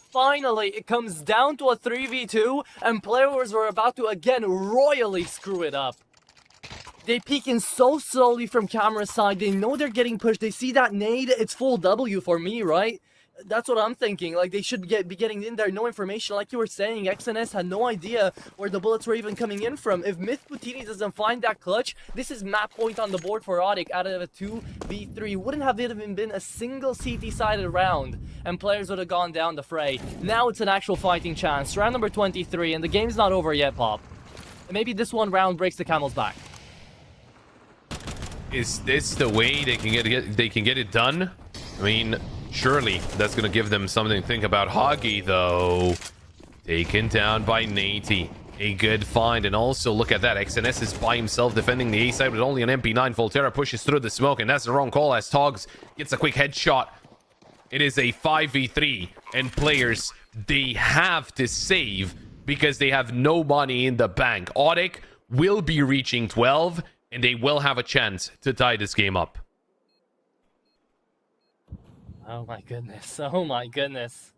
it comes down to a 3v2 and players were about to again royally screw it up. They peek in so slowly from camera side, they know they're getting pushed, they see that nade, it's full W for me, right? That's what I'm thinking. Like, they should be getting in there. No information. Like you were saying, XNS had no idea where the bullets were even coming in from. If Mythbutini doesn't find that clutch, this is map point on the board for Audek out of a 2v3. Wouldn't have even been a single CT-sided round, and players would have gone down the fray. Now it's an actual fighting chance. Round number 23, and the game's not over yet, Pop. And maybe this one round breaks the camel's back. Is this the way they can get it done? I mean... surely that's going to give them something to think about. Huggy, though, taken down by Nate. A good find. And also, look at that. XNS is by himself defending the A side with only an MP9. Volterra pushes through the smoke, and that's the wrong call as Togs gets a quick headshot. It is a 5v3, and players, they have to save because they have no money in the bank. Audek will be reaching 12, and they will have a chance to tie this game up. Oh my goodness. Oh my goodness.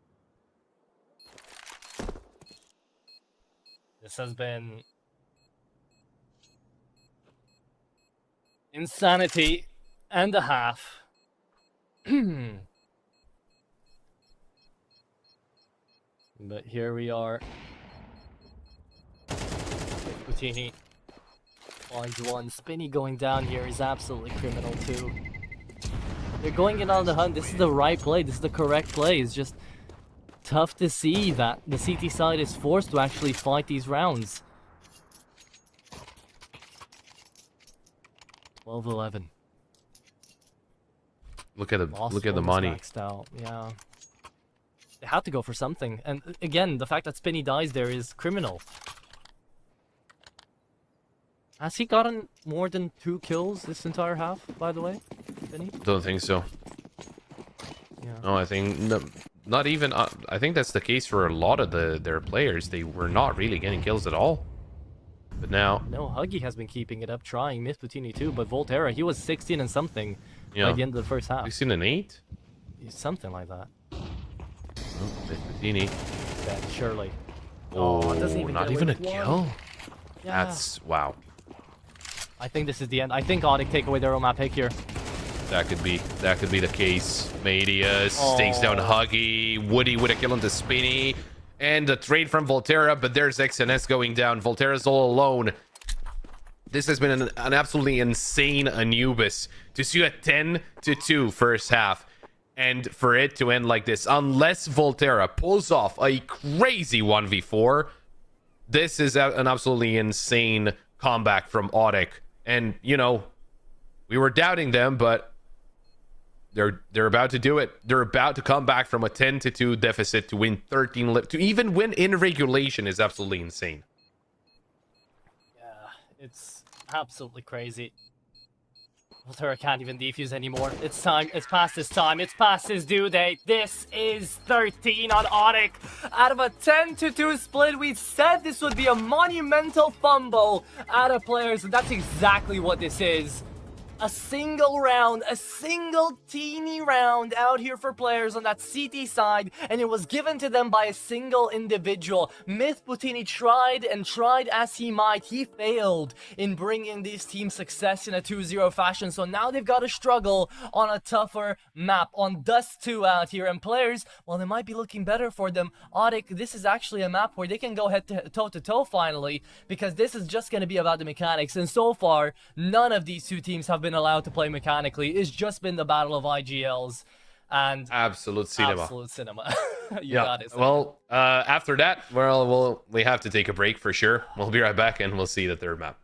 This has been insanity and a half. But here we are. Mythbutini finds one. Spinny going down here is absolutely criminal too. They're going in on the hunt. This is the right play. This is the correct play. It's just tough to see that the CT side is forced to actually fight these rounds. 12-11. Look at the money. Maxed out. Yeah. They had to go for something. And again, the fact that Spinny dies there is criminal. Has he gotten more than 2 kills this entire half, by the way? Spinny? Don't think so. Yeah. No, I think not even. I think that's the case for a lot of their players. They were not really getting kills at all. But now, no, Huggy has been keeping it up, trying. Mythbutini too, but Volterra, he was 16 and something yeah, by the end of the first half. 16 and 8. Something like that. Oh, Mythbutini. Yeah, surely. Oh, it doesn't even not get even a away with kill. one. Yeah. That's wow. I think this is the end. I think Audek take away their own map pick here. That could be the case. Medius takes down Huggy. Woody with a kill into Spinny. And a trade from Volterra, but there's XNS going down. Volterra's all alone. This has been an absolutely insane Anubis. To see a 10-2 first half. And for it to end like this, unless Volterra pulls off a crazy 1v4, this is an absolutely insane comeback from Audek. And, you know, we were doubting them, but they're about to do it. They're about to come back from a 10-2 deficit to win 13. To even win in regulation is absolutely insane. Yeah, it's absolutely crazy. Volterra can't even defuse anymore. It's time. It's past his time. It's past his due date. This is 13 on Audek. Out of a 10-2 split, we said this would be a monumental fumble out of players, and that's exactly what this is. a single round, a single teeny round out here for players on that CT side, and it was given to them by a single individual. Myth Butini tried and tried as he might. He failed in bringing these teams success in a 2-0 fashion, so now they've got to struggle on a tougher map, on Dust 2 out here, and players, well, they might be looking better for them. Audic, this is actually a map where they can go toe-to-toe finally, because this is just going to be about the mechanics, and so far, none of these two teams have been allowed to play mechanically. It's just been the battle of IGLs and Absolute cinema. absolute cinema. You Yeah. got it. Well, after that, we have to take a break for sure. We'll be right back and we'll see the third map.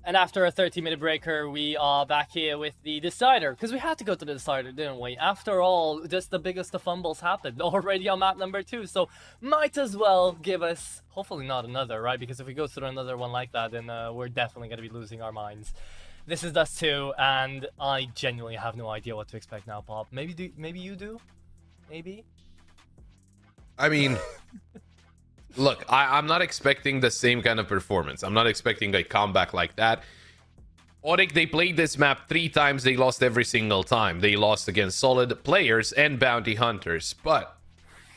And after a 30-minute breaker, we are back here with the decider, because we had to go to the decider, didn't we? After all, just the biggest of fumbles happened already on map number 2, so might as well give us, hopefully not another, right? Because if we go through another one like that, then we're definitely going to be losing our minds. This is Dust 2, and I genuinely have no idea what to expect now, Pop. Maybe you do? Maybe? I mean, look, I'm not expecting the same kind of performance. I'm not expecting a comeback like that. Auric, they played this map 3 times. They lost every single time. They lost against solid players and bounty hunters. But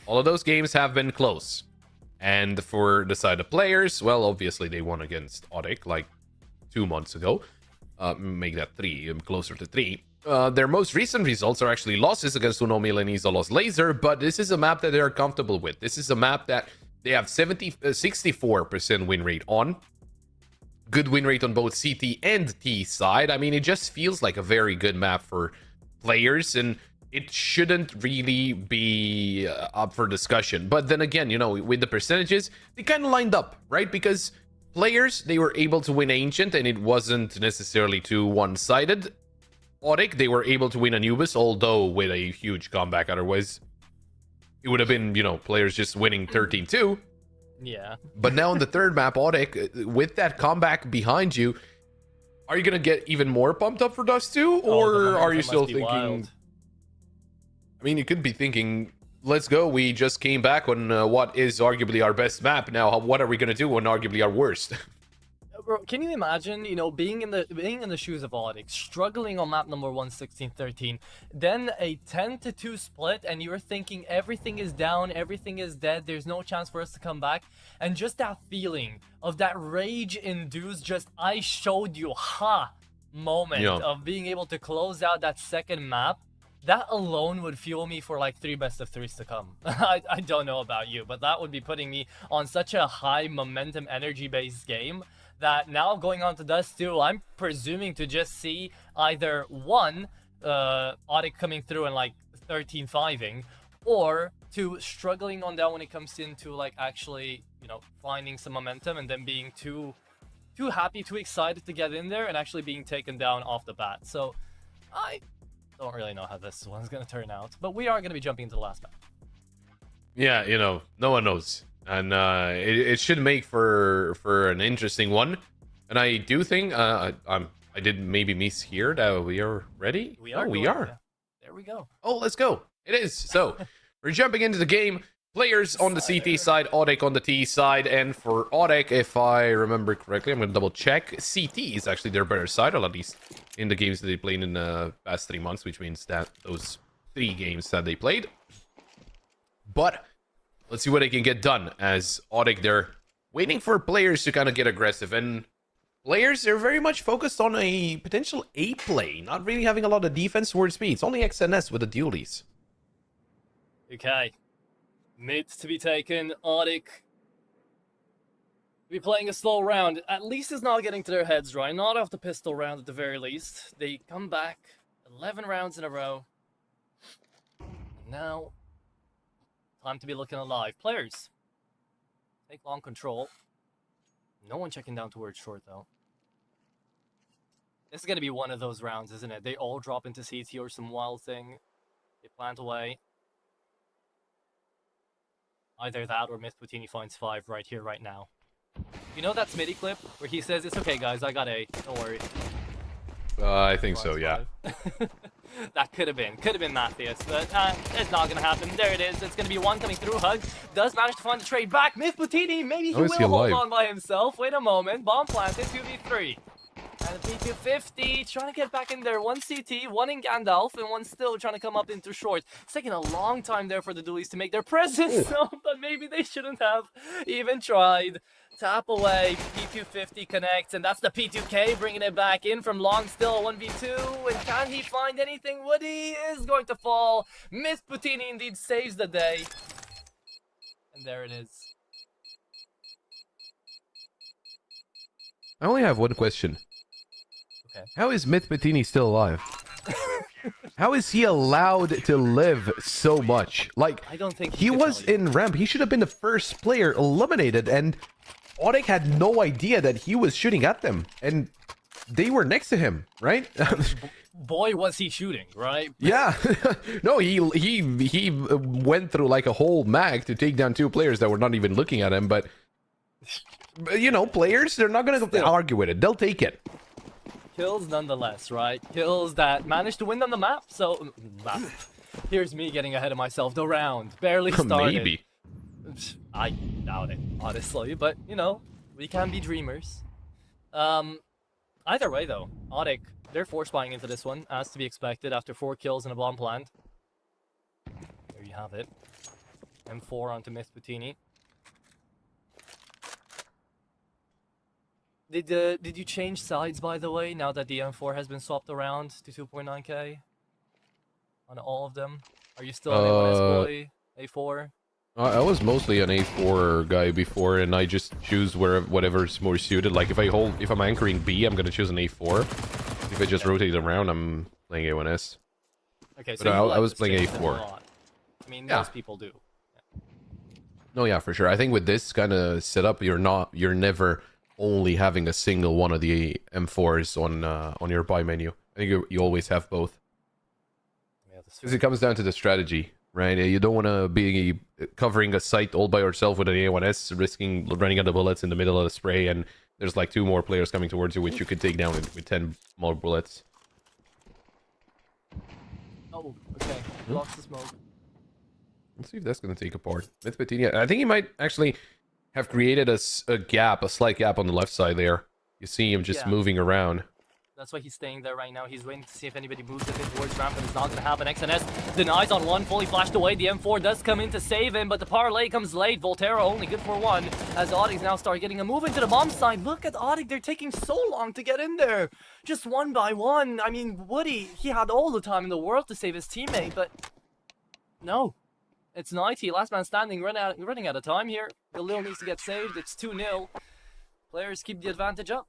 all of those games have been close. And for the side of players, well, obviously they won against Auric like 2 months ago. Make that 3, closer to 3. Their most recent results are actually losses against Uno Milanese Lost Laser, but this is a map that they are comfortable with. This is a map that they have 64% win rate on. Good win rate on both CT and T side. I mean, it just feels like a very good map for players, and it shouldn't really be up for discussion. But then again, you know, with the percentages, they kind of lined up, right? Because players, they were able to win Ancient, and it wasn't necessarily too one-sided. Auric, they were able to win Anubis, although with a huge comeback. Otherwise, it would have been, you know, players just winning 13-2. Yeah. But now on the third map, Auric, with that comeback behind you, are you going to get even more pumped up for Dust 2? Or are you still thinking... Wild. I mean, you could be thinking, let's go. We just came back on what is arguably our best map. Now, what are we going to do on arguably our worst? Bro, can you imagine, you know, being in the shoes of Auric, struggling on map number 1, 16-13, then a 10-2 split, and you're thinking everything is down, everything is dead, there's no chance for us to come back, and just that feeling of that rage-induced, just I showed you, ha, moment of being able to close out that second map, that alone would fuel me for like 3 best of 3s to come. I don't know about you, but that would be putting me on such a high momentum, energy-based game that now going on to Dust 2, I'm presuming to just see either one, Auric coming through and like 13-5ing, or 2, struggling on down when it comes into like actually, you know, finding some momentum and then being too happy, too excited to get in there and actually being taken down off the bat. So I don't really know how this one's going to turn out, but we are going to be jumping into the last map. Yeah, you know, no one knows. And it should make for an interesting one. And I do think I did maybe miss here that we are ready. We are. Yeah. There we go. Oh, let's go. It is. So we're jumping into the game. Players on the CT side, Auric on the T side, and for Auric, if I remember correctly, I'm gonna double check. CT is actually their better side, or at least in the games that they played in the past 3 months, which means that those 3 games that they played. But let's see what they can get done, as Auric, they're waiting for players to kind of get aggressive, and players, they're very much focused on a potential A play, not really having a lot of defense towards me. It's only XNS with the dualies. Okay. Mid to be taken. Auric be playing a slow round. At least it's not getting to their heads, right? Not off the pistol round at the very least. They come back 11 rounds in a row. Now, time to be looking alive. Players, take long control. No one checking down towards short, though. This is going to be one of those rounds, isn't it? They all drop into CT or some wild thing. They plant away. Either that or Myth Poutini finds 5 right here, right now. You know that Smitty clip where he says, "It's okay, guys, I got 8. Don't worry." I think so, yeah. That could have been Matthias, but it's not gonna happen. There it is. It's gonna be one coming through. Hug does manage to find the trade back. Myth Poutini, maybe he will hold on by himself. Wait a moment. Bomb planted. 2v3. And a P250 trying to get back in there. 1 CT, 1 in Gandalf, and 1 still trying to come up into short. It's taking a long time there for the dualies to make their presence known, but maybe they shouldn't have even tried. Tap away, P250 connects, and that's the P2K bringing it back in from long still, 1v2, and can he find anything? Woody is going to fall. Myth Poutini indeed saves the day. And there it is. I only have one question. Okay. How is Myth Poutini still alive? How is he allowed to live so much? Like, I don't think he was in ramp. He should have been the first player eliminated, and Auric had no idea that he was shooting at them, and they were next to him, right? Boy, was he shooting, right? Yeah. No, he went through like a whole mag to take down 2 players that were not even looking at him, but you know, players, they're not going to argue with it. They'll take it. Kills nonetheless, right? Kills that managed to win on the map. So, here's me getting ahead of myself. The round barely started. Maybe. I doubt it, honestly. But, you know, we can be dreamers. Either way, though, Audic, they're force buying into this one, as to be expected, after 4 kills and a bomb plant. There you have it. M4 onto Mythputini. Did you change sides, by the way, now that the M4 has been swapped around to 2.9k? On all of them? Are you still an A1S boy? A4? I was mostly an A4 guy before, and I just choose whatever's more suited. Like if I'm anchoring B, I'm gonna choose an A4. If I just rotate around, I'm playing A1S. Okay, so but I was playing A4. I mean, Yeah. most people do. No, yeah, for sure. I think with this kind of setup, you're never only having a single one of the M4s on your buy menu. I think you always have both. Yeah, that's Because it comes down to the strategy, right? You don't want to be covering a site all by yourself with an A1S, risking running out of bullets in the middle of the spray, and there's like 2 more players coming towards you, which you could take down with 10 more bullets. Oh, okay. Blocks the smoke. Let's see if that's going to take apart. Mythputini, I think he might actually have created a slight gap on the left side there. You see him just moving around. That's why he's staying there right now. He's waiting to see if anybody moves a bit towards ramp, but it's not going to happen. XNS denies on one, fully flashed away. The M4 does come in to save him, but the parlay comes late. Volterra only good for 1, as Audic now start getting a move into the bomb side. Look at Audic, they're taking so long to get in there. Just 1 by 1. I mean, Woody, he had all the time in the world to save his teammate, but no. It's 90, last man standing, running out of time here. Galil needs to get saved. It's 2-0. Players keep the advantage up.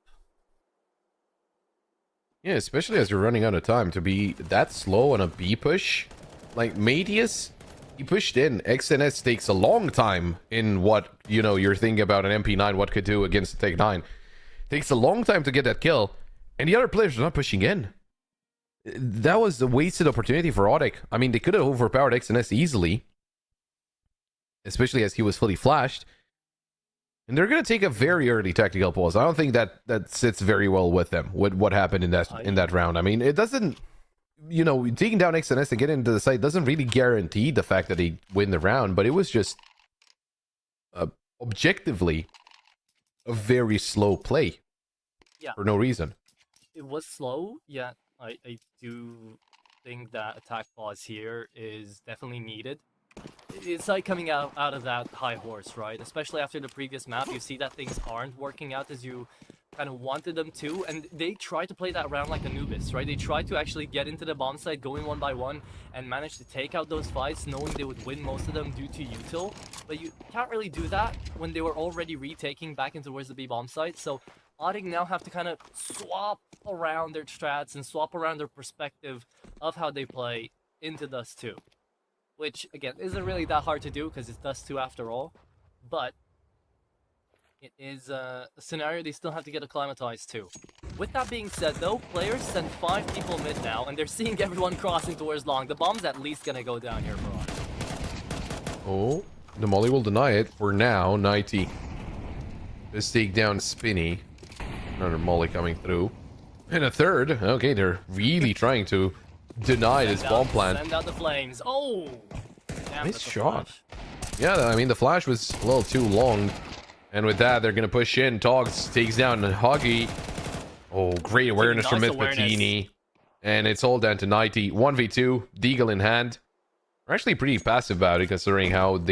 Yeah, especially as you're running out of time. To be that slow on a B push. Like, Matius, he pushed in. XNS takes a long time in what, you're thinking about an MP9, what could do against the Tech 9. Takes a long time to get that kill. And the other players are not pushing in. That was a wasted opportunity for Audic. I mean, they could have overpowered XNS easily. Especially as he was fully flashed. And they're going to take a very early tactical pause. I don't think that sits very well with them, with what happened in that round. I mean, it doesn't, taking down XNS and getting into the site doesn't really guarantee the fact that they win the round, but it was just objectively a very slow play. Yeah. For no reason. It was slow, yet I do think that attack pause here is definitely needed. It's like coming out of that high horse, right? Especially after the previous map, you see that things aren't working out as you kind of wanted them to, and they try to play that round like Anubis, right? They try to actually get into the bomb site, going 1 by 1, and manage to take out those fights, knowing they would win most of them due to util. But you can't really do that when they were already retaking back into towards the B bomb site. So Audic now have to kind of swap around their strats and swap around their perspective of how they play into Dust 2. Which, again, isn't really that hard to do because it's Dust 2 after all. But it is a scenario they still have to get acclimatized to. With that being said, though, players send 5 people mid now, and they're seeing everyone crossing towards long. The bomb's at least going to go down here for us. Oh, the Molly will deny it for now. 90. Let's take down Spinny. Another Molly coming through. And a third. Okay, they're really trying to deny this bomb plant. Send out the flames. Oh! Damn, nice shot. Yeah, I mean, the flash was a little too long. And with that, they're going to push in. Togs takes down Hoggy. Oh, great awareness from Mythputini. And it's all down to 90. 1v2, Deagle in hand. We're actually pretty passive about it, considering how